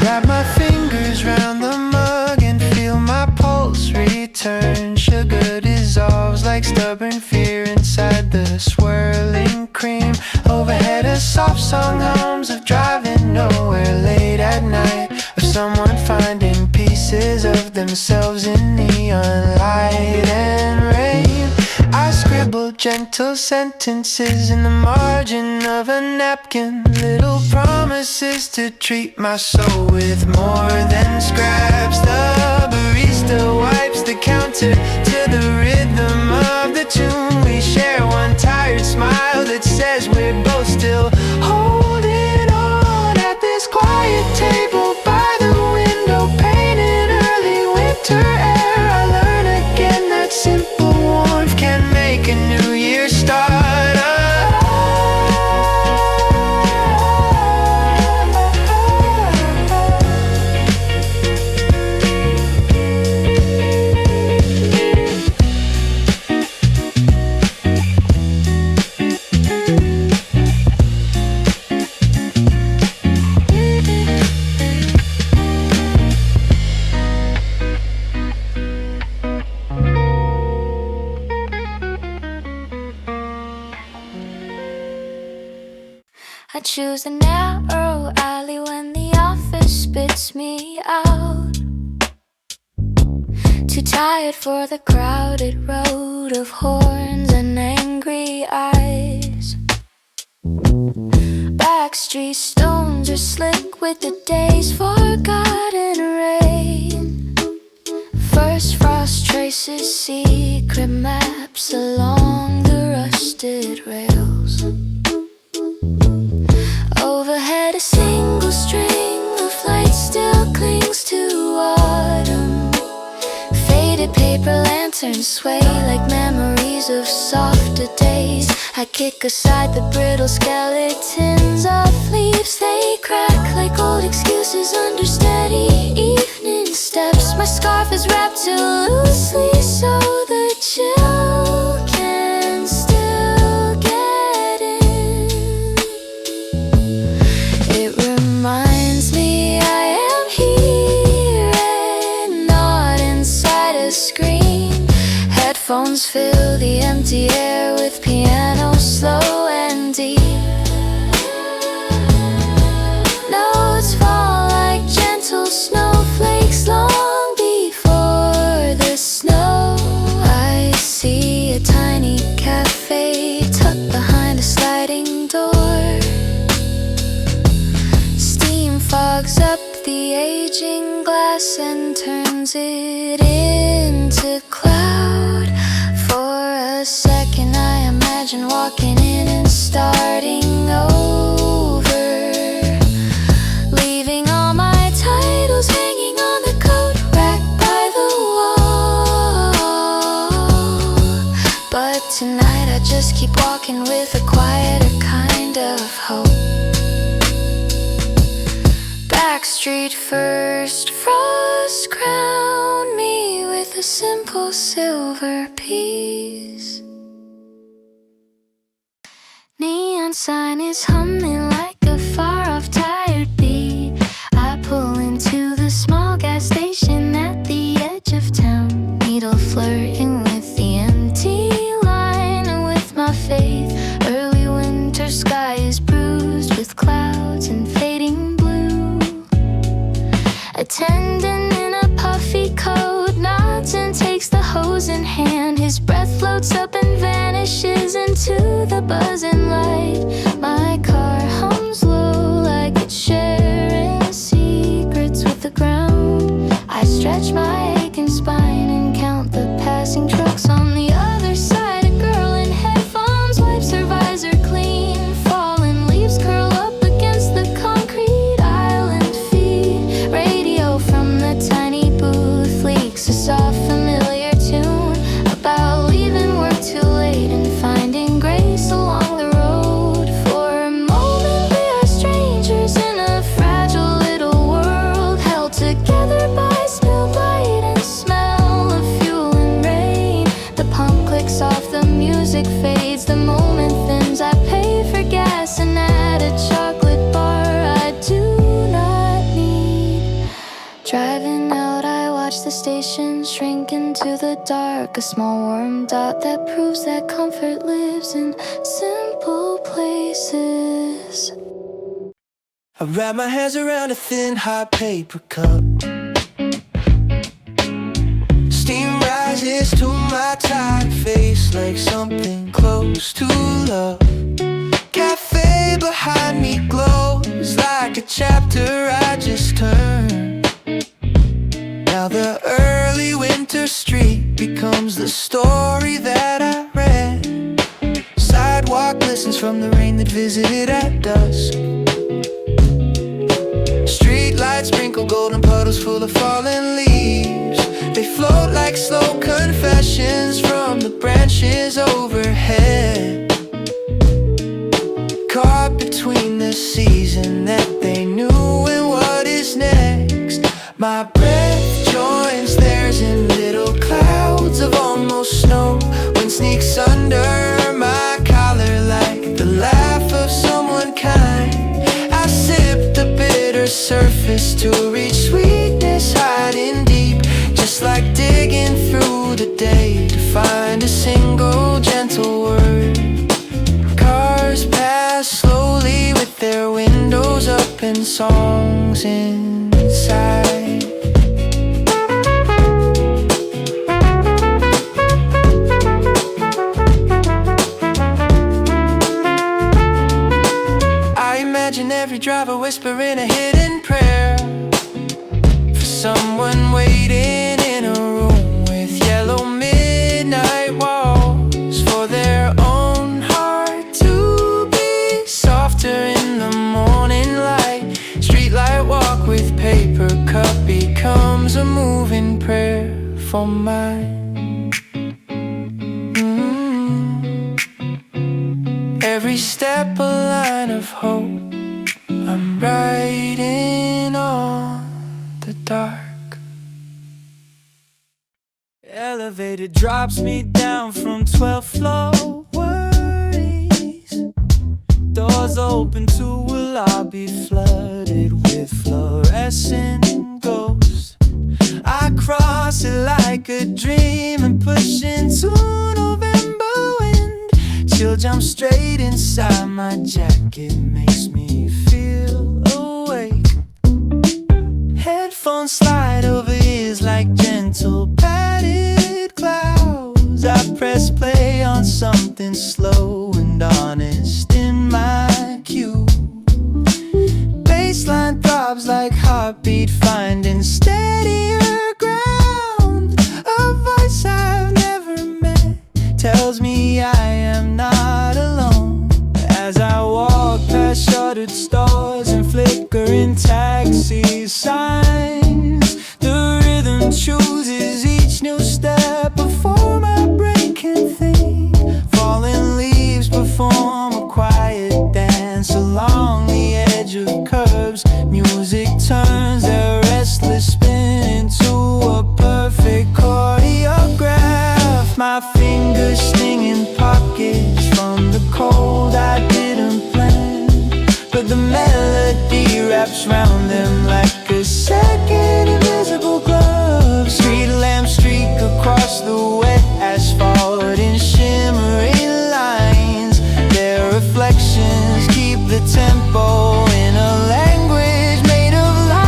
Wrap my fingers round the mug and feel my pulse return. Sugar dissolves like stubborn fear inside the swirling cream. Overhead a soft song hums of driving nowhere late at night, of someone finding pieces of themselves in neon light and rain. I scribble gentle sentences in the margin of a napkin. Little promises to treat my soul with more than scraps. The barista wipes the counter to the rhythm of the tune. We share one tired smile that says we're both still holding on. At this quiet table by the window pane in early winter air, I learn again that simple warmth can make a new year start. I choose a narrow alley when the office spits me out. Too tired for the crowded road of horns and angry eyes. Backstreet stones are slick with the days forgot. first frost traces secret maps along the rusted rails. Overhead a single string of light still clings to autumn. Faded paper lanterns sway like memories of softer days. I kick aside the brittle skeletons of leaves. They crack like old excuses under steady evening steps. My scarf is wrapped too loosely so the chill can still get in. It reminds me I am here and not inside a screen. Headphones fill the empty air with piano slow and deep. Notes fall like gentle snowflakes long before the snow. I see a tiny cafe tucked behind a sliding door. Steam fogs up the aging glass and turns it into cloud. For a second I imagine walking in and starting over, leaving all my titles hanging on the coat rack by the wall. But tonight I just keep walking with a quieter kind of hope. Backstreet first frost crowned me with a simple silver piece. Neon sign is humming like a far-off tired beat. I pull into the small gas station at the edge of town, needle flirting with the empty line and with my faith. Early winter sky is bruised with clouds and fading blue. Attendant in a puffy coat nods and takes the hose in hand. His breath floats up and vanishes into the buzzing light. My car hums low like it's sharing secrets with the ground. I stretch my aching spine and count the passing trucks. On the other side, a girl in headphones wipes her visor clean. Fallen leaves curl up against the concrete island feet. Radio from the tiny booth leaks a soft familiar tune about leaving work too late and finding grace along the road. For a moment we are strangers in a fragile little world, held together by spilled light and smell of fuel and rain. The pump clicks off, the music fades, the moment thins. I pay for gas and add a chocolate bar I do not need. Driving out, I watch the station shrink into the dark, a small warm dot that proves that comfort lives in simple places. I wrap my hands around a thin hot paper cup. Steam rises to my tired face like something close to love. Cafe behind me glows like a chapter I just turned. Now the early winter street becomes the story that I read. Sidewalk glistens from the rain that visited at dusk. Streetlights sprinkle golden puddles full of fallen leaves. They float like slow confessions from the branches overhead. Caught between the season that they knew and what is next. My breath joins theirs in little clouds of almost snow. Wind sneaks under my collar like the laugh of someone kind. I sip the bitter surface to reach sweetness hiding deep, just like digging through the day to find a single gentle word. Cars pass slowly with their windows up and songs inside. I imagine every driver whispering a hidden prayer for someone waiting in a room was a moving prayer for mine. Every step a line of hope. I'm riding on the dark. Elevator drops me down from 12th floor. Worries. Doors open to a lobby flooded with fluorescent ghosts. I cross it like a dream and push into November wind. Chill jump straight inside my jacket, makes me feel awake. Headphones slide over ears like gentle padded clouds. I press play on something slow and honest in my cue. Bassline throbs like heartbeat finding steadier ground. A voice I've never met tells me I am not alone. As I walk past shuttered stores and flickering taxi signs, the rhythm chooses each new step before my brain can think. Falling leaves perform a quiet dance along the edge of curbs. Music turns their restless spin into a perfect choreograph. My fingers sting in pockets from the cold I didn't plan, but the melody wraps round them like a second invisible glove. Street lamps streak across the wet asphalt in shimmering lines. Their reflections keep the tempo in a language made of light.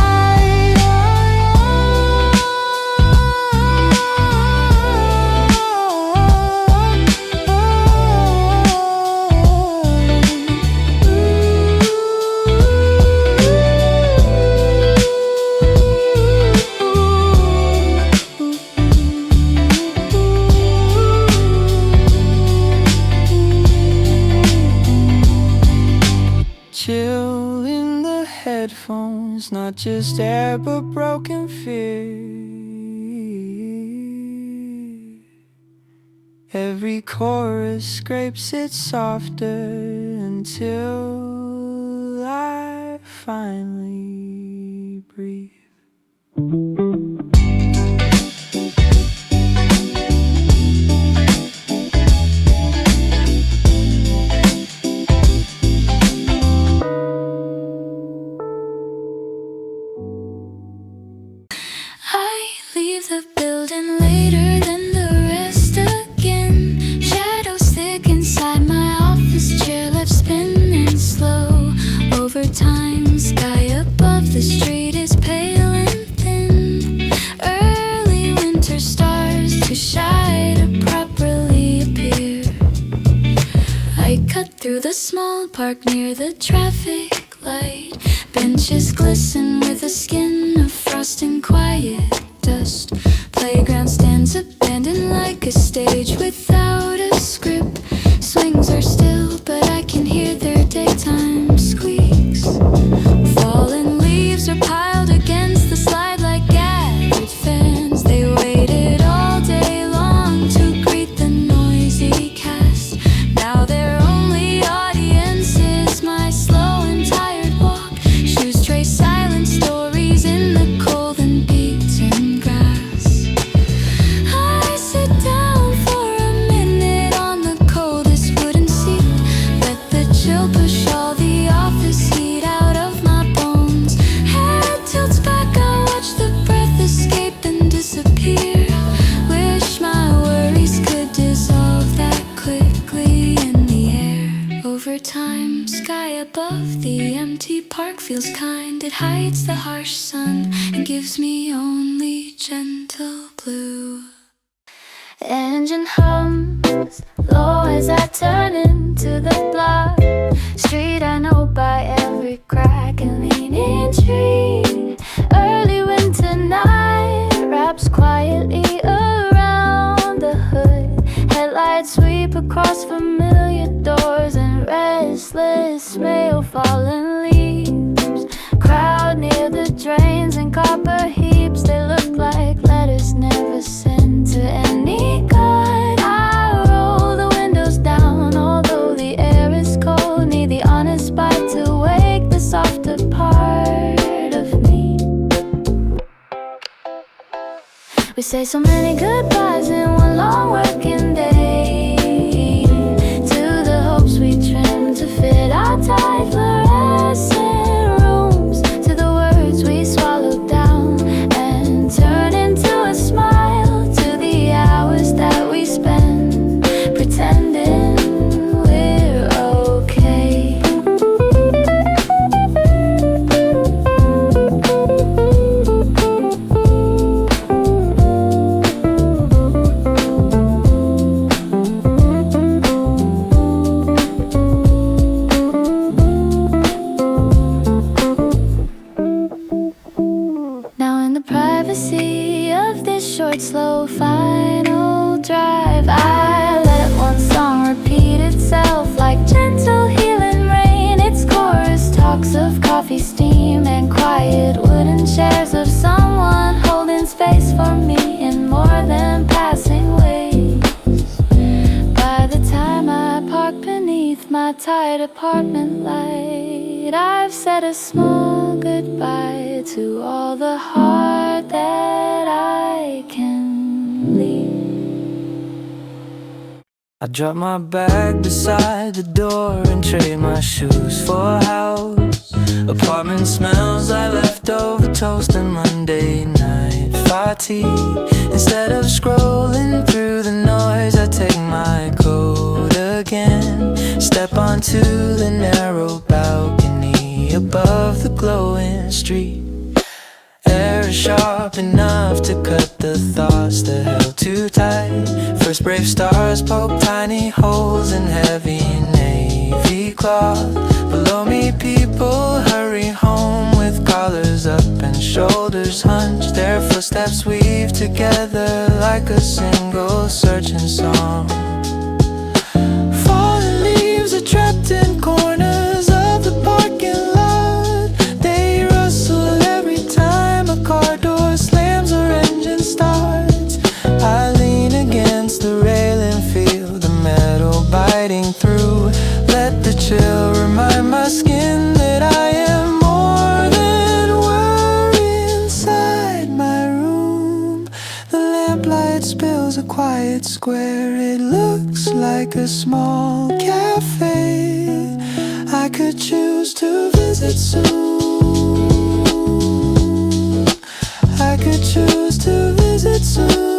Chill in the headphones, not just air but broken fear. Every chorus scrapes it softer until I finally breathe. I leave the building later than the rest again. Shadows thick inside my office chair, left spinning slow. Over time, sky above the street is pale and thin. Early winter stars too shy to properly appear. I cut through the small park near the traffic light. Benches glisten with a skin of frost and quiet dust. Playground stands abandoned like a stage without a script. Swings are still, but I can hear their daytime squeaks. Fallen leaves are piled against the slide like gathered fans. They waited all day long to greet the noisy cast. Now their only audience is my slow and tired walk. Shoes trace silent stories in the cold and beaten grass. I sit down for a minute on the coldest wooden seat. Let the chill push all the office heat out of my bones. Head tilts back, I watch the breath escape and disappear. Wish my worries could dissolve that quickly in the air. Over time, sky above the empty park feels kind. It hides the harsh sun and gives me only gentle blue. Engine hums low as I turn into the block. Street I know by every crack and leaning tree. Early winter night wraps quietly around the hood. Headlights sweep across familiar doors and restless smell fallen leaves. Crowd near the drains and copper heaps, they look like We say so many goodbyes in one long working day, to the hopes we trim to fit our tight fluorescent rooms, to the words we swallowed down and turn into a smile, to the hours that we spend pretending we're okay. Now in the privacy of this short, slow, final drive, I let one song repeat itself like gentle healing rain. Its chorus talks of coffee, steam, and quiet wooden chairs, of someone holding space for me in more than passing ways. By the time I park beneath my tight apartment light, I've said a small goodbye to all the heart that I can leave. I drop my bag beside the door and trade my shoes for a house. Apartment smells like leftover toast and Monday night fatigue. Instead of scrolling through the noise, I take my coat again, step onto the narrow balcony above the glowing street. Air is sharp enough to cut the thoughts that held too tight. First brave stars poke tiny holes in heavy navy cloth. Below me people hurry home with collars up and shoulders hunched. Their footsteps weave together like a single searching song. Fallen leaves are trapped in corners of the parking lot. They rustle every time a car door slams or engine starts. I lean against the railing, feel the metal biting through. Let the chill remind my skin that I am more than we're inside my room. The lamplight spills a quiet square. It looks like a small cafe I could choose to visit soon. I could choose to visit soon.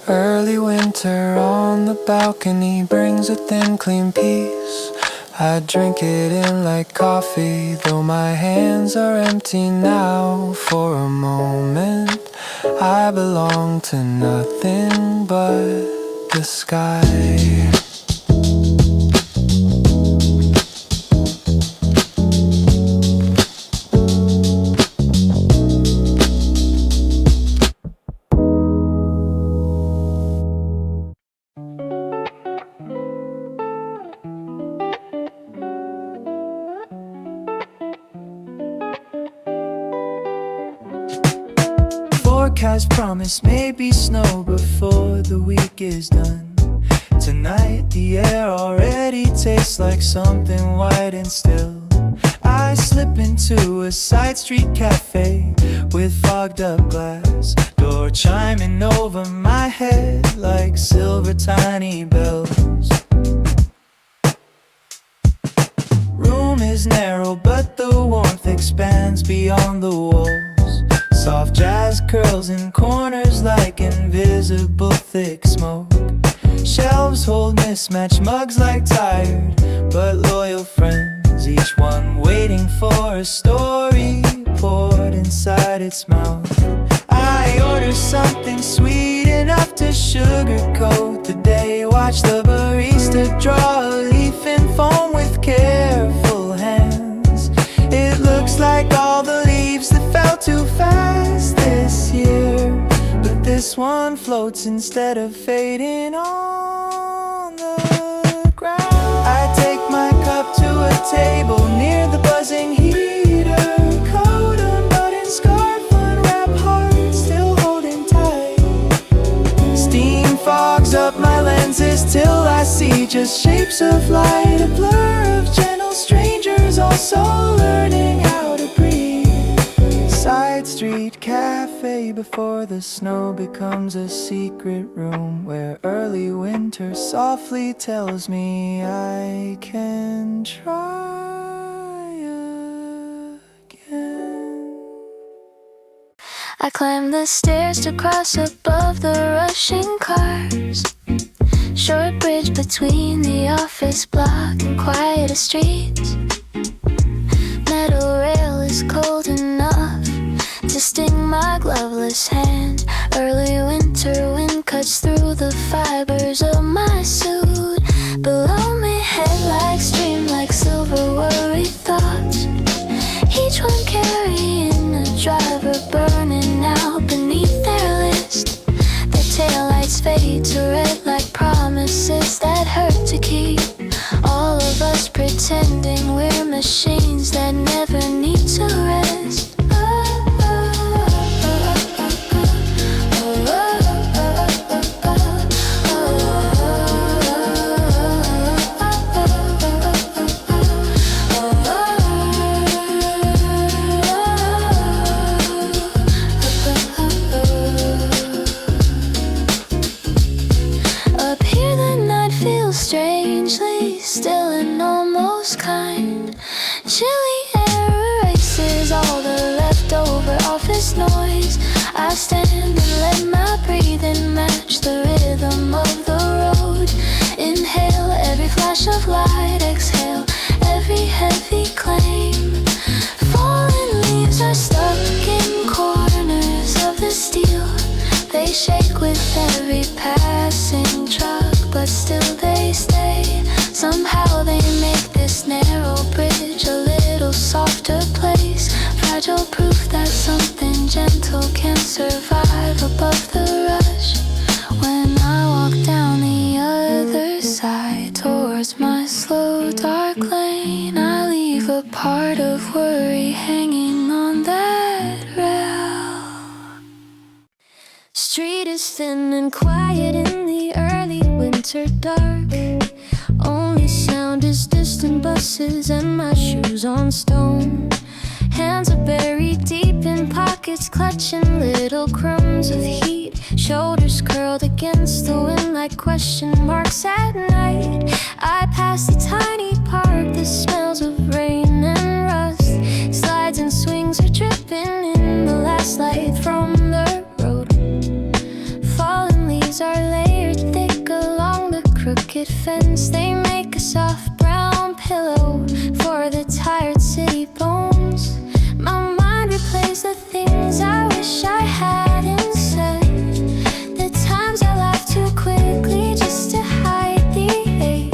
Early winter on the balcony brings a thin, clean peace. I drink it in like coffee, though my hands are empty now. For a moment, I belong to nothing but the sky. Forecast promise maybe snow before the week is done. Tonight the air already tastes like something white and still. I slip into a side street cafe with fogged up glass, door chiming over my head like silver tiny bells. Room is narrow but the warmth expands beyond the walls. Soft jazz curls in corners like invisible thick smoke. Shelves hold mismatched mugs like tired but loyal friends, each one waiting for a story poured inside its mouth. I order something sweet enough to sugarcoat the day. Watch the barista draw a leaf in foam with careful hands. It looks like all the leaves that fell too fast this year, but this one floats instead of fading on the ground. I take my cup to a table near the buzzing heater, coat unbuttoned, scarf unwrapped, heart still holding tight. Steam fogs up my lenses till I see just shapes of light, a blur of gentle strangers also learning how to breathe. street cafe before the snow becomes a secret room where early winter softly tells me I can try again. I climb the stairs to cross above the rushing cars. Short bridge between the office block and quieter streets. Metal rail is cold enough to sting my gloveless hand. Early winter wind cuts through the fibers of my suit. Below me headlights stream like silver worried thoughts, each one carrying a driver burning out beneath their list. Their taillights fade to red like promises that hurt to keep. All of us pretending we're machines that never need to rest. Strangely still and almost kind. Chilly air erases all the leftover office noise. I stand and let my breathing match the rhythm of the road. Inhale every flash of light, exhale every heavy claim. Fallen leaves are stuck in corners of the steel. They shake with every passing truck, but still they stay. Somehow they make this narrow bridge a little softer place. Fragile proof that something gentle can survive above the rush. When I walk down the other side towards my slow dark lane, I leave a part of worry hanging on that rail. Street is thin and quiet in the early winter dark. Only sound is distant buses and my shoes on stone. Hands are buried deep in pockets, clutching little crumbs of heat. Shoulders curled against the wind like question marks at night. I pass the tiny park, the smells of rain and rust. Slides and swings are dripping in the last light from the road. Fallen leaves are layered thick along the crooked fence. They make a soft brown pillow for the tired city bones. My mind replays the things I wish I hadn't said. The times I laughed too quickly just to hide the ache.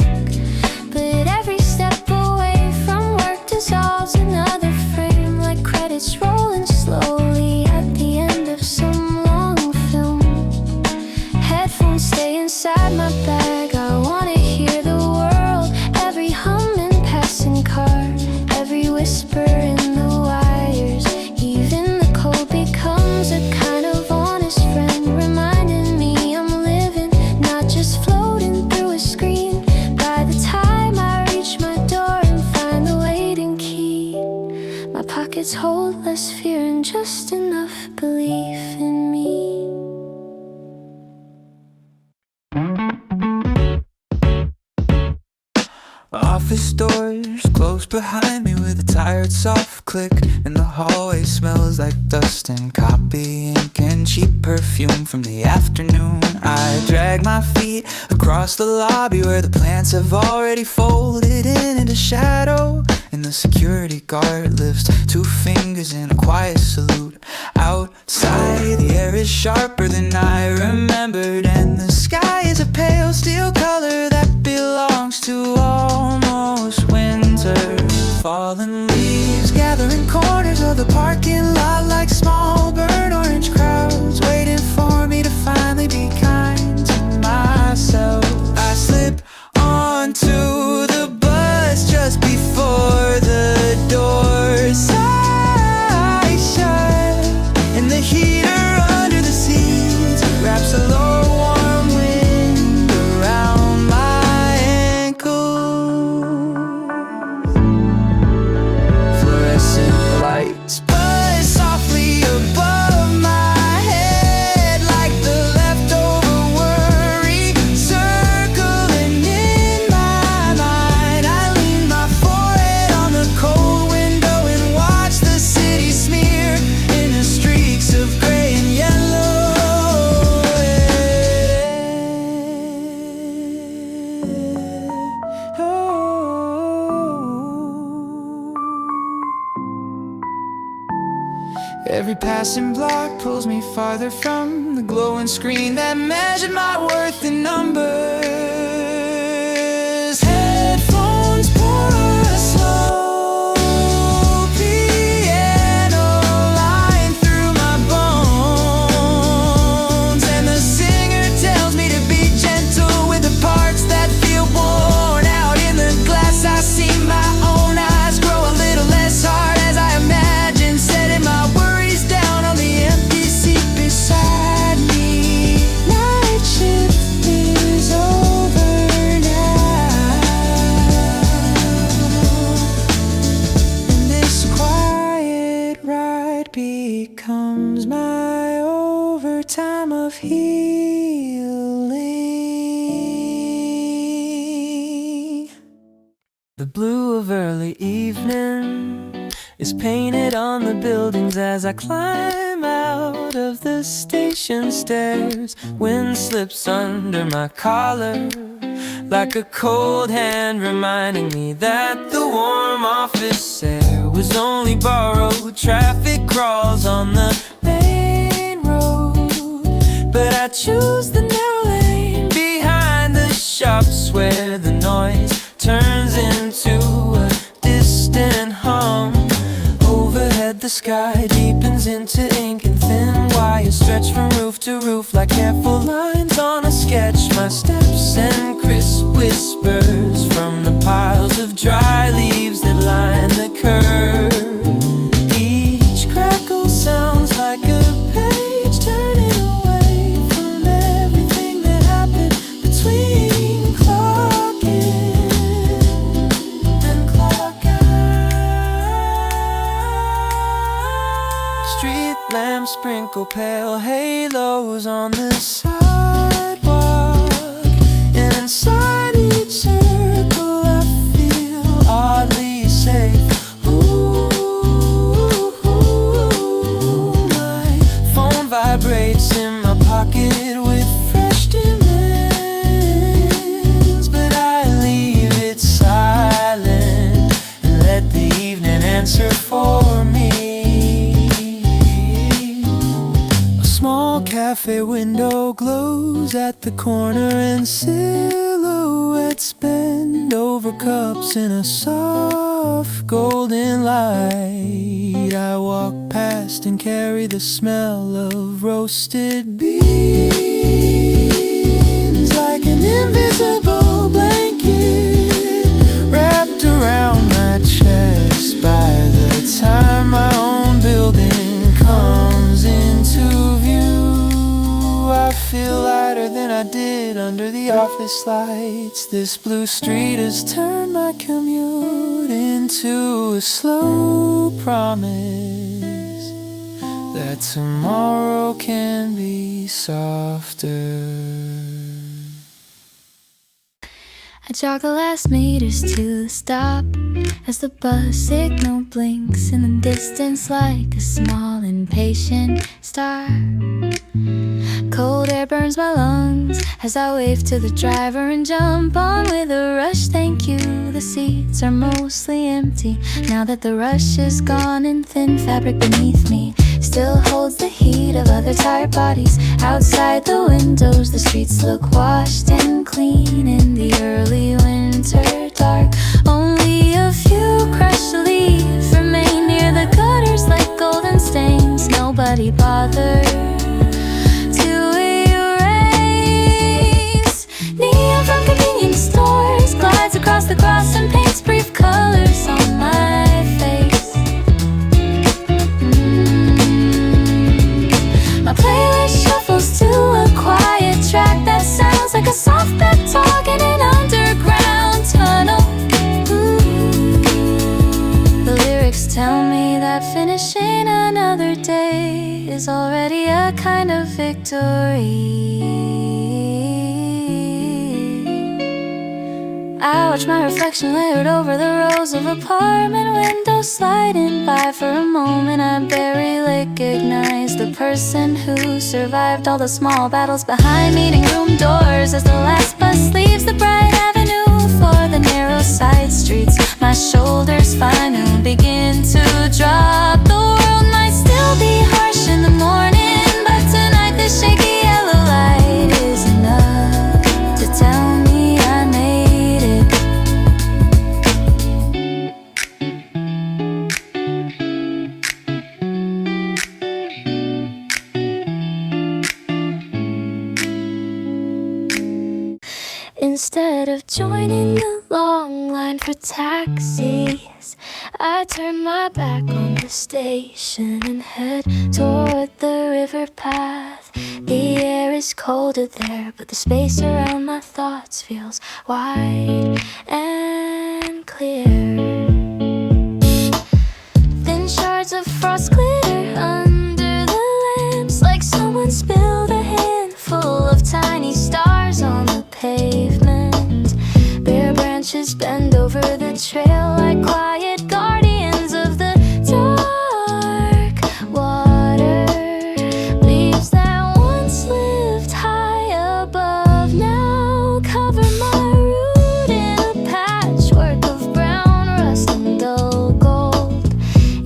But every step away from work dissolves another frame, like credits rolling slowly at the end of some long film. Headphones stay inside my bag. I wanna hear the world, every hum and passing car, every whisper in the wires. Even the cold becomes a kind of honest friend, reminding me I'm living, not just floating through a screen. By the time I reach my door and find the waiting key, my pockets hold less fear and just enough belief in me. Office doors close behind me with a tired soft click, and the hallway smells like dust and copy ink and cheap perfume from the afternoon. I drag my feet across the lobby where the plants have already folded in into shadow, and the security guard lifts 2 fingers in a quiet salute. Outside the air is sharper than I remembered, and the sky is a pale steel color that belongs to almost winter. Fallen leaves gather in corners of the parking lot like small burnt orange crowds, waiting for me to finally be kind to myself. I slip onto the bus just before the doors I shut, and the heater under the seats wraps a low warm wind around my ankles. Fluorescent lights buzz soft Every passing block pulls me farther from the glowing screen that measured my worth in numbers. Headphones pour a slow piano line through my bones, and the singer tells me to be gentle with the parts that feel worn out. In the glass I see my own eyes grow a little less hard as I imagine setting my worries down on the empty seat beside me. Night shift is over now, and this quiet ride becomes my overtime of healing. The blue of early evening is painted on the buildings as I climb out of the station stairs. Wind slips under my collar like a cold hand reminding me that the warm office air was only borrowed. Traffic crawls on the main road, but I choose the narrow lane behind the shops where the noise turns into a distant hum. Overhead the sky deepens into ink, and thin wires stretch from roof to roof like careful lines on a sketch. My steps and crisp whispers from the piles of dry leaves that line the curb. Each crackle sounds like a page turning away from everything that happened between clock in and clock out. Street lamps sprinkle pale halos on the sidewalk, and inside each circle I feel oddly safe. My phone vibrates in my pocket with fresh demands, but I leave it silent and let the evening answer for me. A small cafe window glows at the corner, and silhouettes bend over cups in a soft golden light. I walk past and carry the smell of roasted beans like an invisible blanket wrapped around my chest. By the time my own building comes into view, I feel lighter than I did under the office lights. This blue street has turned my commute into a slow promise that tomorrow can be softer. I jog the last meters to the stop as the bus signal blinks in the distance like a small impatient star. Cold air burns my lungs as I wave to the driver and jump on with a rush. Thank you, the seats are mostly empty now that the rush is gone, and thin fabric beneath me still holds the heat of other tired bodies. Outside the windows the streets look washed and clean in the early winter dark. Only a few crushed leaves remain near the gutters like golden stains. Nobody bothered to erase. Neon from convenience stores glides across the cross and paints brief colors on my face. My playlist shuffles to a quiet track that sounds like a soft pep talk in an underground tunnel. The lyrics tell me that finishing another day is already a kind of victory. I watch my reflection layered over the rows of apartment windows sliding by. For a moment I barely recognize the person who survived all the small battles behind meeting room doors. As the last bus leaves the bright avenue for the narrow side streets, my shoulders finally begin to drop. The world might still be Joining the long line for taxis, I turn my back on the station and head toward the river path. The air is colder there, but the space around my thoughts feels wide and clear. Thin shards of frost glitter under the lamps, like someone spilled a handful of tiny stars on the pavement. Bare branches bend over the trail like quiet guardians of the dark water. Leaves that once lived high above now cover my route in a patchwork of brown rust and dull gold.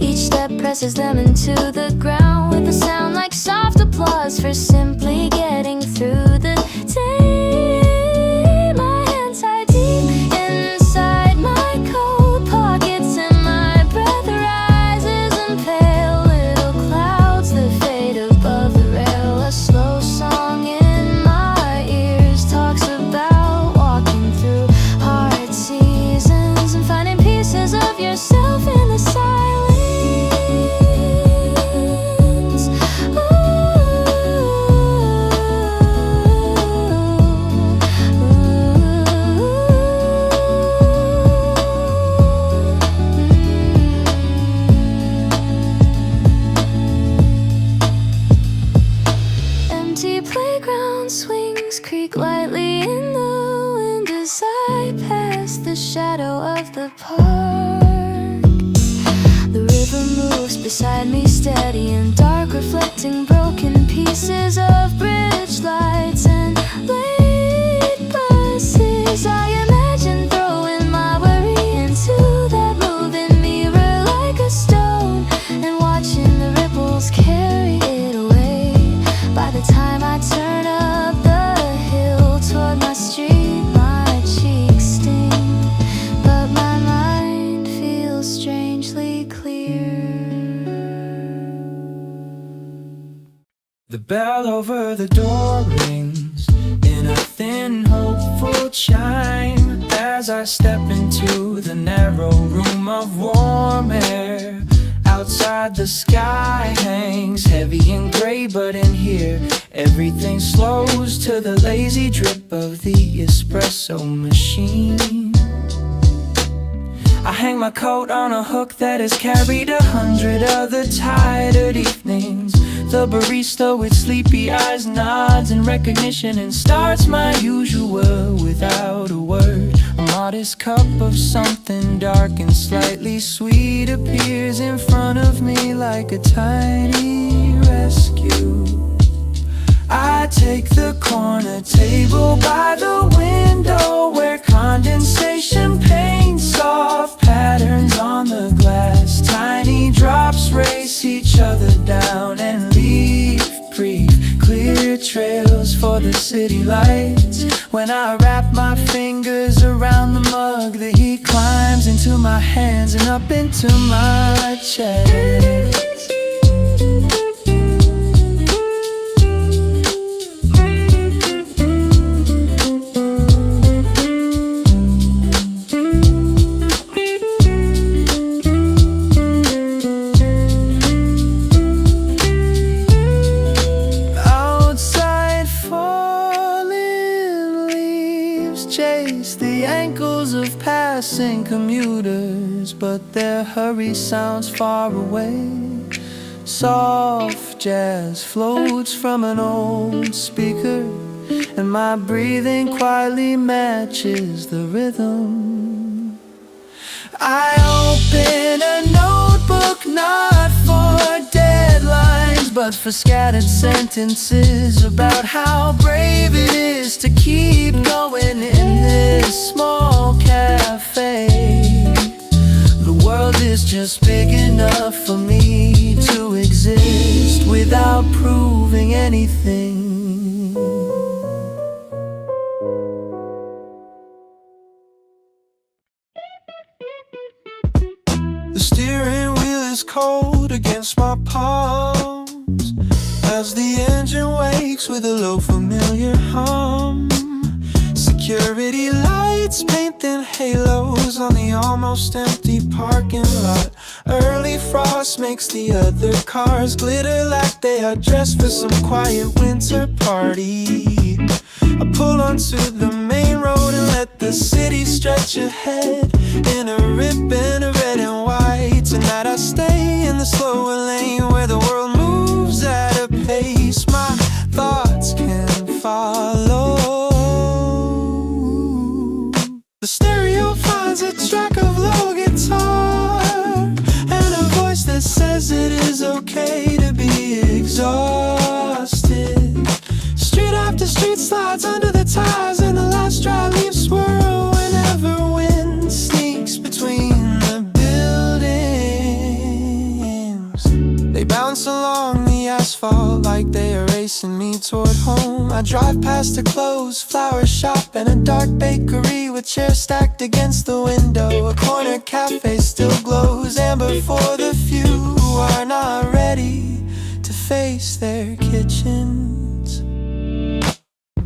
Each step presses them into the ground with a sound like soft applause for simply getting through the day. Beside me, steady and dark, reflecting broken pieces of bridge lights and late buses. I imagine throwing my worry into that moving mirror like a stone and watching the ripples carry it away. By the time I turn up the hill toward my street, my cheeks sting, but my mind feels strangely clear. The bell over the door rings in a thin, hopeful chime as I step into the narrow room of warm air. Outside the sky hangs heavy and gray, but in here everything slows to the lazy drip of the espresso machine. I hang my coat on a hook that has carried 100 other tired evenings. The barista with sleepy eyes nods in recognition and starts my usual without a word. A modest cup of something dark and slightly sweet appears in front of me like a tiny rescue. I take the corner table by the window where condensation paints soft patterns on the glass. Tiny drops race each other down and leave brief, clear trails for the city lights. When I wrap my fingers around the mug, the heat climbs into my hands and up into my chest. Chase the ankles of passing commuters, but their hurry sounds far away. Soft jazz floats from an old speaker, and my breathing quietly matches the rhythm. I open a notebook not for deadlines, but for scattered sentences about how brave it is to keep going in this small cafe. The world is just big enough for me to exist without proving anything. The steering wheel is cold against my palms as the engine wakes with a low familiar hum. Security lights flowers on the almost empty parking lot. Early frost makes the other cars glitter like they are dressed for some quiet winter party. I pull onto the main road and let the city stretch ahead in a ribbon of red and white. Tonight I stay in the slower lane where the world moves at a pace my thoughts can follow. The stereo finds a track of low guitar and a voice that says it is okay to be exhausted. Street after street slides under the tires and the last dry leaves swirl whenever wind sneaks between the buildings. They bounce along the asphalt like they are racing me toward home. I drive past a closed flower shop and a dark bakery with chairs stacked against the window. A corner cafe still glows amber for the few who are not ready to face their kitchens.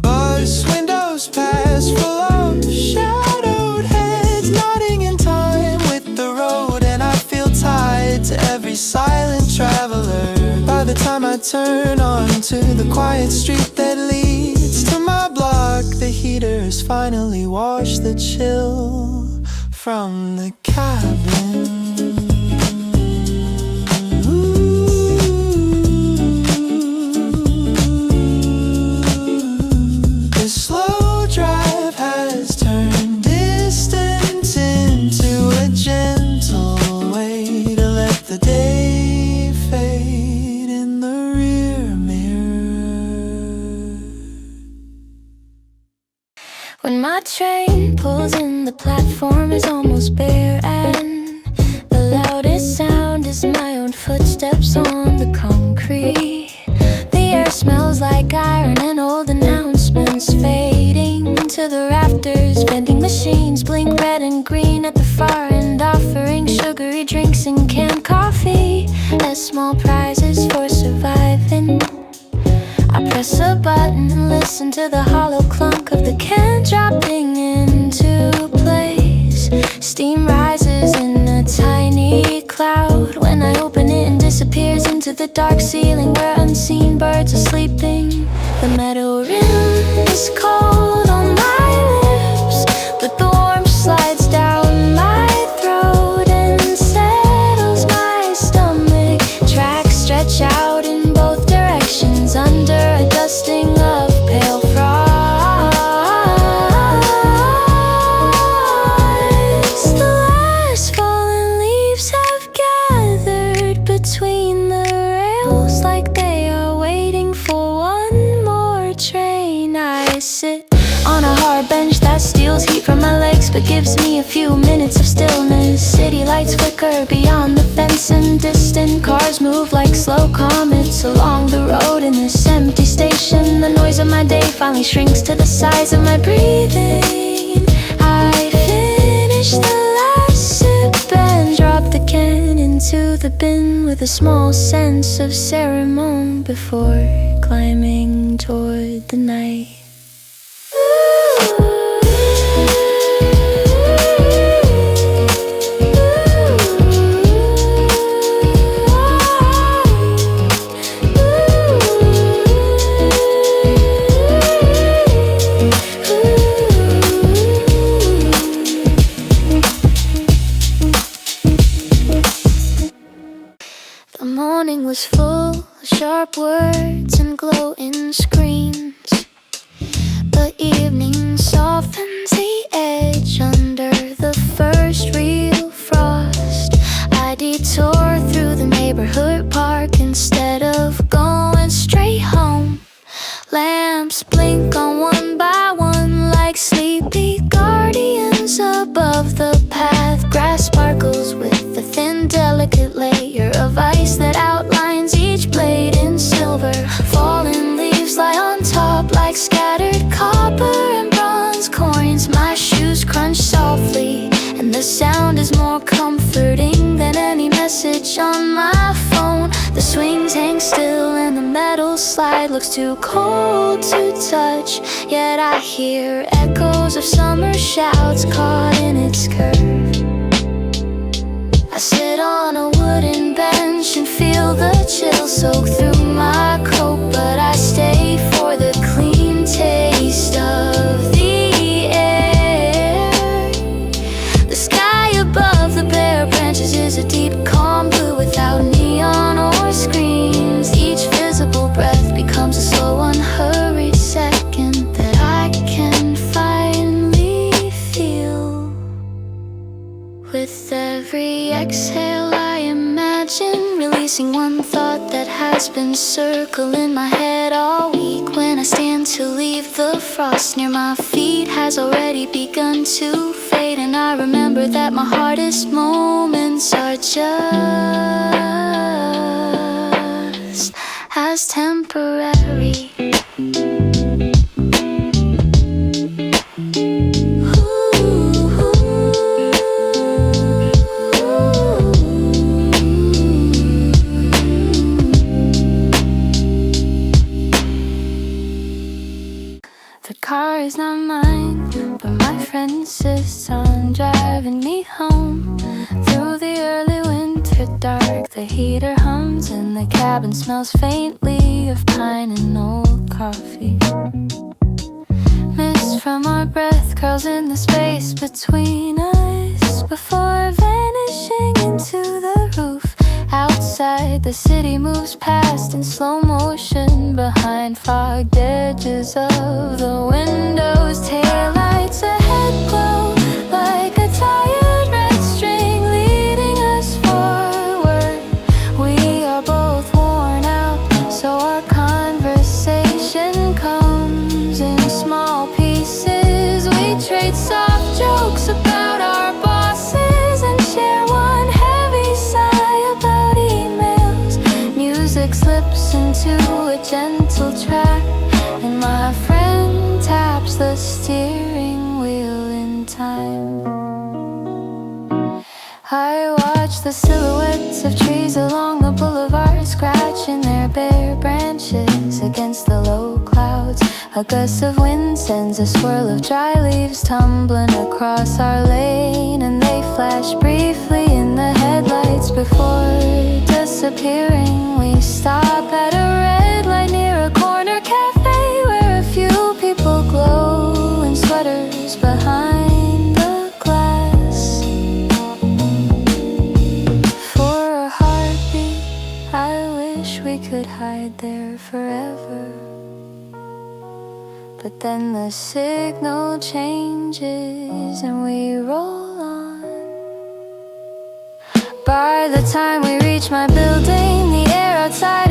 Bus windows pass full of shadowed heads nodding in time with the road, and I feel tied to every silent traveler. By the time I turn onto the quiet street that leads to my block, the heater has finally washed the chill from the cabin. When my train pulls in, the platform is almost bare, and the loudest sound is my own footsteps on the concrete. The air smells like iron and old announcements fading to the rafters. Vending machines blink red and green at the far end, offering sugary drinks and canned coffee as small prizes for surviving. I press a button and listen to the hollow clunk of the can dropping into place. Steam rises in a tiny cloud when I open it and disappears into the dark ceiling where unseen birds are sleeping. The metal rim is cold on my lips, but the warmth slides down my throat and settles my stomach. Tracks stretch out in both directions under a dusting of pale frost. The last fallen leaves have gathered between the rails like they are waiting for one more train. I sit on a hard bench that steals heat from my legs but gives me a few minutes of stillness. City lights flicker beyond the fence and distant cars move like slow comets along the road in this empty station. The noise of my day finally shrinks to the size of my breathing. I finish the last sip and drop the can into the bin with a small sense of ceremony before climbing toward the night. The morning was full of sharp words and glowing screams. The evening softens the edge under the first real frost. I detour through the neighborhood park instead of going straight home. Lamps blink on one by one like sleepy guardians above the path. Grass sparkles with a thin, delicate layer of ice that outlines each blade in silver. Fallen leaves lie on top like scattered copper and bronze coins. My shoes crunch softly, and the sound is more comforting than any message on my phone. The swings hang still and the metal slide looks too cold to touch, yet I hear echoes of summer shouts caught in its curve. With every exhale I imagine releasing one thought that has been circling my head all week. When I stand to leave, the frost near my feet has already begun to fade, and I remember that my hardest moments are just as temporary. The car is not mine, but my friend insists on driving me home. Through the early winter dark, the heater hums and the cabin smells faintly of pine and old coffee. Mist from our breath curls in the space between us before vanishing into the roof. Outside, the city moves past in slow motion behind fogged edges of the windows. Taillights ahead glow like a tired red string leading us forward. We are both worn out, so our conversation comes in small pieces. We trade soft jokes about our bosses and share one heavy sigh about emails. Music slips into a gentle track, and my friend taps the steering wheel in time. I watch the silhouettes of trees along the boulevard, scratching their bare branches against the low clouds. A gust of wind sends a swirl of dry leaves tumbling across our lane, and they flash briefly in the headlights before disappearing. We stop at a red light near a corner cafe where a few people glow in sweaters behind the glass. For a heartbeat, I wish we could hide there forever. But then the signal changes and we roll on. By the time we reach my building, the air outside